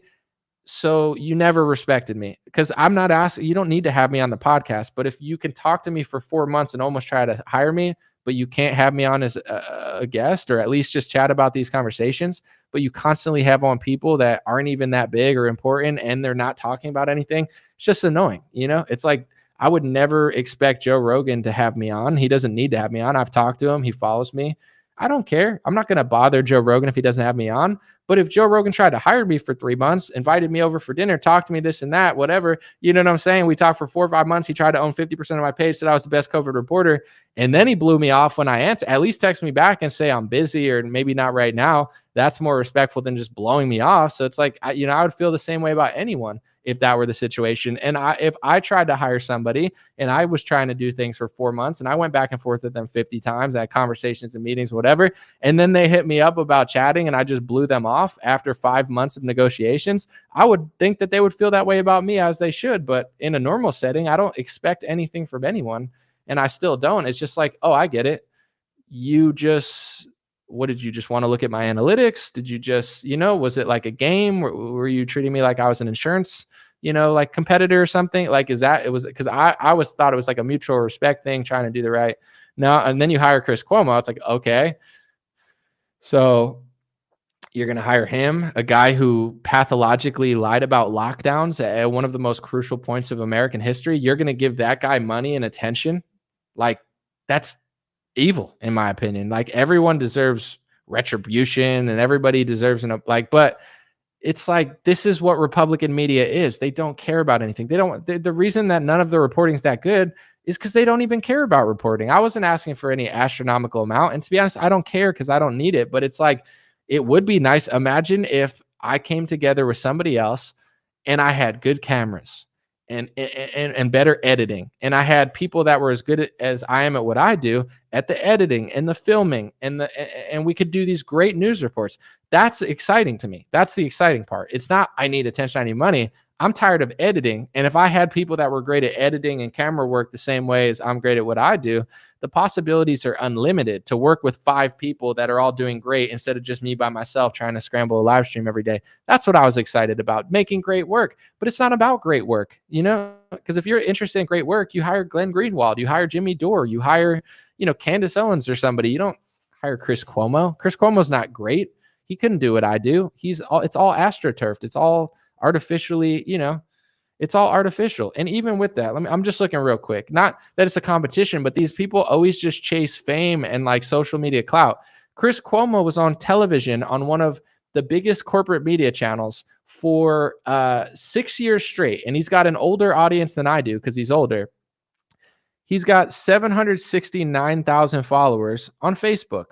so you never respected me, because I'm not asking, you don't need to have me on the podcast, but if you can talk to me for 4 months and almost try to hire me, but you can't have me on as a guest, or at least just chat about these conversations, but you constantly have on people that aren't even that big or important and they're not talking about anything, it's just annoying. It's like, I would never expect Joe Rogan to have me on. He doesn't need to have me on. I've talked to him. He follows me. I don't care. I'm not going to bother Joe Rogan if he doesn't have me on. But if Joe Rogan tried to hire me for 3 months, invited me over for dinner, talked to me this and that, whatever, you know what I'm saying? We talked for 4 or 5 months. He tried to own 50% of my page, said I was the best COVID reporter. And then he blew me off when I answered. At least text me back and say I'm busy or maybe not right now. That's more respectful than just blowing me off. So it's like, I would feel the same way about anyone if that were the situation. And if I tried to hire somebody and I was trying to do things for 4 months and I went back and forth with them 50 times, I had conversations and meetings, whatever, and then they hit me up about chatting and I just blew them off after 5 months of negotiations, I would think that they would feel that way about me, as they should. But in a normal setting, I don't expect anything from anyone, and I still don't. It's just like, oh, I get it. What did you just want to look at my analytics? Did you just, was it like a game? Were you treating me like I was an insurance, like competitor or something? Like, it was because I always thought it was like a mutual respect thing, trying to do the right. Now, and then you hire Chris Cuomo. It's like, okay, so you're going to hire him, a guy who pathologically lied about lockdowns at one of the most crucial points of American history. You're going to give that guy money and attention? Like, that's evil, in my opinion. Like, everyone deserves retribution and everybody deserves but it's like, this is what Republican media is. They don't care about anything. The reason that none of the reporting is that good is because they don't even care about reporting. I wasn't asking for any astronomical amount, and to be honest, I don't care because I don't need it. But it's like, it would be nice. Imagine if I came together with somebody else and I had good cameras and better editing, and I had people that were as good as I am at what I do, at the editing and the filming, and we could do these great news reports. That's exciting to me. That's the exciting part. It's not, I need attention, I need money. I'm tired of editing. And if I had people that were great at editing and camera work the same way as I'm great at what I do, the possibilities are unlimited to work with 5 people that are all doing great instead of just me by myself trying to scramble a live stream every day. That's what I was excited about, making great work. But it's not about great work, because if you're interested in great work, you hire Glenn Greenwald, you hire Jimmy Dore, you hire, Candace Owens or somebody. You don't hire Chris Cuomo. Chris Cuomo's not great. He couldn't do what I do. It's all astroturfed. It's all artificially, it's all artificial. And even with that, I'm just looking real quick. Not that it's a competition, but these people always just chase fame and like social media clout. Chris Cuomo was on television on one of the biggest corporate media channels for 6 years straight, and he's got an older audience than I do because he's older. He's got 769,000 followers on Facebook.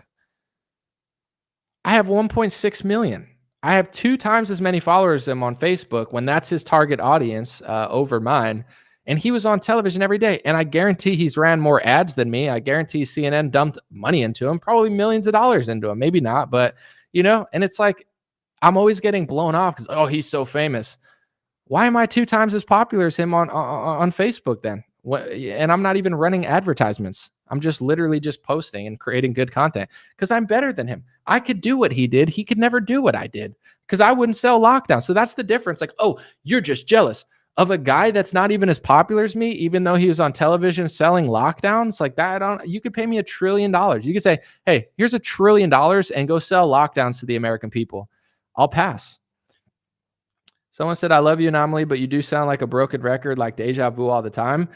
I have 1.6 million. I have 2 times as many followers as him on Facebook when that's his target audience over mine. And he was on television every day. And I guarantee he's ran more ads than me. I guarantee CNN dumped money into him, probably millions of dollars into him. Maybe not, but and it's like, I'm always getting blown off because, oh, he's so famous. Why am I 2 times as popular as him on Facebook then? And I'm not even running advertisements. I'm just literally just posting and creating good content because I'm better than him. I could do what he did. He could never do what I did because I wouldn't sell lockdown. So that's the difference. Like, oh, you're just jealous of a guy that's not even as popular as me, even though he was on television selling lockdowns like that. You could pay me $1 trillion. You could say, hey, here's $1 trillion and go sell lockdowns to the American people. I'll pass. Someone said, I love you, Anomaly, but you do sound like a broken record, like deja vu all the time.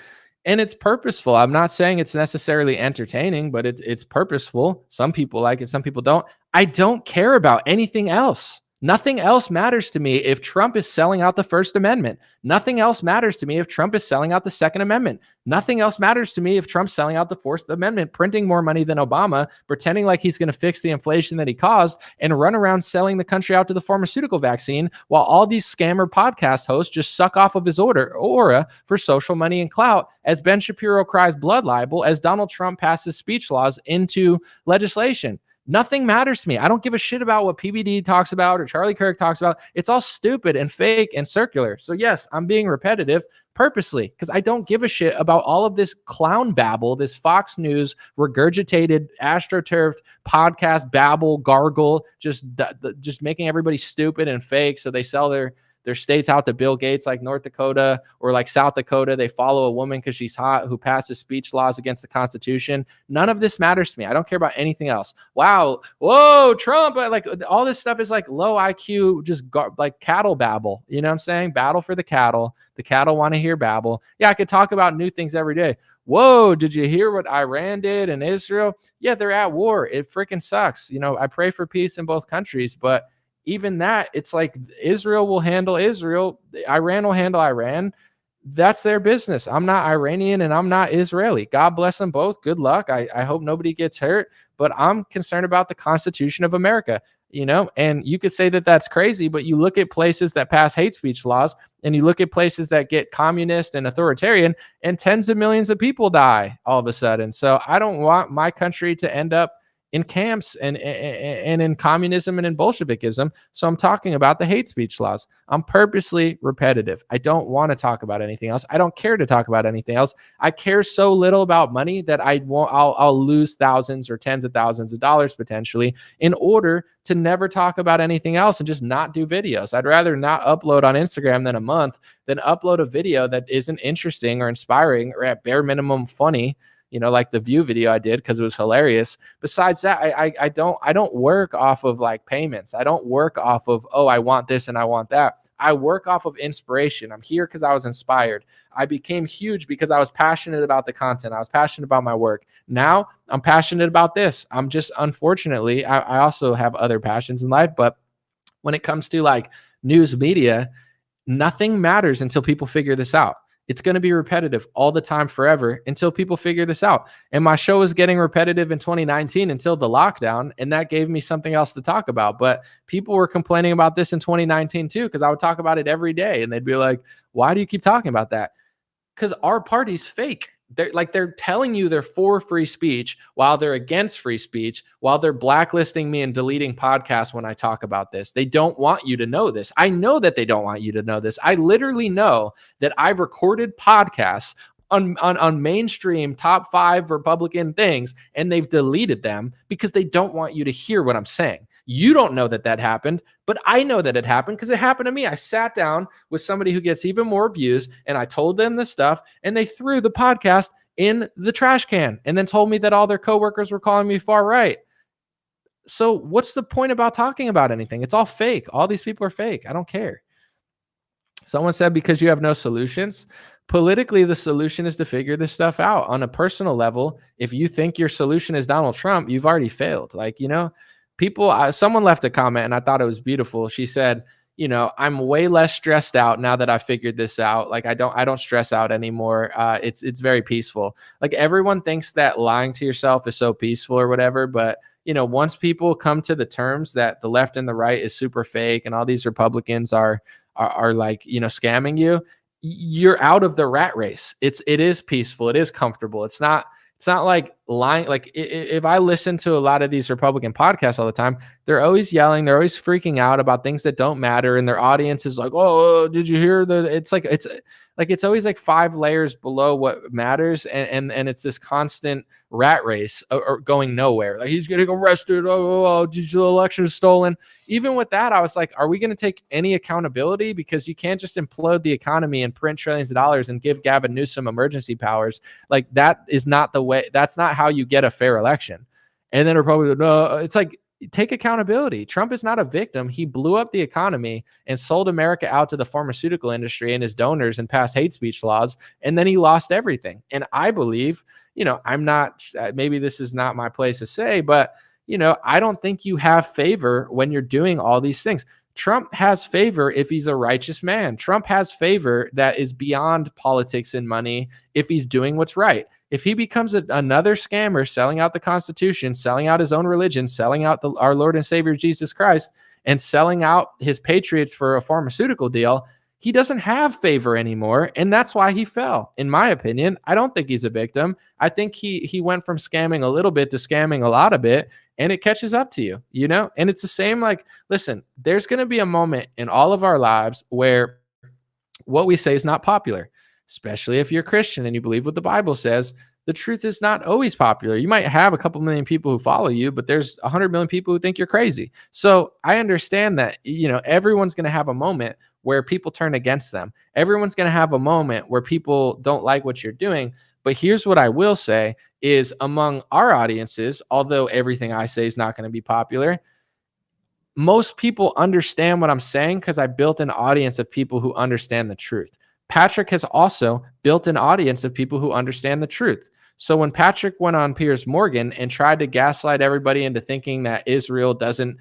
And it's purposeful. I'm not saying it's necessarily entertaining, but it's purposeful. Some people like it, some people don't. I don't care about anything else. Nothing else matters to me if Trump is selling out the First Amendment. Nothing else matters to me if Trump is selling out the Second Amendment. Nothing else matters to me if Trump's selling out the Fourth Amendment, printing more money than Obama, pretending like he's going to fix the inflation that he caused, and run around selling the country out to the pharmaceutical vaccine while all these scammer podcast hosts just suck off of his aura for social money and clout as Ben Shapiro cries blood libel as Donald Trump passes speech laws into legislation. Nothing matters to me. I don't give a shit about what PBD talks about or Charlie Kirk talks about. It's all stupid and fake and circular. So yes, I'm being repetitive purposely because I don't give a shit about all of this clown babble, this Fox News regurgitated, astroturfed podcast babble, gargle, just making everybody stupid and fake so they sell their states out to Bill Gates, like North Dakota or like South Dakota. They follow a woman because she's hot who passes speech laws against the Constitution. None of this matters to me. I don't care about anything else. Wow. Whoa, Trump. Like all this stuff is like low IQ, just like cattle babble. You know what I'm saying? Battle for the cattle. The cattle want to hear babble. Yeah, I could talk about new things every day. Whoa, did you hear what Iran did in Israel? Yeah, they're at war. It freaking sucks. I pray for peace in both countries, but even that, it's like Israel will handle Israel. Iran will handle Iran. That's their business. I'm not Iranian and I'm not Israeli. God bless them both. Good luck. I hope nobody gets hurt, but I'm concerned about the Constitution of America, and you could say that that's crazy, but you look at places that pass hate speech laws and you look at places that get communist and authoritarian and tens of millions of people die all of a sudden. So I don't want my country to end up in camps and in communism and in Bolshevikism. So I'm talking about the hate speech laws. I'm purposely repetitive. I don't want to talk about anything else. I don't care to talk about anything else. I care so little about money that I'll lose thousands or tens of thousands of dollars potentially in order to never talk about anything else and just not do videos. I'd rather not upload on Instagram than a month than upload a video that isn't interesting or inspiring or at bare minimum funny. Like the View video I did because it was hilarious. Besides that, I don't work off of like payments. I don't work off of, oh, I want this and I want that. I work off of inspiration. I'm here because I was inspired. I became huge because I was passionate about the content. I was passionate about my work. Now I'm passionate about this. I'm just, unfortunately, I also have other passions in life, but when it comes to like news media, nothing matters until people figure this out. It's going to be repetitive all the time forever until people figure this out. And my show was getting repetitive in 2019 until the lockdown, and that gave me something else to talk about. But people were complaining about this in 2019 too, because I would talk about it every day, and they'd be like, why do you keep talking about that? Because our party's fake. They're telling you they're for free speech while they're against free speech, while they're blacklisting me and deleting podcasts when I talk about this. They don't want you to know this. I know that they don't want you to know this. I literally know that I've recorded podcasts on mainstream top 5 Republican things, and they've deleted them because they don't want you to hear what I'm saying. You don't know that happened, but I know that it happened because it happened to me. I sat down with somebody who gets even more views, and I told them this stuff, and they threw the podcast in the trash can and then told me that all their coworkers were calling me far right. So what's the point about talking about anything? It's all fake. All these people are fake. I don't care. Someone said because you have no solutions. Politically, the solution is to figure this stuff out. On a personal level, if you think your solution is Donald Trump, you've already failed. Someone left a comment and I thought it was beautiful. She said, I'm way less stressed out now that I figured this out. Like I don't stress out anymore. It's very peaceful. Like everyone thinks that lying to yourself is so peaceful or whatever, but once people come to the terms that the left and the right is super fake and all these Republicans are like, scamming you, you're out of the rat race. It is peaceful. It is comfortable. It's not like lying. Like if I listen to a lot of these Republican podcasts all the time, they're always yelling. They're always freaking out about things that don't matter. And their audience is like, oh, did you hear that? It's always like 5 layers below what matters. And it's this constant rat race or going nowhere. Like he's getting arrested. Oh, digital election is stolen. Even with that, I was like, are we going to take any accountability? Because you can't just implode the economy and print trillions of dollars and give Gavin Newsom emergency powers. Like that is not the way. That's not how you get a fair election. And then Republicans, no, it's like, take accountability. Trump is not a victim. He blew up the economy and sold America out to the pharmaceutical industry and his donors and passed hate speech laws. And then he lost everything. And I believe, I'm not, maybe this is not my place to say, but, I don't think you have favor when you're doing all these things. Trump has favor if he's a righteous man. Trump has favor that is beyond politics and money if he's doing what's right. If he becomes another scammer selling out the Constitution, selling out his own religion, selling out our Lord and Savior Jesus Christ, and selling out his patriots for a pharmaceutical deal, he doesn't have favor anymore, and that's why he fell. In my opinion, I don't think he's a victim. I think he went from scamming a little bit to scamming a lot of it, and it catches up to you, And it's the same, like, listen, there's going to be a moment in all of our lives where what we say is not popular, especially if you're Christian and you believe what the Bible says. The truth is not always popular. You might have a couple million people who follow you, but there's 100 million people who think you're crazy. So I understand that, everyone's going to have a moment where people turn against them. Everyone's going to have a moment where people don't like what you're doing. But here's what I will say is among our audiences, although everything I say is not going to be popular, most people understand what I'm saying because I built an audience of people who understand the truth. Patrick has also built an audience of people who understand the truth. So when Patrick went on Piers Morgan and tried to gaslight everybody into thinking that Israel doesn't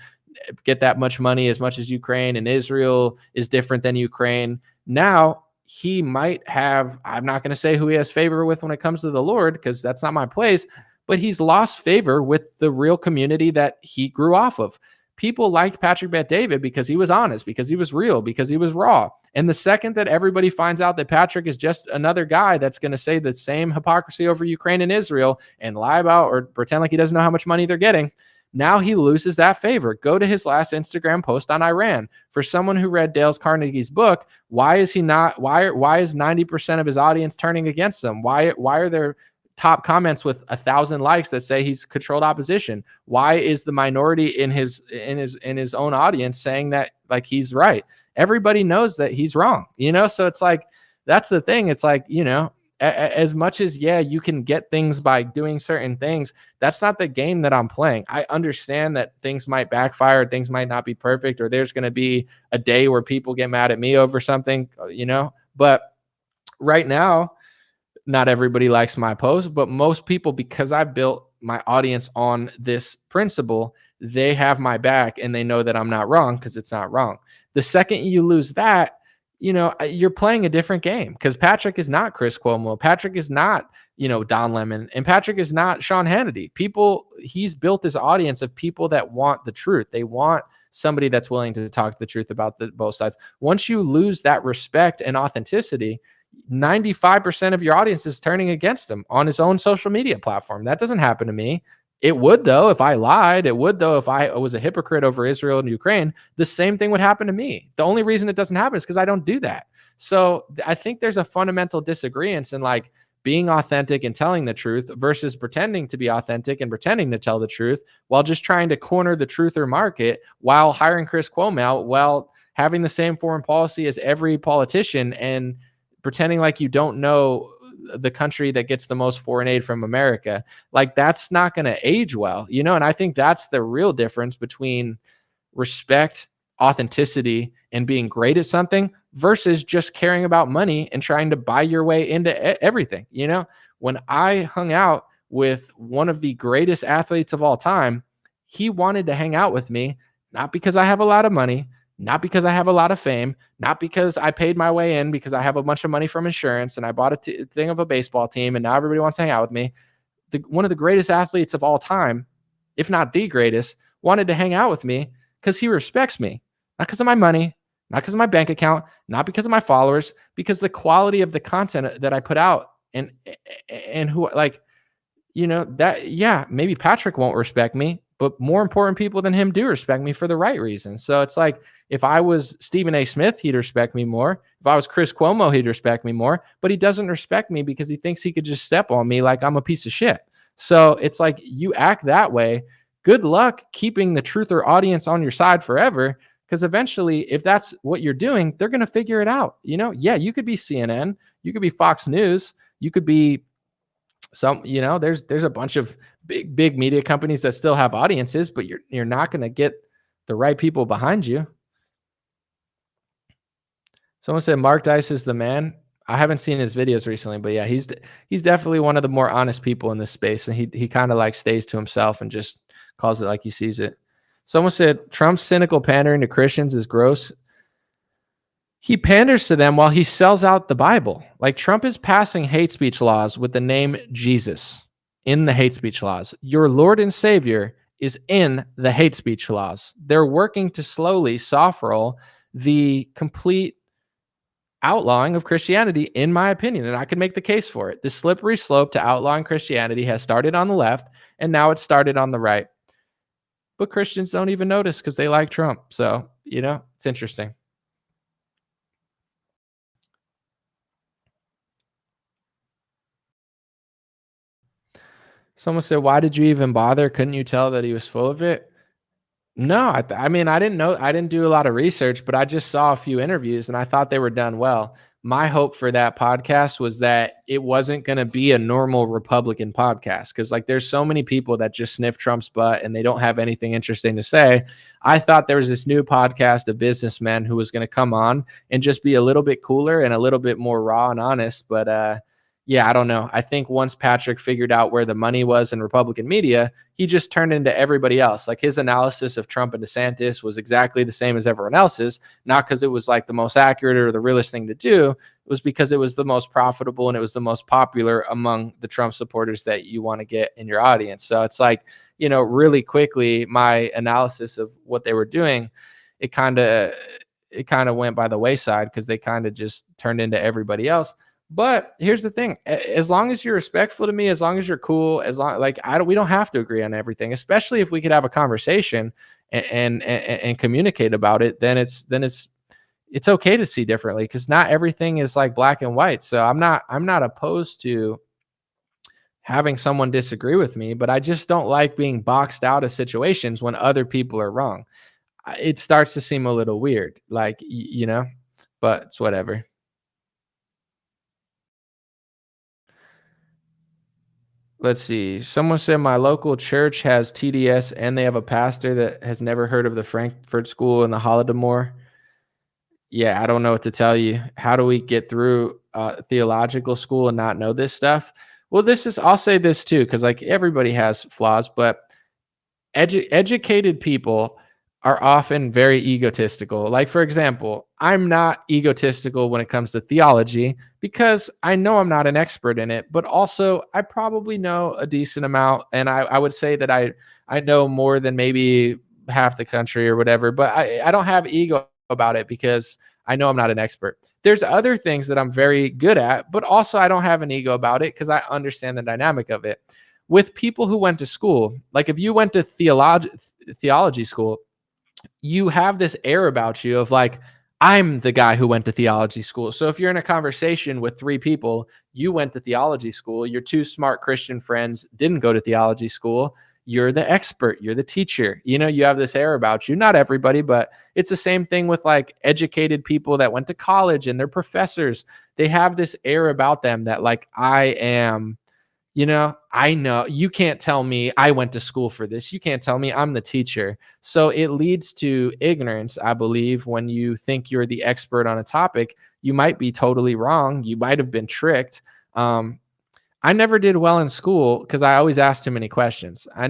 get that much money as much as Ukraine and Israel is different than Ukraine, now he might have, I'm not going to say who he has favor with when it comes to the Lord, because that's not my place, but he's lost favor with the real community that he grew off of. People liked Patrick Bet-David because he was honest, because he was real, because he was raw. And the second that everybody finds out that Patrick is just another guy that's going to say the same hypocrisy over Ukraine and Israel and lie about or pretend like he doesn't know how much money they're getting, now he loses that favor. Go to his last Instagram post on Iran. For someone who read Dale Carnegie's book, why is 90% of his audience turning against him? Why are there top comments with 1,000 likes that say he's controlled opposition? Why is the minority in his own audience saying that like he's right? Everybody knows that he's wrong, So it's like, that's the thing. It's like, as much as, you can get things by doing certain things, that's not the game that I'm playing. I understand that things might backfire, things might not be perfect, or there's going to be a day where people get mad at me over something, but right now, not everybody likes my post, but most people, because I built my audience on this principle, they have my back and they know that I'm not wrong because it's not wrong. The second you lose that, you're playing a different game, because Patrick is not Chris Cuomo. Patrick is not, Don Lemon, and Patrick is not Sean Hannity. He's built this audience of people that want the truth. They want somebody that's willing to talk the truth about both sides. Once you lose that respect and authenticity, 95% of your audience is turning against him on his own social media platform. That doesn't happen to me. It would, though, if I lied. It would, though, if I was a hypocrite over Israel and Ukraine. The same thing would happen to me. The only reason it doesn't happen is because I don't do that. So I think there's a fundamental disagreement in like being authentic and telling the truth versus pretending to be authentic and pretending to tell the truth while just trying to corner the truther market while hiring Chris Cuomo, while having the same foreign policy as every politician and pretending like you don't know the country that gets the most foreign aid from America. Like, that's not going to age well, and I think that's the real difference between respect, authenticity, and being great at something versus just caring about money and trying to buy your way into everything. When I hung out with one of the greatest athletes of all time, he wanted to hang out with me, not because I have a lot of money, not because I have a lot of fame, not because I paid my way in because I have a bunch of money from insurance and I bought a thing of a baseball team and now everybody wants to hang out with me. One of the greatest athletes of all time, if not the greatest, wanted to hang out with me because he respects me, not because of my money, not because of my bank account, not because of my followers, because the quality of the content that I put out and who, like, that, yeah, maybe Patrick won't respect me, but more important people than him do respect me for the right reason. So it's like, if I was Stephen A. Smith, he'd respect me more. If I was Chris Cuomo, he'd respect me more, but he doesn't respect me because he thinks he could just step on me like I'm a piece of shit. So it's like, you act that way. Good luck keeping the truther audience on your side forever. Because eventually, if that's what you're doing, they're going to figure it out. Yeah, you could be CNN, you could be Fox News, you could be there's a bunch of big media companies that still have audiences, but you're not going to get the right people behind you. Someone said Mark Dice is the man. I haven't seen his videos recently, but yeah, he's definitely one of the more honest people in this space, and he kind of like stays to himself and just calls it like he sees it. Someone said Trump's cynical pandering to Christians is gross. He panders to them while he sells out the Bible. Like, Trump is passing hate speech laws with the name Jesus in the hate speech laws. Your Lord and Savior is in the hate speech laws. They're working to slowly soft roll the complete outlawing of Christianity, in my opinion, and I can make the case for it. The slippery slope to outlawing Christianity has started on the left, and now it's started on the right. But Christians don't even notice because they like Trump. So, it's interesting. Someone said, why did you even bother? Couldn't you tell that he was full of it? No, I mean, I didn't know. I didn't do a lot of research, but I just saw a few interviews and I thought they were done well. My hope for that podcast was that it wasn't going to be a normal Republican podcast, because like, there's so many people that just sniff Trump's butt and they don't have anything interesting to say. I thought there was this new podcast of businessmen who was going to come on and just be a little bit cooler and a little bit more raw and honest. But yeah, I don't know. I think once Patrick figured out where the money was in Republican media, he just turned into everybody else. Like, his analysis of Trump and DeSantis was exactly the same as everyone else's, not because it was like the most accurate or the realest thing to do. It was because it was the most profitable and it was the most popular among the Trump supporters that you want to get in your audience. So it's like, really quickly, my analysis of what they were doing, it kind of went by the wayside because they kind of just turned into everybody else. But here's the thing: as long as you're respectful to me, as long as you're cool, we don't have to agree on everything. Especially if we could have a conversation and communicate about it, then it's okay to see differently, because not everything is like black and white. So I'm not opposed to having someone disagree with me, but I just don't like being boxed out of situations when other people are wrong. It starts to seem a little weird, but it's whatever. Let's see. Someone said my local church has TDS and they have a pastor that has never heard of the Frankfurt School and the Holodomor. Yeah, I don't know what to tell you. How do we get through theological school and not know this stuff? Well, I'll say this too, because like, everybody has flaws, but educated people are often very egotistical. Like, for example, I'm not egotistical when it comes to theology because I know I'm not an expert in it, but also I probably know a decent amount. And I would say that I know more than maybe half the country or whatever, but I don't have ego about it because I know I'm not an expert. There's other things that I'm very good at, but also I don't have an ego about it because I understand the dynamic of it. With people who went to school, like if you went to theology school, you have this air about you of like, I'm the guy who went to theology school. So if you're in a conversation with three people, you went to theology school, your two smart Christian friends didn't go to theology school, you're the expert, you're the teacher. You have this air about you. Not everybody, but it's the same thing with like educated people that went to college and they're professors. They have this air about them that like, I know you can't tell me I went to school for this. You can't tell me I'm the teacher. So it leads to ignorance, I believe. When you think you're the expert on a topic, you might be totally wrong. You might have been tricked. I never did well in school because I always asked too many questions. I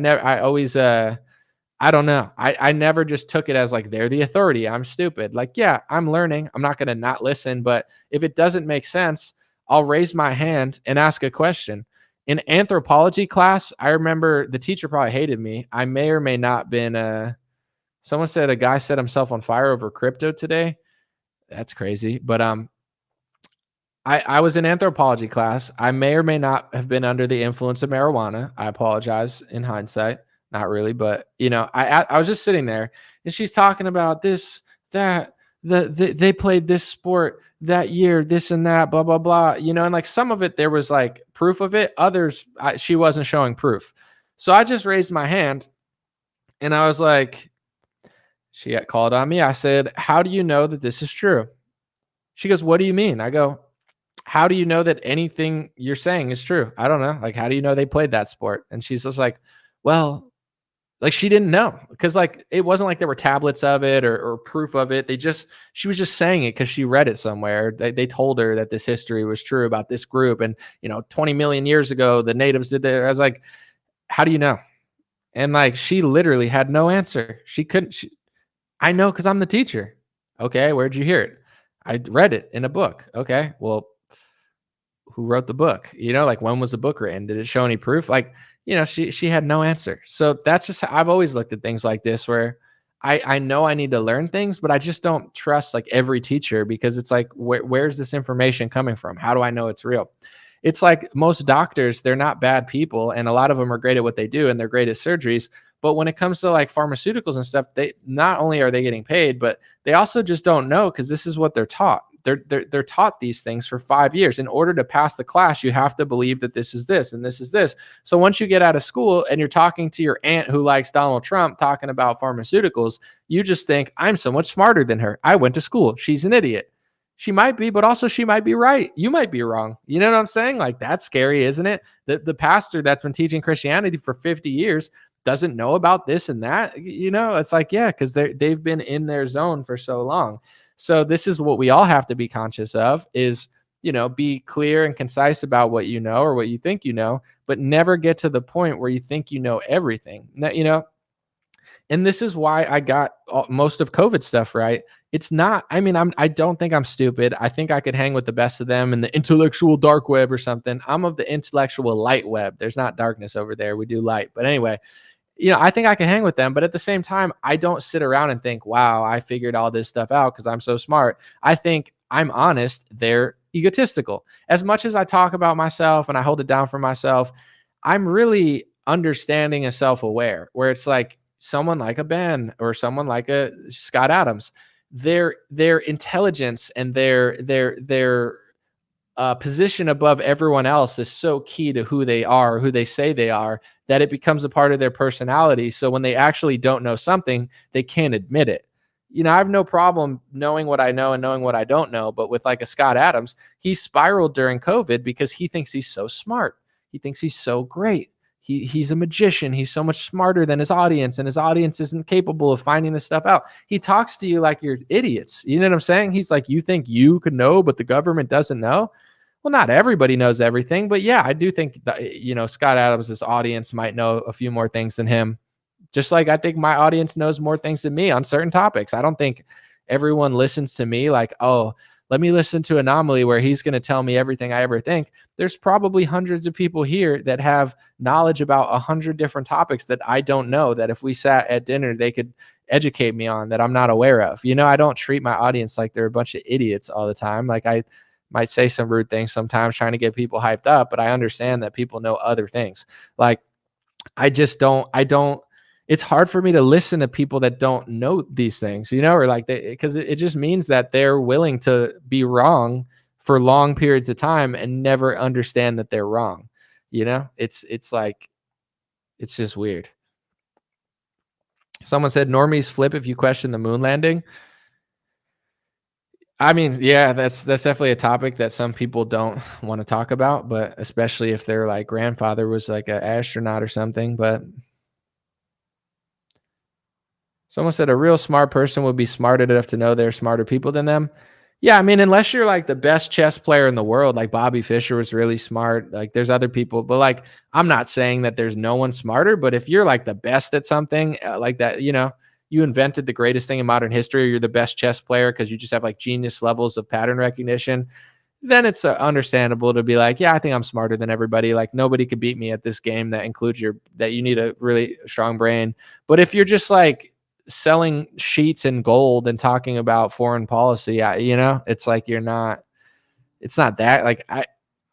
I don't know. I never just took it as like, they're the authority, I'm stupid. Like, yeah, I'm learning. I'm not going to not listen. But if it doesn't make sense, I'll raise my hand and ask a question. In anthropology class, I remember the teacher probably hated me. I may or may not been, someone said a guy set himself on fire over crypto today. That's crazy. But I was in anthropology class. I may or may not have been under the influence of marijuana. I apologize in hindsight. Not really, but I was just sitting there, and she's talking about this, that, they played this sport that year, this and that, blah blah blah. And like some of it, there was like proof of it. Others, she wasn't showing proof. So I just raised my hand, and I was like, she got called on me. I said, "How do you know that this is true?" She goes, "What do you mean?" I go, "How do you know that anything you're saying is true?" "I don't know. Like, how do you know they played that sport?" And she's just like, "Well," like she didn't know, because like it wasn't like there were tablets of it or proof of it. She was just saying it because she read it somewhere. They told her that this history was true about this group, and 20 million years ago the natives did that. I was like, "How do you know?" And like she literally had no answer. She couldn't. "I know because I'm the teacher." "Okay, where'd you hear it?" "I read it in a book." "Okay, well, who wrote the book? Like when was the book written? Did it show any proof?" Like, she had no answer. So that's just how I've always looked at things like this, where I know I need to learn things, but I just don't trust like every teacher, because it's like, where's this information coming from? How do I know it's real? It's like most doctors, they're not bad people, and a lot of them are great at what they do, and they're great at surgeries. But when it comes to like pharmaceuticals and stuff, they not only are they getting paid, but they also just don't know, because this is what they're taught. They're taught these things for 5 years. In order to pass the class, you have to believe that this is this and this is this. So once you get out of school and you're talking to your aunt who likes Donald Trump talking about pharmaceuticals, you just think, I'm so much smarter than her. I went to school. She's an idiot. She might be, but also she might be right. You might be wrong. You know what I'm saying? Like, that's scary, isn't it? The pastor that's been teaching Christianity for 50 years doesn't know about this and that. It's like, yeah, because they've been in their zone for so long. So this is what we all have to be conscious of, is, be clear and concise about what you know or what you think you know, but never get to the point where you think you know everything. And this is why I got most of COVID stuff right. It's not, I don't think I'm stupid. I think I could hang with the best of them in the intellectual dark web or something. I'm of the intellectual light web. There's not darkness over there. We do light. But anyway, I think I can hang with them, but at the same time, I don't sit around and think, wow, I figured all this stuff out because I'm so smart. I think I'm honest. They're egotistical. As much as I talk about myself and I hold it down for myself, I'm really understanding and self-aware, where it's like someone like a Ben or someone like a Scott Adams, their intelligence and their position above everyone else is so key to who they are, who they say they are, that it becomes a part of their personality. So when they actually don't know something, they can't admit it. I have no problem knowing what I know and knowing what I don't know. But with like a Scott Adams, he spiraled during COVID because he thinks he's so smart. He thinks he's so great. He's a magician. He's so much smarter than his audience, and his audience isn't capable of finding this stuff out. He talks to you like you're idiots. You know what I'm saying? He's like, you think you could know, but the government doesn't know? Well, not everybody knows everything, but yeah, I do think that, Scott Adams' audience might know a few more things than him. Just like I think my audience knows more things than me on certain topics. I don't think everyone listens to me like, oh, let me listen to Anomaly where he's going to tell me everything I ever think. There's probably hundreds of people here that have knowledge about 100 different topics that I don't know, that if we sat at dinner, they could educate me on, that I'm not aware of. I don't treat my audience like they're a bunch of idiots all the time. Like, I might say some rude things sometimes trying to get people hyped up, but I understand that people know other things. Like, I don't, it's hard for me to listen to people that don't know these things, or like because it just means that they're willing to be wrong for long periods of time and never understand that they're wrong. It's like, it's just weird. Someone said normies flip if you question the moon landing. Yeah, that's definitely a topic that some people don't want to talk about, but especially if their like grandfather was like an astronaut or something. But someone said a real smart person would be smart enough to know they're smarter people than them. Yeah, I mean, unless you're like the best chess player in the world, like Bobby Fischer was really smart. Like there's other people, but like I'm not saying that there's no one smarter, but if you're like the best at something like that, you invented the greatest thing in modern history, or you're the best chess player because you just have like genius levels of pattern recognition, then it's understandable to be like, yeah, I think I'm smarter than everybody. Like nobody could beat me at this game. That includes that you need a really strong brain. But if you're just like selling sheets and gold and talking about foreign policy, it's like it's not that. Like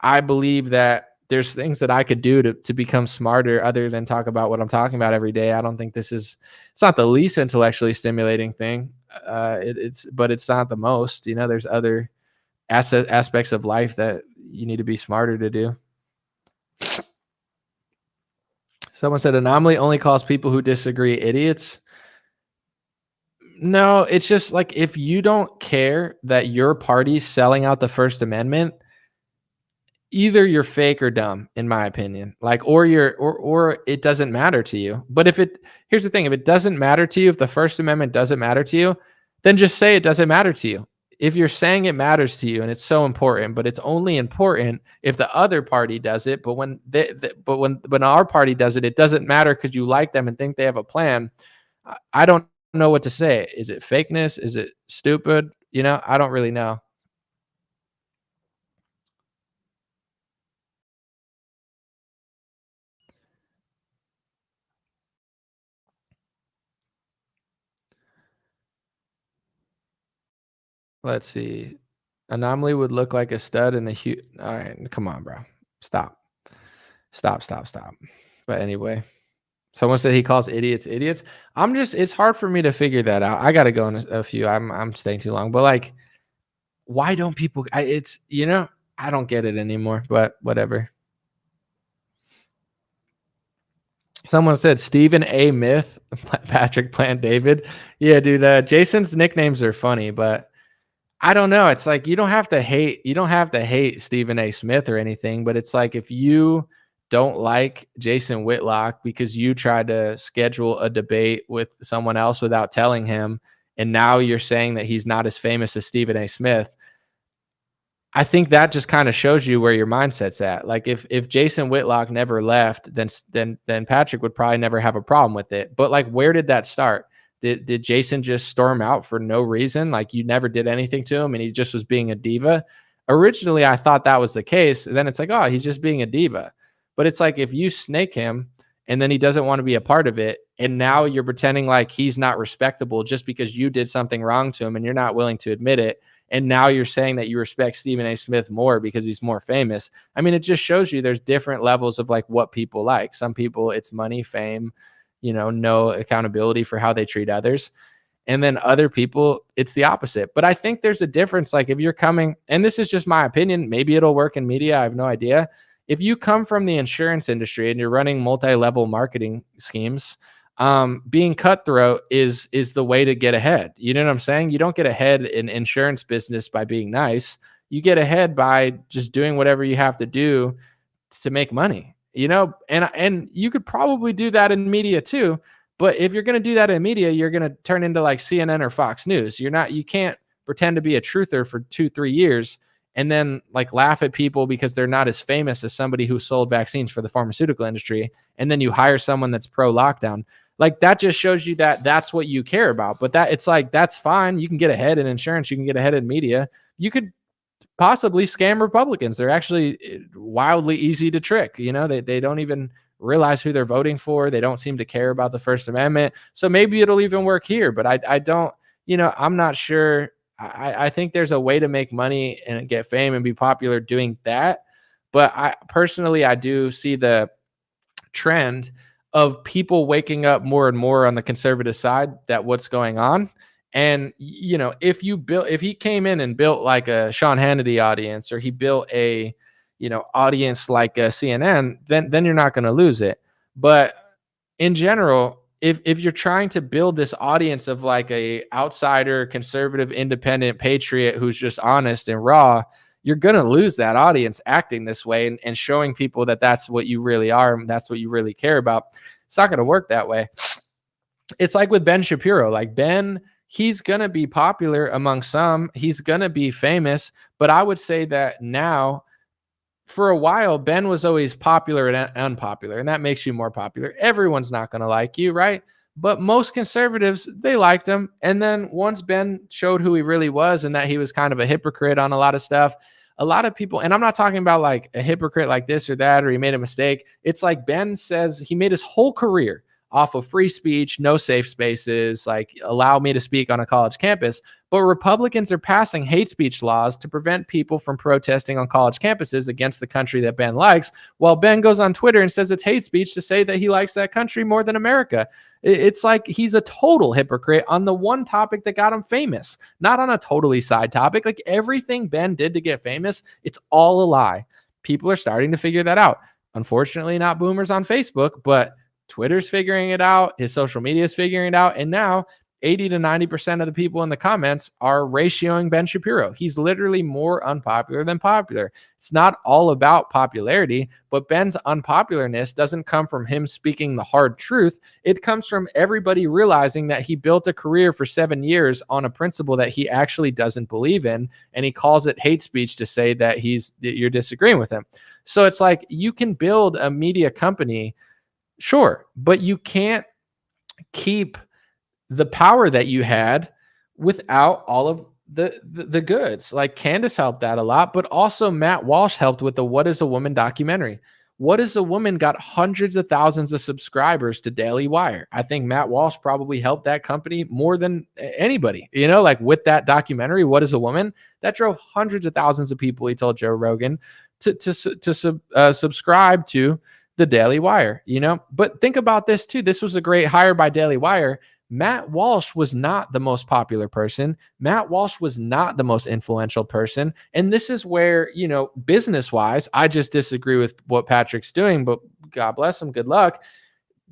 I believe that there's things that I could do to become smarter other than talk about what I'm talking about every day. I don't think it's not the least intellectually stimulating thing. But it's not the most. There's other aspects of life that you need to be smarter to do. Someone said anomaly only calls people who disagree idiots. No, it's just like if you don't care that your party's selling out the First Amendment, either you're fake or dumb, in my opinion. Like, or it doesn't matter to you. But here's the thing, if it doesn't matter to you, if the First Amendment doesn't matter to you, then just say it doesn't matter to you. If you're saying it matters to you and it's so important, but it's only important if the other party does it, but when when our party does it, it doesn't matter because you like them and think they have a plan. I don't know what to say. Is it fakeness? Is it stupid? I don't really know. Let's see. Anomaly would look like a stud and a huge. All right, come on, bro. Stop. But anyway, someone said he calls idiots idiots. It's hard for me to figure that out. I got to go in a few. I'm staying too long, but like, why don't people? I don't get it anymore. But whatever. Someone said Stephen A. Myth, Patrick Plant David. Yeah, dude. Jason's nicknames are funny, but I don't know. It's like you don't have to hate Stephen A. Smith or anything, but it's like if you don't like Jason Whitlock because you tried to schedule a debate with someone else without telling him, and now you're saying that he's not as famous as Stephen A. Smith, I think that just kind of shows you where your mindset's at. Like if Jason Whitlock never left, then Patrick would probably never have a problem with it. But like, where did that start? Did Jason just storm out for no reason? Like you never did anything to him and he just was being a diva? Originally, I thought that was the case. And then it's like, oh, he's just being a diva. But it's like if you snake him and then he doesn't want to be a part of it, and now you're pretending like he's not respectable just because you did something wrong to him and you're not willing to admit it. And now you're saying that you respect Stephen A. Smith more because he's more famous. I mean, it just shows you there's different levels of like what people like. Some people, it's money, fame, no accountability for how they treat others. And then other people, it's the opposite. But I think there's a difference. Like if you're coming, and this is just my opinion, maybe it'll work in media, I have no idea. If you come from the insurance industry and you're running multi-level marketing schemes, being cutthroat is the way to get ahead. You know what I'm saying? You don't get ahead in insurance business by being nice. You get ahead by just doing whatever you have to do to make money, and you could probably do that in media too. But if you're going to do that in media, you're going to turn into like CNN or Fox News. You can't pretend to be a truther for 2-3 years and then like laugh at people because they're not as famous as somebody who sold vaccines for the pharmaceutical industry. And then you hire someone that's pro lockdown. Like that just shows you that that's what you care about. But it's like, that's fine. You can get ahead in insurance. You can get ahead in media. You could possibly scam Republicans. They're actually wildly easy to trick. They don't even realize who they're voting for. They don't seem to care about the First Amendment. So maybe it'll even work here, but I don't, I'm not sure. I think there's a way to make money and get fame and be popular doing that. But I do see the trend of people waking up more and more on the conservative side that what's going on. And, if he came in and built like a Sean Hannity audience, or he built a, audience like a CNN, then you're not going to lose it. But in general, if you're trying to build this audience of like a outsider, conservative, independent patriot who's just honest and raw, you're going to lose that audience acting this way and showing people that that's what you really are and that's what you really care about. It's not going to work that way. It's like with Ben Shapiro. Like Ben he's going to be popular among some. He's going to be famous. But I would say that now, for a while, Ben was always popular and unpopular, and that makes you more popular. Everyone's not going to like you, right? But most conservatives, they liked him. And then once Ben showed who he really was and that he was kind of a hypocrite on a lot of stuff, a lot of people, and I'm not talking about like a hypocrite like this or that, or he made a mistake. It's like Ben says he made his whole career off of free speech, no safe spaces, like allow me to speak on a college campus. But Republicans are passing hate speech laws to prevent people from protesting on college campuses against the country that Ben likes, while Ben goes on Twitter and says it's hate speech to say that he likes that country more than America. It's like he's a total hypocrite on the one topic that got him famous, not on a totally side topic. Like everything Ben did to get famous, it's all a lie. People are starting to figure that out. Unfortunately, not boomers on Facebook, but Twitter's figuring it out. His social media is figuring it out. And now 80 to 90% of the people in the comments are ratioing Ben Shapiro. He's literally more unpopular than popular. It's not all about popularity, but Ben's unpopularness doesn't come from him speaking the hard truth. It comes from everybody realizing that he built a career for 7 years on a principle that he actually doesn't believe in. And he calls it hate speech to say that you're disagreeing with him. So it's like you can build a media company, sure, but you can't keep the power that you had without all of the goods. Like Candace helped that a lot, but also Matt Walsh helped with the What is a Woman documentary. What is a Woman got hundreds of thousands of subscribers to Daily Wire. I think Matt Walsh probably helped that company more than anybody, like with that documentary, What is a Woman, that drove hundreds of thousands of people, he told Joe Rogan, to subscribe to the Daily Wire, But think about this too. This was a great hire by Daily Wire. Matt Walsh was not the most popular person. Matt Walsh was not the most influential person. And this is where, business-wise, I just disagree with what Patrick's doing, but God bless him. Good luck.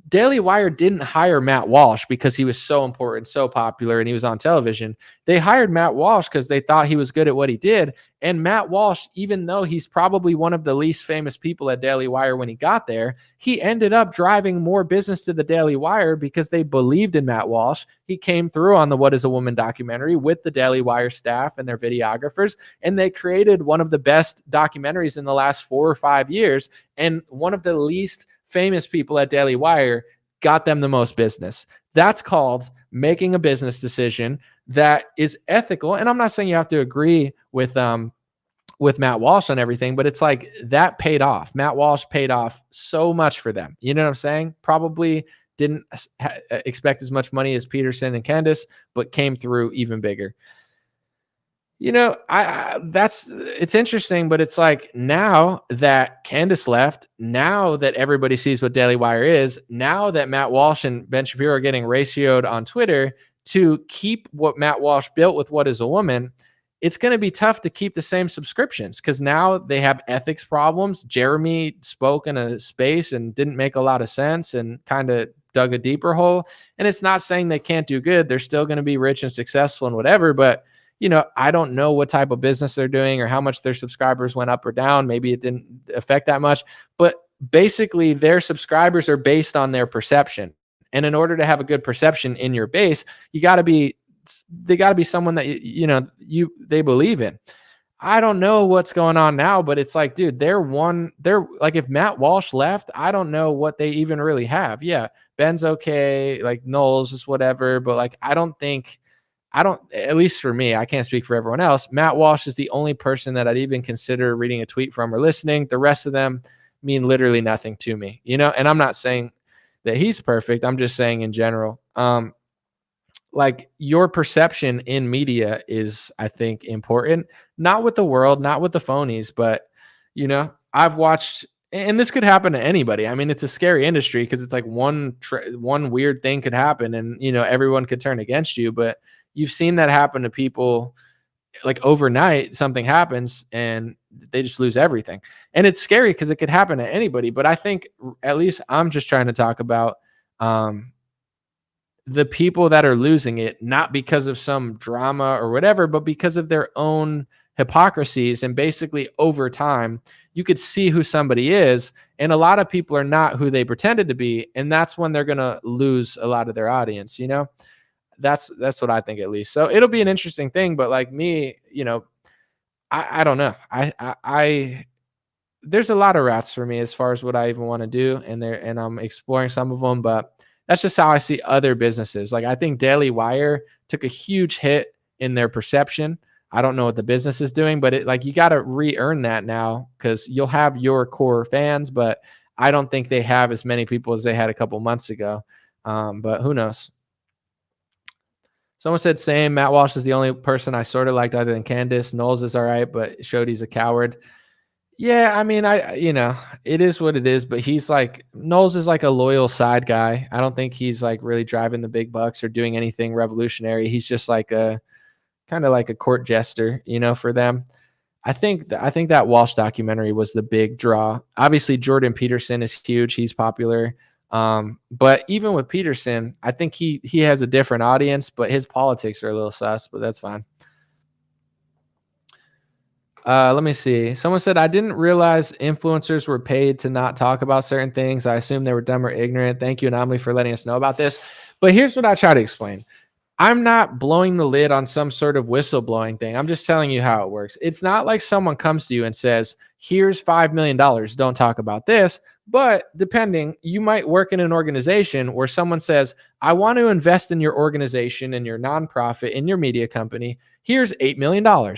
Daily Wire didn't hire Matt Walsh because he was so important, so popular, and he was on television. They hired Matt Walsh because they thought he was good at what he did. And Matt Walsh, even though he's probably one of the least famous people at Daily Wire when he got there, he ended up driving more business to the Daily Wire because they believed in Matt Walsh. He came through on the What is a Woman documentary with the Daily Wire staff and their videographers, and they created one of the best documentaries in the last 4 or 5 years. And one of the least famous people at Daily Wire got them the most business. That's called making a business decision that is ethical. And I'm not saying you have to agree with Matt Walsh on everything, but it's like that paid off. Matt Walsh paid off so much for them. You know what I'm saying? Probably didn't expect as much money as Peterson and Candace, but came through even bigger. It's interesting, but it's like now that Candace left, now that everybody sees what Daily Wire is, now that Matt Walsh and Ben Shapiro are getting ratioed on Twitter to keep what Matt Walsh built with What is a Woman, it's going to be tough to keep the same subscriptions because now they have ethics problems. Jeremy spoke in a space and didn't make a lot of sense and kind of dug a deeper hole. And it's not saying they can't do good. They're still going to be rich and successful and whatever, but I don't know what type of business they're doing or how much their subscribers went up or down. Maybe it didn't affect that much, but basically their subscribers are based on their perception. And in order to have a good perception in your base, they got to be someone that, they believe in. I don't know what's going on now, but it's like, dude, they're like, if Matt Walsh left, I don't know what they even really have. Yeah. Ben's okay. Like Knowles is whatever, but like, at least for me, I can't speak for everyone else. Matt Walsh is the only person that I'd even consider reading a tweet from or listening. The rest of them mean literally nothing to me, and I'm not saying that he's perfect. I'm just saying in general, like your perception in media is, I think, important, not with the world, not with the phonies, but, I've watched, and this could happen to anybody. I mean, it's a scary industry because it's like one weird thing could happen and, everyone could turn against you, but you've seen that happen to people, like overnight, something happens and they just lose everything. And it's scary because it could happen to anybody. But I think at least I'm just trying to talk about the people that are losing it, not because of some drama or whatever, but because of their own hypocrisies. And basically over time, you could see who somebody is. And a lot of people are not who they pretended to be. And that's when they're going to lose a lot of their audience, That's what I think, at least. So it'll be an interesting thing. But like me, I don't know. I there's a lot of routes for me as far as what I even want to do, and I'm exploring some of them. But that's just how I see other businesses. Like, I think Daily Wire took a huge hit in their perception. I don't know what the business is doing, but you got to re-earn that now, because you'll have your core fans, but I don't think they have as many people as they had a couple months ago. But who knows? Someone said, same. Matt Walsh is the only person I sort of liked other than Candace. Knowles is all right, but showed he's a coward. Yeah, I mean, it is what it is, but he's Knowles is like a loyal side guy. I don't think he's really driving the big bucks or doing anything revolutionary. He's just kind of like a court jester, for them. I think that Walsh documentary was the big draw. Obviously, Jordan Peterson is huge. He's popular. But even with Peterson, I think he has a different audience, but his politics are a little sus, but that's fine. Let me see. Someone said, I didn't realize influencers were paid to not talk about certain things. I assumed they were dumb or ignorant. Thank you, Anomaly, for letting us know about this. But here's what I try to explain. I'm not blowing the lid on some sort of whistleblowing thing. I'm just telling you how it works. It's not like someone comes to you and says, here's $5 million. Don't talk about this. But depending, you might work in an organization where someone says, I want to invest in your organization, in your nonprofit, in your media company. Here's $8 million.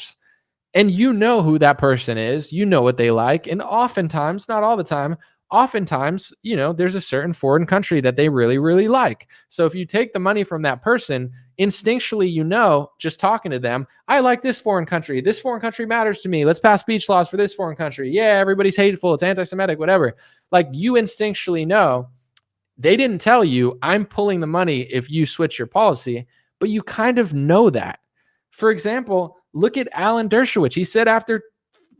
And you know who that person is. You know what they like. And oftentimes, not all the time, oftentimes, there's a certain foreign country that they really, really like. So if you take the money from that person, instinctually, just talking to them, I like this foreign country. This foreign country matters to me. Let's pass speech laws for this foreign country. Yeah, everybody's hateful. It's anti-Semitic, whatever. You instinctually know. They didn't tell you, I'm pulling the money if you switch your policy, but you kind of know that. For example, look at Alan Dershowitz. He said after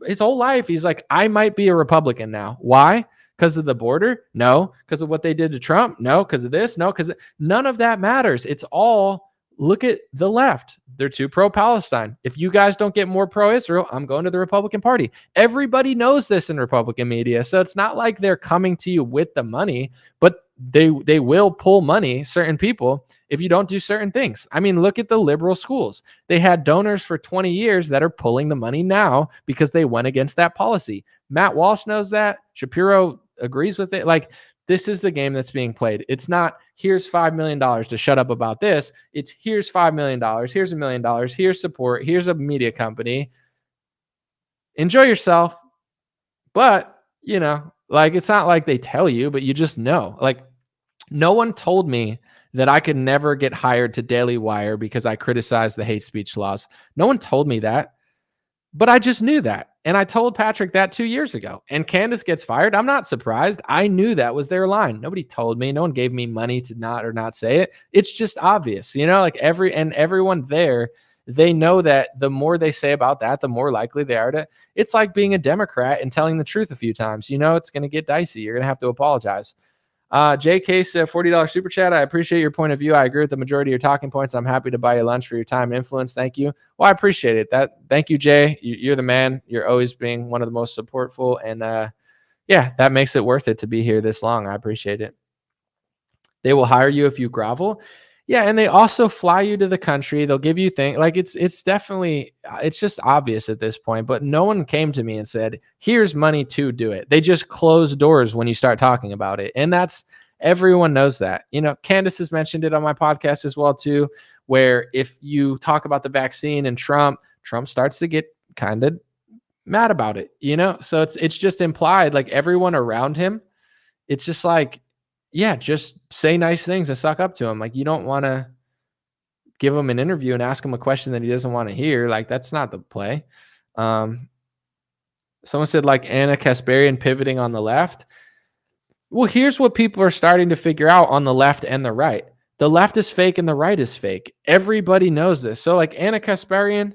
his whole life, he's like, I might be a Republican now. Why? Because of the border? No. Because of what they did to Trump? No. Because of this? No. Because none of that matters. It's all, look at the left. They're too pro-Palestine. If you guys don't get more pro-Israel, I'm going to the Republican Party. Everybody knows this in Republican media. So it's not like they're coming to you with the money, but they will pull money, certain people, if you don't do certain things. I mean, look at the liberal schools. They had donors for 20 years that are pulling the money now because they went against that policy. Matt Walsh knows that. Shapiro agrees with it. This is the game that's being played. It's not, here's $5 million to shut up about this. It's, here's $5 million. Here's $1 million. Here's support. Here's a media company. Enjoy yourself. But, it's not like they tell you, but you just know. No one told me that I could never get hired to Daily Wire because I criticized the hate speech laws. No one told me that, but I just knew that. And I told Patrick that 2 years ago. And Candace gets fired. I'm not surprised. I knew that was their line. Nobody told me. No one gave me money to not say it. It's just obvious, everyone there, they know that the more they say about that, the more likely they are to. It's like being a Democrat and telling the truth a few times. It's going to get dicey. You're going to have to apologize. JK said $40 super chat. I appreciate your point of view. I agree with the majority of your talking points. I'm happy to buy you lunch for your time and influence. Thank you. Well, I appreciate it. Thank you, Jay. You're the man. You're always being one of the most supportful. And that makes it worth it to be here this long. I appreciate it. They will hire you if you grovel. Yeah, and they also fly you to the country. They'll give you things it's definitely, it's just obvious at this point, but no one came to me and said, here's money to do it. They just close doors when you start talking about it. And everyone knows that. Candace has mentioned it on my podcast as well too, where if you talk about the vaccine and Trump starts to get kind of mad about it, So it's just implied, everyone around him, it's just just say nice things and suck up to him. You don't want to give him an interview and ask him a question that he doesn't want to hear. That's not the play. Someone said Anna Kasparian pivoting on the left. Well, here's what people are starting to figure out on the left and the right. The left is fake and the right is fake. Everybody knows this. So Anna Kasparian,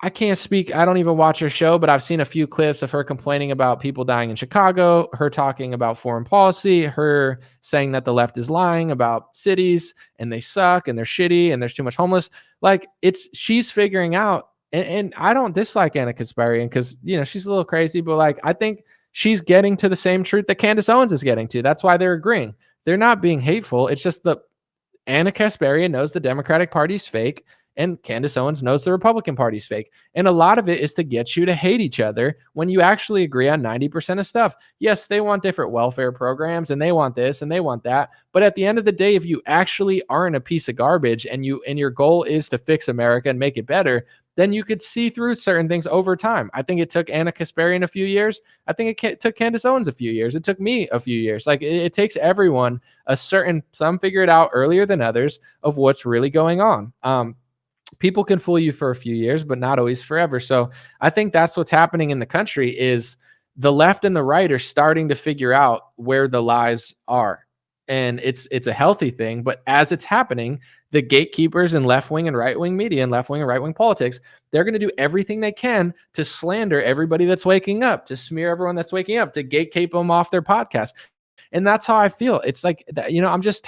I can't speak. I don't even watch her show, but I've seen a few clips of her complaining about people dying in Chicago, her talking about foreign policy, her saying that the left is lying about cities and they suck and they're shitty and there's too much homeless. She's figuring out, and I don't dislike Anna Kasparian because, she's a little crazy, but I think she's getting to the same truth that Candace Owens is getting to. That's why they're agreeing. They're not being hateful. It's just Anna Kasparian knows the Democratic Party's fake, and Candace Owens knows the Republican Party's fake. And a lot of it is to get you to hate each other when you actually agree on 90% of stuff. Yes, they want different welfare programs, and they want this and they want that. But at the end of the day, if you actually aren't a piece of garbage and your goal is to fix America and make it better, then you could see through certain things over time. I think it took Anna Kasparian a few years. I think it took Candace Owens a few years. It took me a few years. Like it takes everyone some figure it out earlier than others of what's really going on. People can fool you for a few years, but not always forever. So I think that's what's happening in the country is the left and the right are starting to figure out where the lies are. And it's a healthy thing. But as it's happening, the gatekeepers in left-wing and right-wing media and left-wing and right-wing politics, they're going to do everything they can to slander everybody that's waking up, to smear everyone that's waking up, to gatekeep them off their podcast. And that's how I feel. It's like, I'm just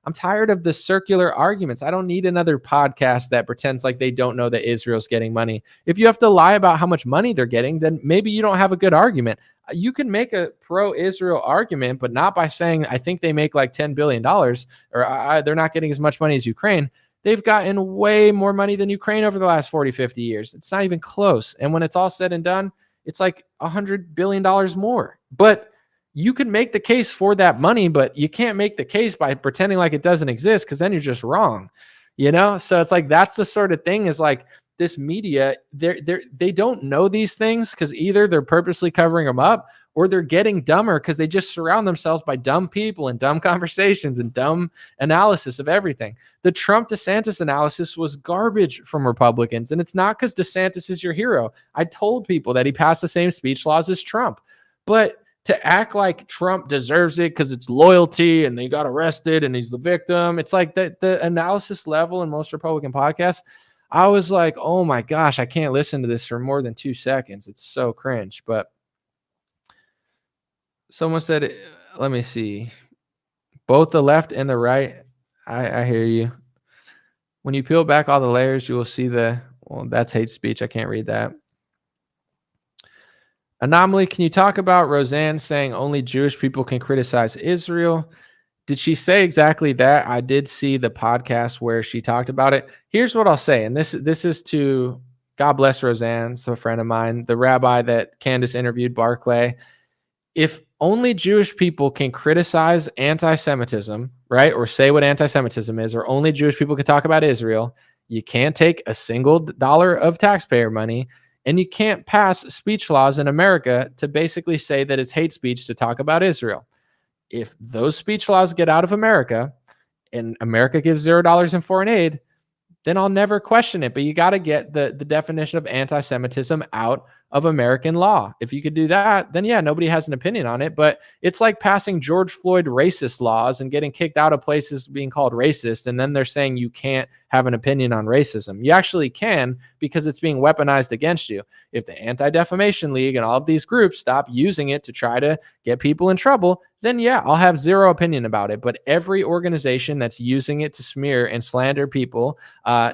I'm tired of the circular arguments. I don't need another podcast that pretends like they don't know that Israel's getting money. If you have to lie about how much money they're getting, then maybe you don't have a good argument. You can make a pro-Israel argument, but not by saying, I think they make like $10 billion or they're not getting as much money as Ukraine. They've gotten way more money than Ukraine over the last 40, 50 years. It's not even close. And when it's all said and done, it's like $100 billion more. But you can make the case for that money, but you can't make the case by pretending like it doesn't exist, because then you're just wrong, So it's like that's the sort of thing is like this media, they don't know these things because either they're purposely covering them up or they're getting dumber because they just surround themselves by dumb people and dumb conversations and dumb analysis of everything. The Trump DeSantis analysis was garbage from Republicans, and it's not because DeSantis is your hero. I told people that he passed the same speech laws as Trump, but to act like Trump deserves it because it's loyalty and they got arrested and he's the victim. It's like the analysis level in most Republican podcasts. I was like, oh my gosh, I can't listen to this for more than 2 seconds. It's so cringe. But someone said, let me see. Both the left and the right. I hear you. When you peel back all the layers, you will see that's hate speech. I can't read that. Anomaly, can you talk about Roseanne saying only Jewish people can criticize Israel? Did she say exactly that? I did see the podcast where she talked about it. Here's what I'll say, and this is to, God bless Roseanne, so a friend of mine, the rabbi that Candace interviewed, Barclay. If only Jewish people can criticize anti-Semitism, right, or say what anti-Semitism is, or only Jewish people can talk about Israel, you can't take a single dollar of taxpayer money. And you can't pass speech laws in America to basically say that it's hate speech to talk about Israel. If those speech laws get out of America and America gives $0 in foreign aid, then I'll never question it. But you got to get the definition of anti-Semitism out of American law. If you could do that, then yeah, nobody has an opinion on it. But it's like passing George Floyd racist laws and getting kicked out of places being called racist. And then they're saying you can't have an opinion on racism. You actually can, because it's being weaponized against you. If the Anti-Defamation League and all of these groups stop using it to try to get people in trouble, then yeah, I'll have zero opinion about it. But every organization that's using it to smear and slander people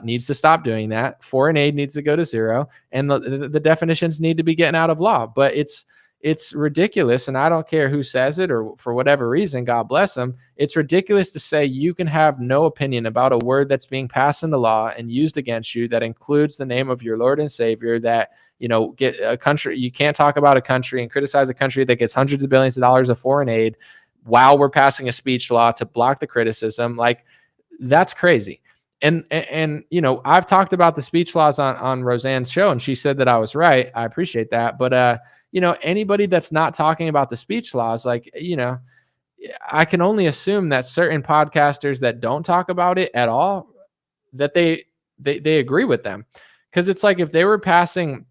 needs to stop doing that. Foreign aid needs to go to zero, and the definitions need to be getting out of law. But it's ridiculous, and I don't care who says it or for whatever reason, God bless them. It's ridiculous to say you can have no opinion about a word that's being passed into law and used against you that includes the name of your Lord and Savior, that, get a country. You can't talk about a country and criticize a country that gets hundreds of billions of dollars of foreign aid while we're passing a speech law to block the criticism. Like, that's crazy. And I've talked about the speech laws on Roseanne's show, and she said that I was right. I appreciate that. But, anybody that's not talking about the speech laws, I can only assume that certain podcasters that don't talk about it at all, that they agree with them. Because it's like if they were passing,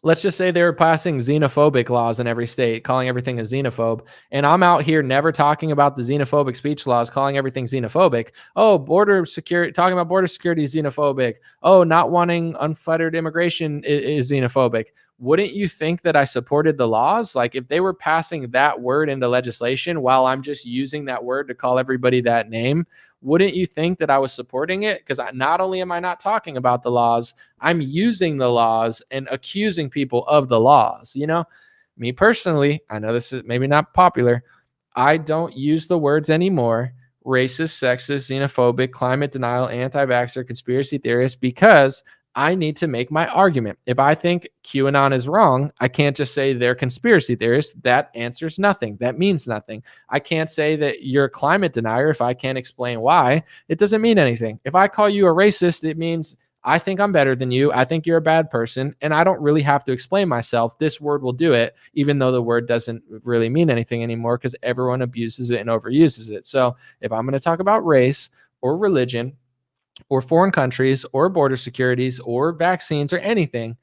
let's just say they were passing xenophobic laws in every state, calling everything a xenophobe, and I'm out here never talking about the xenophobic speech laws, calling everything xenophobic. Oh, border security, talking about border security is xenophobic. Oh, not wanting unfettered immigration is xenophobic. Wouldn't you think that I supported the laws? Like, if they were passing that word into legislation while I'm just using that word to call everybody that name, wouldn't you think that I was supporting it? Because not only am I not talking about the laws, I'm using the laws and accusing people of the laws. Me personally, I know this is maybe not popular. I don't use the words anymore racist, sexist, xenophobic, climate denial, anti-vaxxer, conspiracy theorist, because I need to make my argument. If I think QAnon is wrong, I can't just say they're conspiracy theorists. That answers nothing. That means nothing. I can't say that you're a climate denier if I can't explain why. It doesn't mean anything. If I call you a racist, it means I think I'm better than you. I think you're a bad person, and I don't really have to explain myself. This word will do it, even though the word doesn't really mean anything anymore because everyone abuses it and overuses it. So if I'm going to talk about race or religion or foreign countries or border securities or vaccines or anything,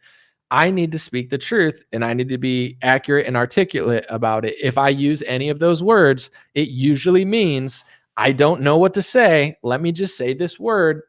I need to speak the truth and I need to be accurate and articulate about it. If I use any of those words, it usually means I don't know what to say. Let me just say this word,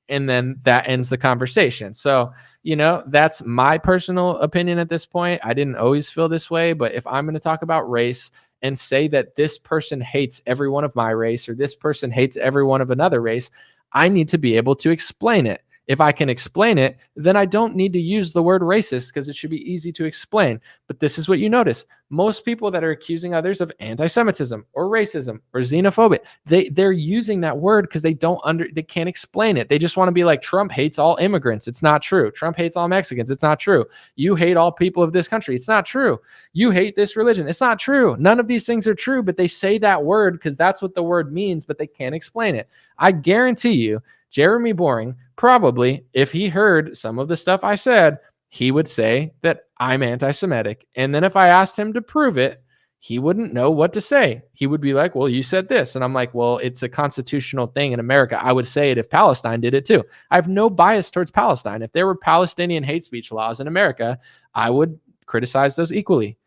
and then that ends the conversation. So, that's my personal opinion at this point. I didn't always feel this way, but if I'm going to talk about race and say that this person hates every one of my race or this person hates every one of another race, I need to be able to explain it. If I can explain it, then I don't need to use the word racist because it should be easy to explain. But this is what you notice. Most people that are accusing others of anti-Semitism or racism or xenophobia, they're using that word because they can't explain it. They just want to be like, Trump hates all immigrants. It's not true. Trump hates all Mexicans. It's not true. You hate all people of this country. It's not true. You hate this religion. It's not true. None of these things are true, but they say that word because that's what the word means, but they can't explain it. I guarantee you, Jeremy Boring, probably, if he heard some of the stuff I said, he would say that I'm anti-Semitic. And then if I asked him to prove it, he wouldn't know what to say. He would be like, well, you said this. And I'm like, well, it's a constitutional thing in America. I would say it if Palestine did it too. I have no bias towards Palestine. If there were Palestinian hate speech laws in America, I would criticize those equally.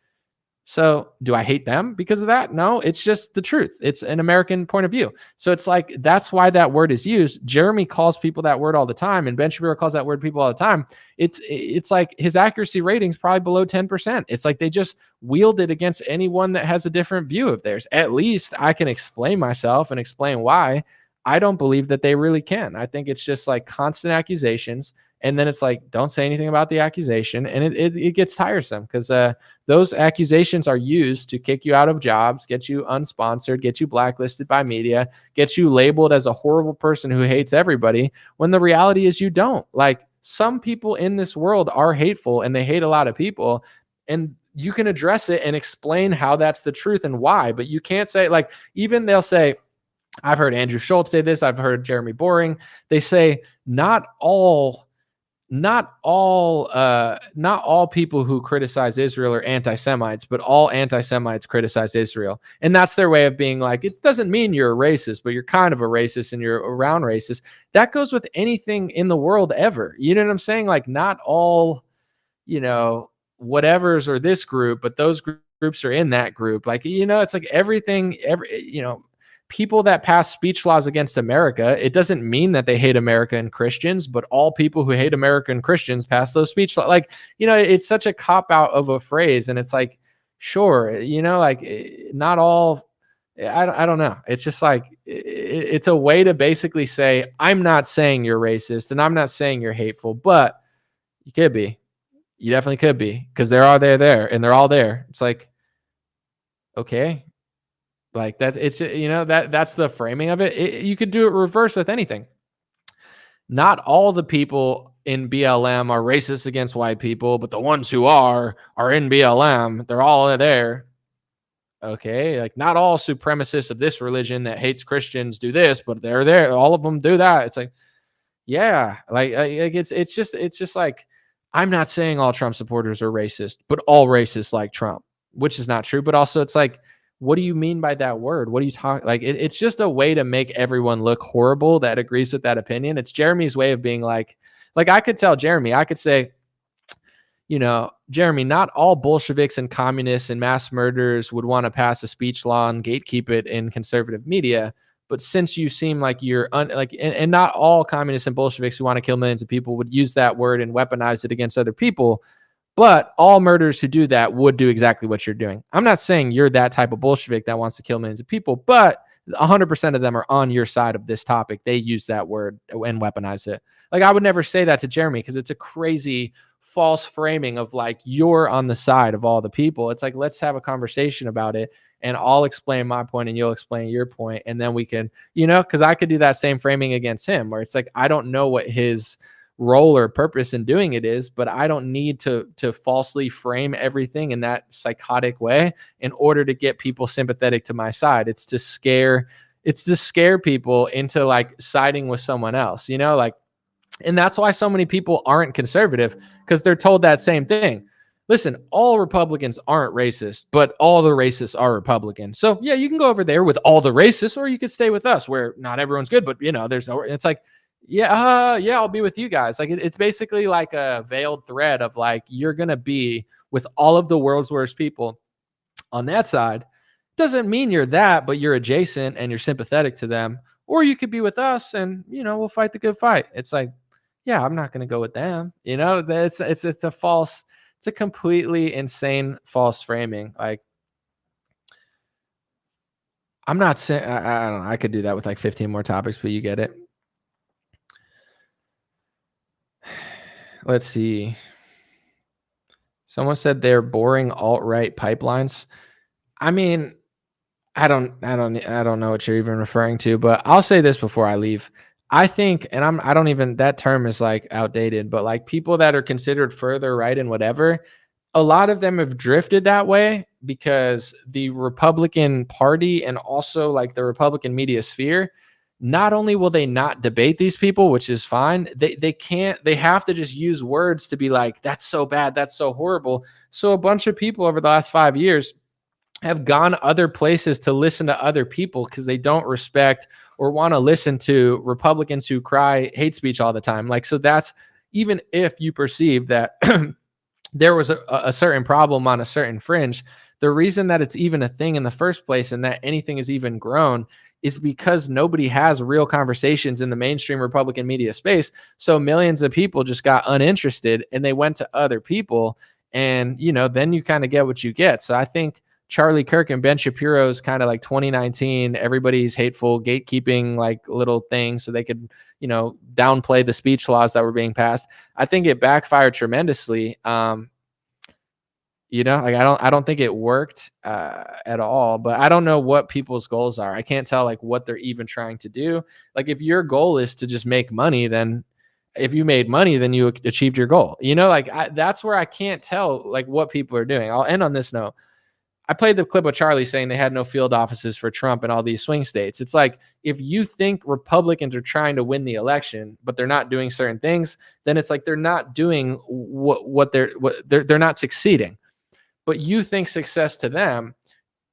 So do I hate them because of that? No, it's just the truth. It's an American point of view. So it's like, that's why that word is used. Jeremy calls people that word all the time, and Ben Shapiro calls that word people all the time. It's like his accuracy rating's probably below 10%. It's like they just wield it against anyone that has a different view of theirs. At least I can explain myself and explain why. I don't believe that they really can. I think it's just like constant accusations. And then it's like, don't say anything about the accusation. And it gets tiresome because those accusations are used to kick you out of jobs, get you unsponsored, get you blacklisted by media, get you labeled as a horrible person who hates everybody, when the reality is you don't. Like, some people in this world are hateful and they hate a lot of people. And you can address it and explain how that's the truth and why. But you can't say, like, even they'll say, I've heard Andrew Schultz say this, I've heard Jeremy Boring, they say, not all people who criticize Israel are anti-Semites, but all anti-Semites criticize Israel. And that's their way of being like, it doesn't mean you're a racist, but you're kind of a racist and you're around racist. That goes with anything in the world ever. You know what I'm saying? Like, not all, whatevers are this group, but those groups are in that group. Like, it's like everything, people that pass speech laws against America, it doesn't mean that they hate America and Christians, but all people who hate America and Christians pass those speech laws. Like, it's such a cop out of a phrase. And it's like, sure, like, not all, I don't know. It's just like, it's a way to basically say, I'm not saying you're racist and I'm not saying you're hateful, but you could be. You definitely could be, because they're there and they're all there. It's like, okay. Like that, it's, that's the framing of it. You could do it reverse with anything. Not all the people in BLM are racist against white people, but the ones who are in BLM. They're all there. Okay. Like, not all supremacists of this religion that hates Christians do this, but they're there. All of them do that. It's like, yeah, like it's just like, I'm not saying all Trump supporters are racist, but all racists like Trump, which is not true. But also it's like, what do you mean by that word? What are you talking? Like, it's just a way to make everyone look horrible that agrees with that opinion. It's Jeremy's way of being like I could tell Jeremy, I could say, Jeremy, not all Bolsheviks and communists and mass murderers would want to pass a speech law and gatekeep it in conservative media. But since you seem like you're and not all communists and Bolsheviks who want to kill millions of people would use that word and weaponize it against other people. But all murderers who do that would do exactly what you're doing. I'm not saying you're that type of Bolshevik that wants to kill millions of people, but 100% of them are on your side of this topic. They use that word and weaponize it. Like, I would never say that to Jeremy because it's a crazy false framing of like, you're on the side of all the people. It's like, let's have a conversation about it. and I'll explain my point and you'll explain your point. And then we can, because I could do that same framing against him where it's like, I don't know what his role or purpose in doing it is, but I don't need to falsely frame everything in that psychotic way in order to get people sympathetic to my side. It's to scare people into like siding with someone else, and that's why so many people aren't conservative, because they're told that same thing. Listen, all Republicans aren't racist, but all the racists are Republican. So yeah, you can go over there with all the racists, or you could stay with us where not everyone's good, but there's no, it's like, yeah, I'll be with you guys. Like it's basically like a veiled thread of like, you're going to be with all of the world's worst people on that side. Doesn't mean you're that, but you're adjacent and you're sympathetic to them. Or you could be with us and, we'll fight the good fight. It's like, yeah, I'm not going to go with them. It's a completely insane false framing. Like, I'm not saying, I don't know, I could do that with like 15 more topics, but you get it. Let's see. Someone said they're boring alt-right pipelines. I mean, I don't know what you're even referring to, but I'll say this before I leave. I think, and that term is like outdated, but like people that are considered further right and whatever, a lot of them have drifted that way because the Republican Party and also like the Republican media sphere, not only will they not debate these people, which is fine, they have to just use words to be like, that's so bad, that's so horrible. So a bunch of people over the last 5 years have gone other places to listen to other people because they don't respect or want to listen to Republicans who cry hate speech all the time. Like, so that's, even if you perceive that there was a certain problem on a certain fringe, the reason that it's even a thing in the first place and that anything is even grown is because nobody has real conversations in the mainstream Republican media space. So millions of people just got uninterested and they went to other people, and, then you kind of get what you get. So I think Charlie Kirk and Ben Shapiro's kind of like 2019, everybody's hateful gatekeeping like little thing so they could, downplay the speech laws that were being passed. I think it backfired tremendously. Like I don't think it worked at all, but I don't know what people's goals are. I can't tell like what they're even trying to do. Like if your goal is to just make money, then if you made money, then you achieved your goal. That's where I can't tell like what people are doing. I'll end on this note. I played the clip of Charlie saying they had no field offices for Trump in all these swing states. It's like, if you think Republicans are trying to win the election, but they're not doing certain things, then it's like they're not doing what they're not succeeding. But you think success to them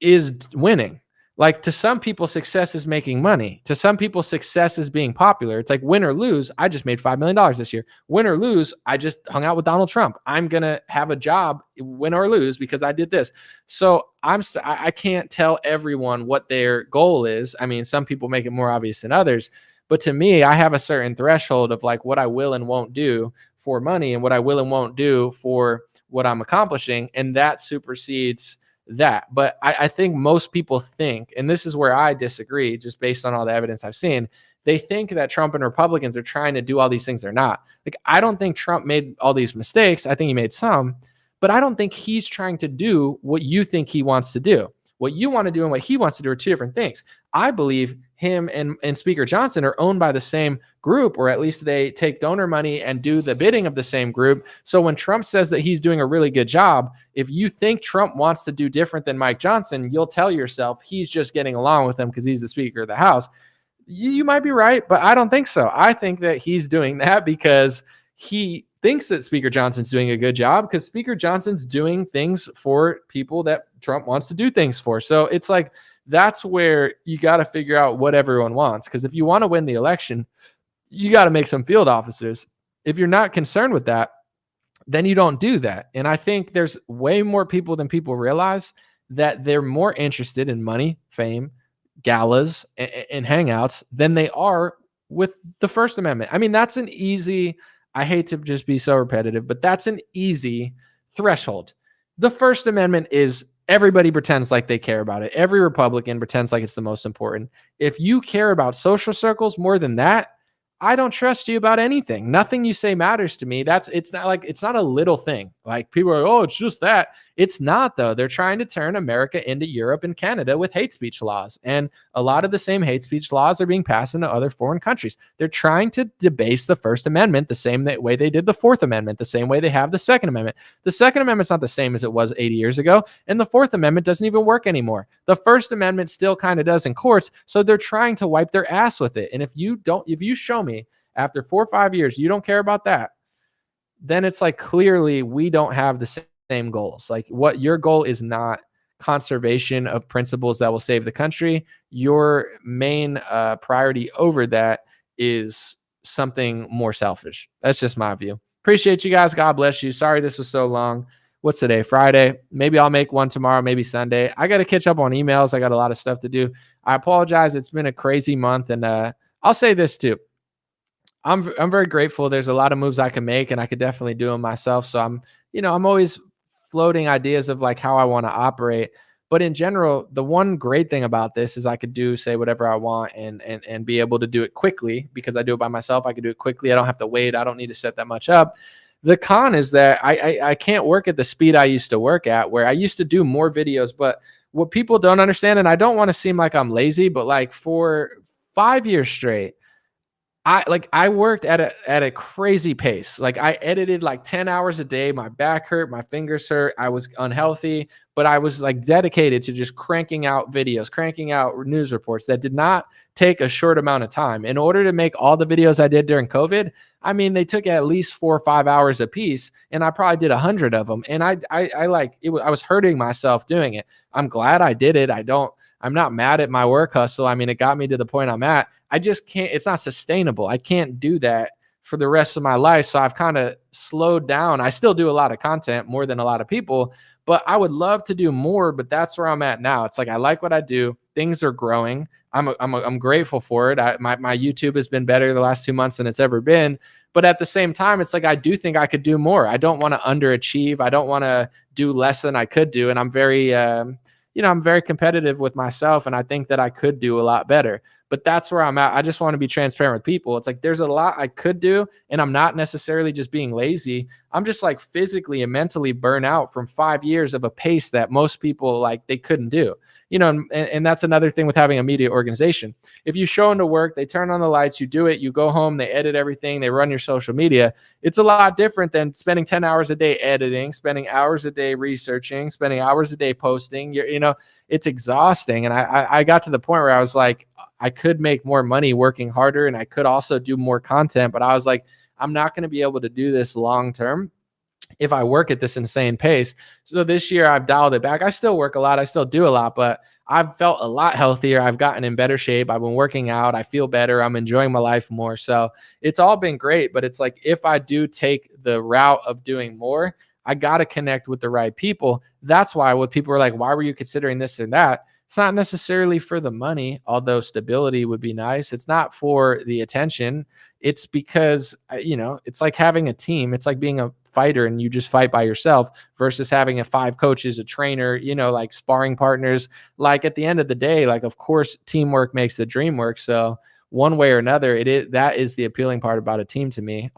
is winning. Like to some people, success is making money. To some people, success is being popular. It's like win or lose. I just made $5 million this year. Win or lose, I just hung out with Donald Trump. I'm going to have a job, win or lose, because I did this. So I can't tell everyone what their goal is. I mean, some people make it more obvious than others. But to me, I have a certain threshold of like what I will and won't do for money and what I will and won't do for what I'm accomplishing. And that supersedes that. But I think most people think, and this is where I disagree, just based on all the evidence I've seen, they think that Trump and Republicans are trying to do all these things they're not. Like, I don't think Trump made all these mistakes. I think he made some, but I don't think he's trying to do what you think he wants to do. What you want to do and what he wants to do are two different things. I believe him and Speaker Johnson are owned by the same group, or at least they take donor money and do the bidding of the same group. So when Trump says that he's doing a really good job, if you think Trump wants to do different than Mike Johnson, you'll tell yourself he's just getting along with him because he's the Speaker of the House. You might be right, but I don't think so. I think that he's doing that because he thinks that Speaker Johnson's doing a good job, because Speaker Johnson's doing things for people that Trump wants to do things for. So it's like, that's where you got to figure out what everyone wants. Because if you want to win the election, you got to make some field officers. If you're not concerned with that, then you don't do that. And I think there's way more people than people realize that they're more interested in money, fame, galas, and hangouts than they are with the First Amendment. I mean, that's an easy, I hate to just be so repetitive, but that's an easy threshold. The First Amendment is, everybody pretends like they care about it. Every Republican pretends like it's the most important. If you care about social circles more than that, I don't trust you about anything. Nothing you say matters to me. It's not a little thing. Like, people are like, oh, it's just that. It's not, though. They're trying to turn America into Europe and Canada with hate speech laws. And a lot of the same hate speech laws are being passed into other foreign countries. They're trying to debase the First Amendment the same way they did the Fourth Amendment, the same way they have the Second Amendment. The Second Amendment's not the same as it was 80 years ago, and the Fourth Amendment doesn't even work anymore. The First Amendment still kind of does in courts, so they're trying to wipe their ass with it. And if you show me after 4 or 5 years you don't care about that, then it's like clearly we don't have the same goals. Like, what your goal is not conservation of principles that will save the country. Your main priority over that is something more selfish. That's just my view. Appreciate you guys. God bless you. Sorry this was so long. What's today? Friday. Maybe I'll make one tomorrow, maybe Sunday. I got to catch up on emails. I got a lot of stuff to do. I apologize. It's been a crazy month. And I'll say this too. I'm very grateful. There's a lot of moves I can make, and I could definitely do them myself. So I'm always floating ideas of like how I want to operate. But in general, the one great thing about this is I could say whatever I want and be able to do it quickly because I do it by myself. I can do it quickly. I don't have to wait. I don't need to set that much up. The con is that I can't work at the speed I used to work at, where I used to do more videos. But what people don't understand, and I don't want to seem like I'm lazy, but like for 5 years straight, I worked at a crazy pace. Like I edited like 10 hours a day. My back hurt, my fingers hurt. I was unhealthy, but I was like dedicated to just cranking out videos, cranking out news reports that did not take a short amount of time. In order to make all the videos I did during COVID, I mean, they took at least 4 or 5 hours a piece, and I probably did 100 of them. And I was hurting myself doing it. I'm glad I did it. I'm not mad at my work hustle. I mean, it got me to the point I'm at. I just can't, it's not sustainable. I can't do that for the rest of my life. So I've kind of slowed down. I still do a lot of content, more than a lot of people, but I would love to do more, but that's where I'm at now. It's like, I like what I do. Things are growing. I'm grateful for it. My YouTube has been better the last 2 months than it's ever been. But at the same time, it's like, I do think I could do more. I don't want to underachieve. I don't want to do less than I could do. And I'm very, I'm very competitive with myself, and I think that I could do a lot better. But that's where I'm at. I just want to be transparent with people. It's like there's a lot I could do, and I'm not necessarily just being lazy. I'm just like physically and mentally burnt out from 5 years of a pace that most people like they couldn't do. And that's another thing with having a media organization. If you show them to work, they turn on the lights, you do it, you go home, they edit everything, they run your social media. It's a lot different than spending 10 hours a day editing, spending hours a day researching, spending hours a day posting. It's exhausting. And I got to the point where I was like, I could make more money working harder, and I could also do more content, but I was like, I'm not going to be able to do this long term if I work at this insane pace. So this year I've dialed it back. I still work a lot. I still do a lot, but I've felt a lot healthier. I've gotten in better shape. I've been working out. I feel better. I'm enjoying my life more. So it's all been great, but it's like, if I do take the route of doing more, I got to connect with the right people. That's why when people are like, why were you considering this and that? It's not necessarily for the money, although stability would be nice. It's not for the attention. It's because, it's like having a team. It's like being a fighter and you just fight by yourself versus having 5 coaches, a trainer, like sparring partners. Like at the end of the day, like, of course, teamwork makes the dream work. So one way or another, that is the appealing part about a team to me.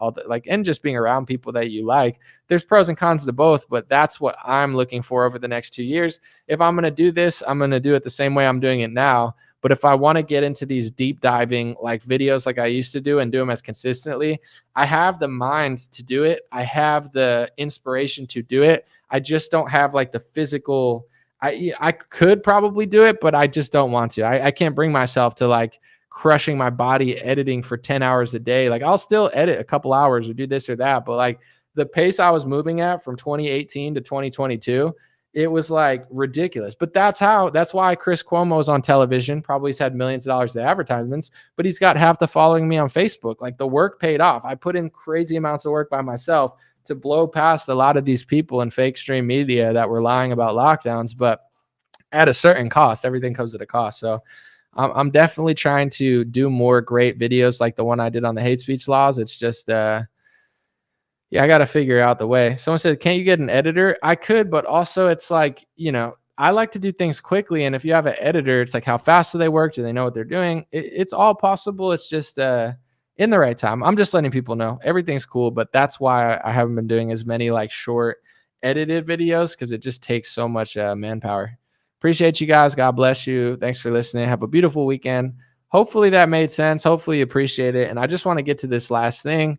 And just being around people that you like. There's pros and cons to both, but that's what I'm looking for over the next 2 years. If I'm going to do this, I'm going to do it the same way I'm doing it now. But if I want to get into these deep diving like videos like I used to do and do them as consistently, I have the mind to do it. I have the inspiration to do it. I just don't have like the physical. I could probably do it, but I just don't want to. I can't bring myself to like crushing my body editing for 10 hours a day. Like I'll still edit a couple hours or do this or that, but like the pace I was moving at from 2018 to 2022, it was like ridiculous. But that's why Chris Cuomo's on television. Probably he's had millions of dollars to advertisements, but he's got half the following me on Facebook. Like the work paid off. I put in crazy amounts of work by myself to blow past a lot of these people in fake stream media that were lying about lockdowns, but at a certain cost. Everything comes at a cost. So I'm definitely trying to do more great videos like the one I did on the hate speech laws. It's just, I got to figure out the way. Someone said, can't you get an editor? I could, but also it's like, I like to do things quickly. And if you have an editor, it's like, how fast do they work? Do they know what they're doing? It's all possible. It's just in the right time. I'm just letting people know everything's cool, but that's why I haven't been doing as many like short edited videos because it just takes so much manpower. Appreciate you guys. God bless you. Thanks for listening. Have a beautiful weekend. Hopefully that made sense. Hopefully you appreciate it. And I just want to get to this last thing.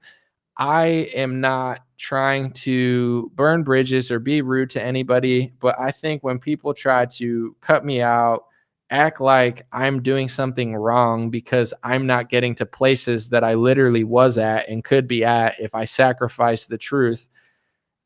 I am not trying to burn bridges or be rude to anybody, but I think when people try to cut me out, act like I'm doing something wrong because I'm not getting to places that I literally was at and could be at if I sacrificed the truth,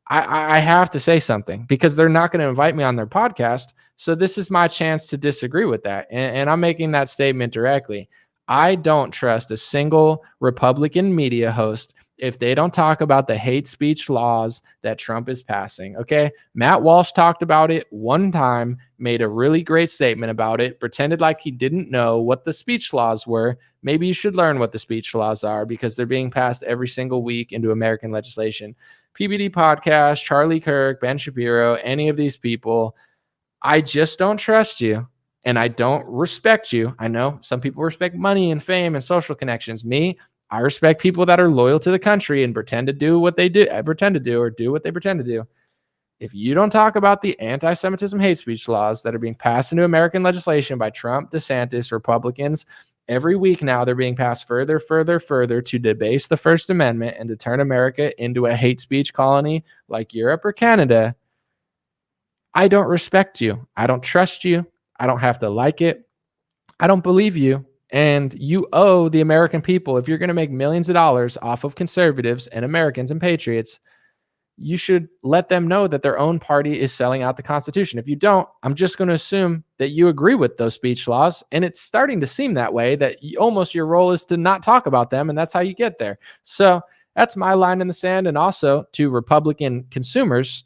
I have to say something because they're not going to invite me on their podcast. So this is my chance to disagree with that. And I'm making that statement directly. I don't trust a single Republican media host if they don't talk about the hate speech laws that Trump is passing. Okay. Matt Walsh talked about it one time, made a really great statement about it, pretended like he didn't know what the speech laws were. Maybe you should learn what the speech laws are because they're being passed every single week into American legislation. PBD podcast, Charlie Kirk, Ben Shapiro, any of these people, I just don't trust you and I don't respect you. I know some people respect money and fame and social connections. Me, I respect people that are loyal to the country and pretend to do what they do, or do what they pretend to do. If you don't talk about the anti-Semitism hate speech laws that are being passed into American legislation by Trump, DeSantis, Republicans, every week now they're being passed further to debase the First Amendment and to turn America into a hate speech colony like Europe or Canada. I don't respect you. I don't trust you. I don't have to like it. I don't believe you. And you owe the American people, if you're going to make millions of dollars off of conservatives and Americans and patriots, you should let them know that their own party is selling out the Constitution. If you don't, I'm just going to assume that you agree with those speech laws. And it's starting to seem that way, that almost your role is to not talk about them. And that's how you get there. So that's my line in the sand. And also to Republican consumers,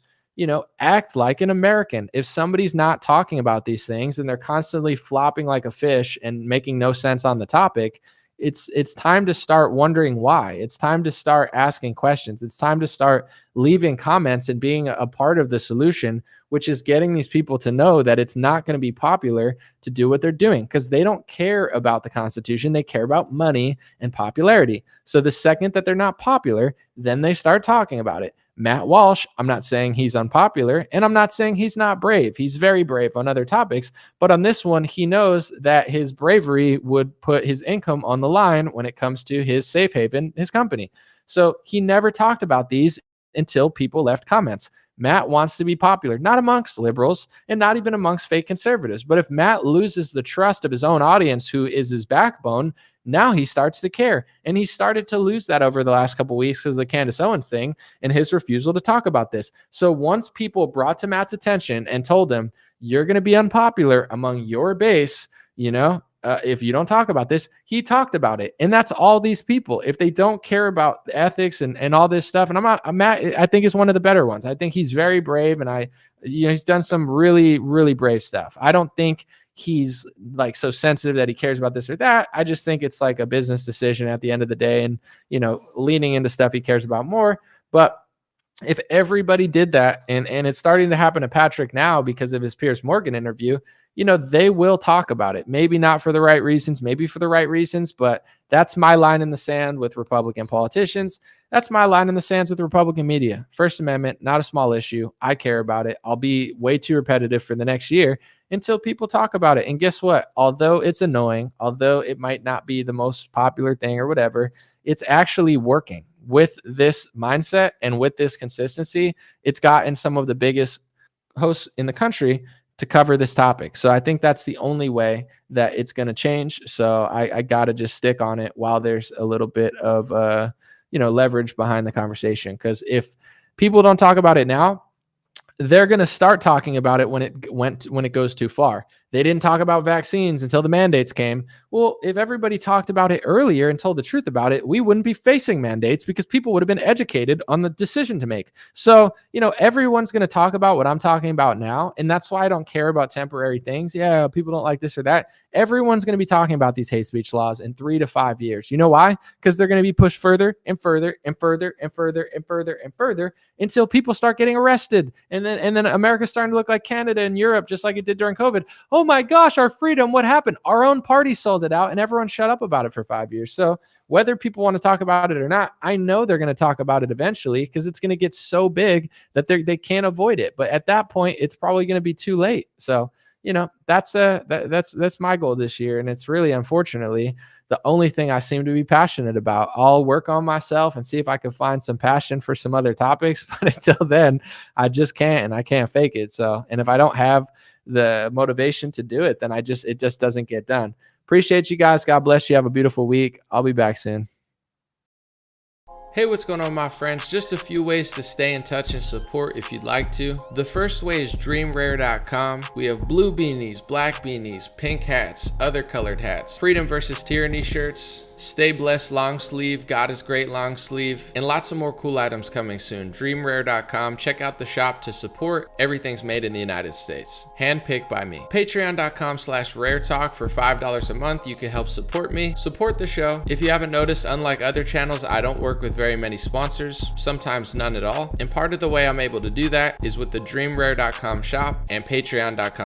act like an American. If somebody's not talking about these things and they're constantly flopping like a fish and making no sense on the topic, it's time to start wondering why. It's time to start asking questions. It's time to start leaving comments and being a part of the solution, which is getting these people to know that it's not going to be popular to do what they're doing because they don't care about the Constitution. They care about money and popularity. So the second that they're not popular, then they start talking about it. Matt Walsh, I'm not saying he's unpopular, and I'm not saying he's not brave. He's very brave on other topics, but on this one, he knows that his bravery would put his income on the line when it comes to his safe haven, his company. So he never talked about these until people left comments. Matt wants to be popular, not amongst liberals and not even amongst fake conservatives. But if Matt loses the trust of his own audience, who is his backbone, now he starts to care. And he started to lose that over the last couple of weeks because of the Candace Owens thing and his refusal to talk about this. So once people brought to Matt's attention and told him, you're going to be unpopular among your base, if you don't talk about this, he talked about it. And that's all these people. If they don't care about ethics and all this stuff, and Matt, I think is one of the better ones. I think he's very brave, and he's done some really, really brave stuff. I don't think he's like so sensitive that he cares about this or that. I just think it's like a business decision at the end of the day, and leaning into stuff he cares about more. But if everybody did that, and it's starting to happen to Patrick now because of his Piers Morgan interview, they will talk about it. Maybe not for the right reasons, maybe for the right reasons, but that's my line in the sand with Republican politicians. That's my line in the sands with Republican media. First Amendment, not a small issue. I care about it. I'll be way too repetitive for the next year until people talk about it. And guess what? Although it's annoying, although it might not be the most popular thing or whatever, it's actually working. With this mindset and with this consistency, it's gotten some of the biggest hosts in the country to cover this topic. So I think that's the only way that it's going to change. So I got to just stick on it while there's a little bit of leverage behind the conversation. Because if people don't talk about it now, they're going to start talking about it when it goes too far. They didn't talk about vaccines until the mandates came. Well, if everybody talked about it earlier and told the truth about it, we wouldn't be facing mandates because people would have been educated on the decision to make. So, everyone's going to talk about what I'm talking about now. And that's why I don't care about temporary things. Yeah, people don't like this or that. Everyone's going to be talking about these hate speech laws in 3 to 5 years. You know why? Because they're going to be pushed further and further and further and further and further and further until people start getting arrested. And then America's starting to look like Canada and Europe, just like it did during COVID. Oh oh my gosh, our freedom, what happened? Our own party sold it out and everyone shut up about it for 5 years. So whether people want to talk about it or not, I know they're going to talk about it eventually because it's going to get so big that they can't avoid it. But at that point, it's probably going to be too late. So, that's my goal this year. And it's really, unfortunately, the only thing I seem to be passionate about. I'll work on myself and see if I can find some passion for some other topics. But until then, I just can't, and I can't fake it. So, and if I don't have the motivation to do it, then it just doesn't get done. Appreciate you guys. God bless you. Have a beautiful week. I'll be back soon. Hey, what's going on, my friends? Just a few ways to stay in touch and support if you'd like to. The first way is dreamrare.com. We have blue beanies, black beanies, pink hats, other colored hats, freedom versus tyranny shirts, stay blessed long sleeve, God is great long sleeve, and lots of more cool items coming soon. Dreamrare.com. Check out the shop to support. Everything's made in the United States. Handpicked by me. Patreon.com/raretalk for $5 a month. You can help support me, support the show. If you haven't noticed, unlike other channels, I don't work with very many sponsors, sometimes none at all. And part of the way I'm able to do that is with the dreamrare.com shop and patreon.com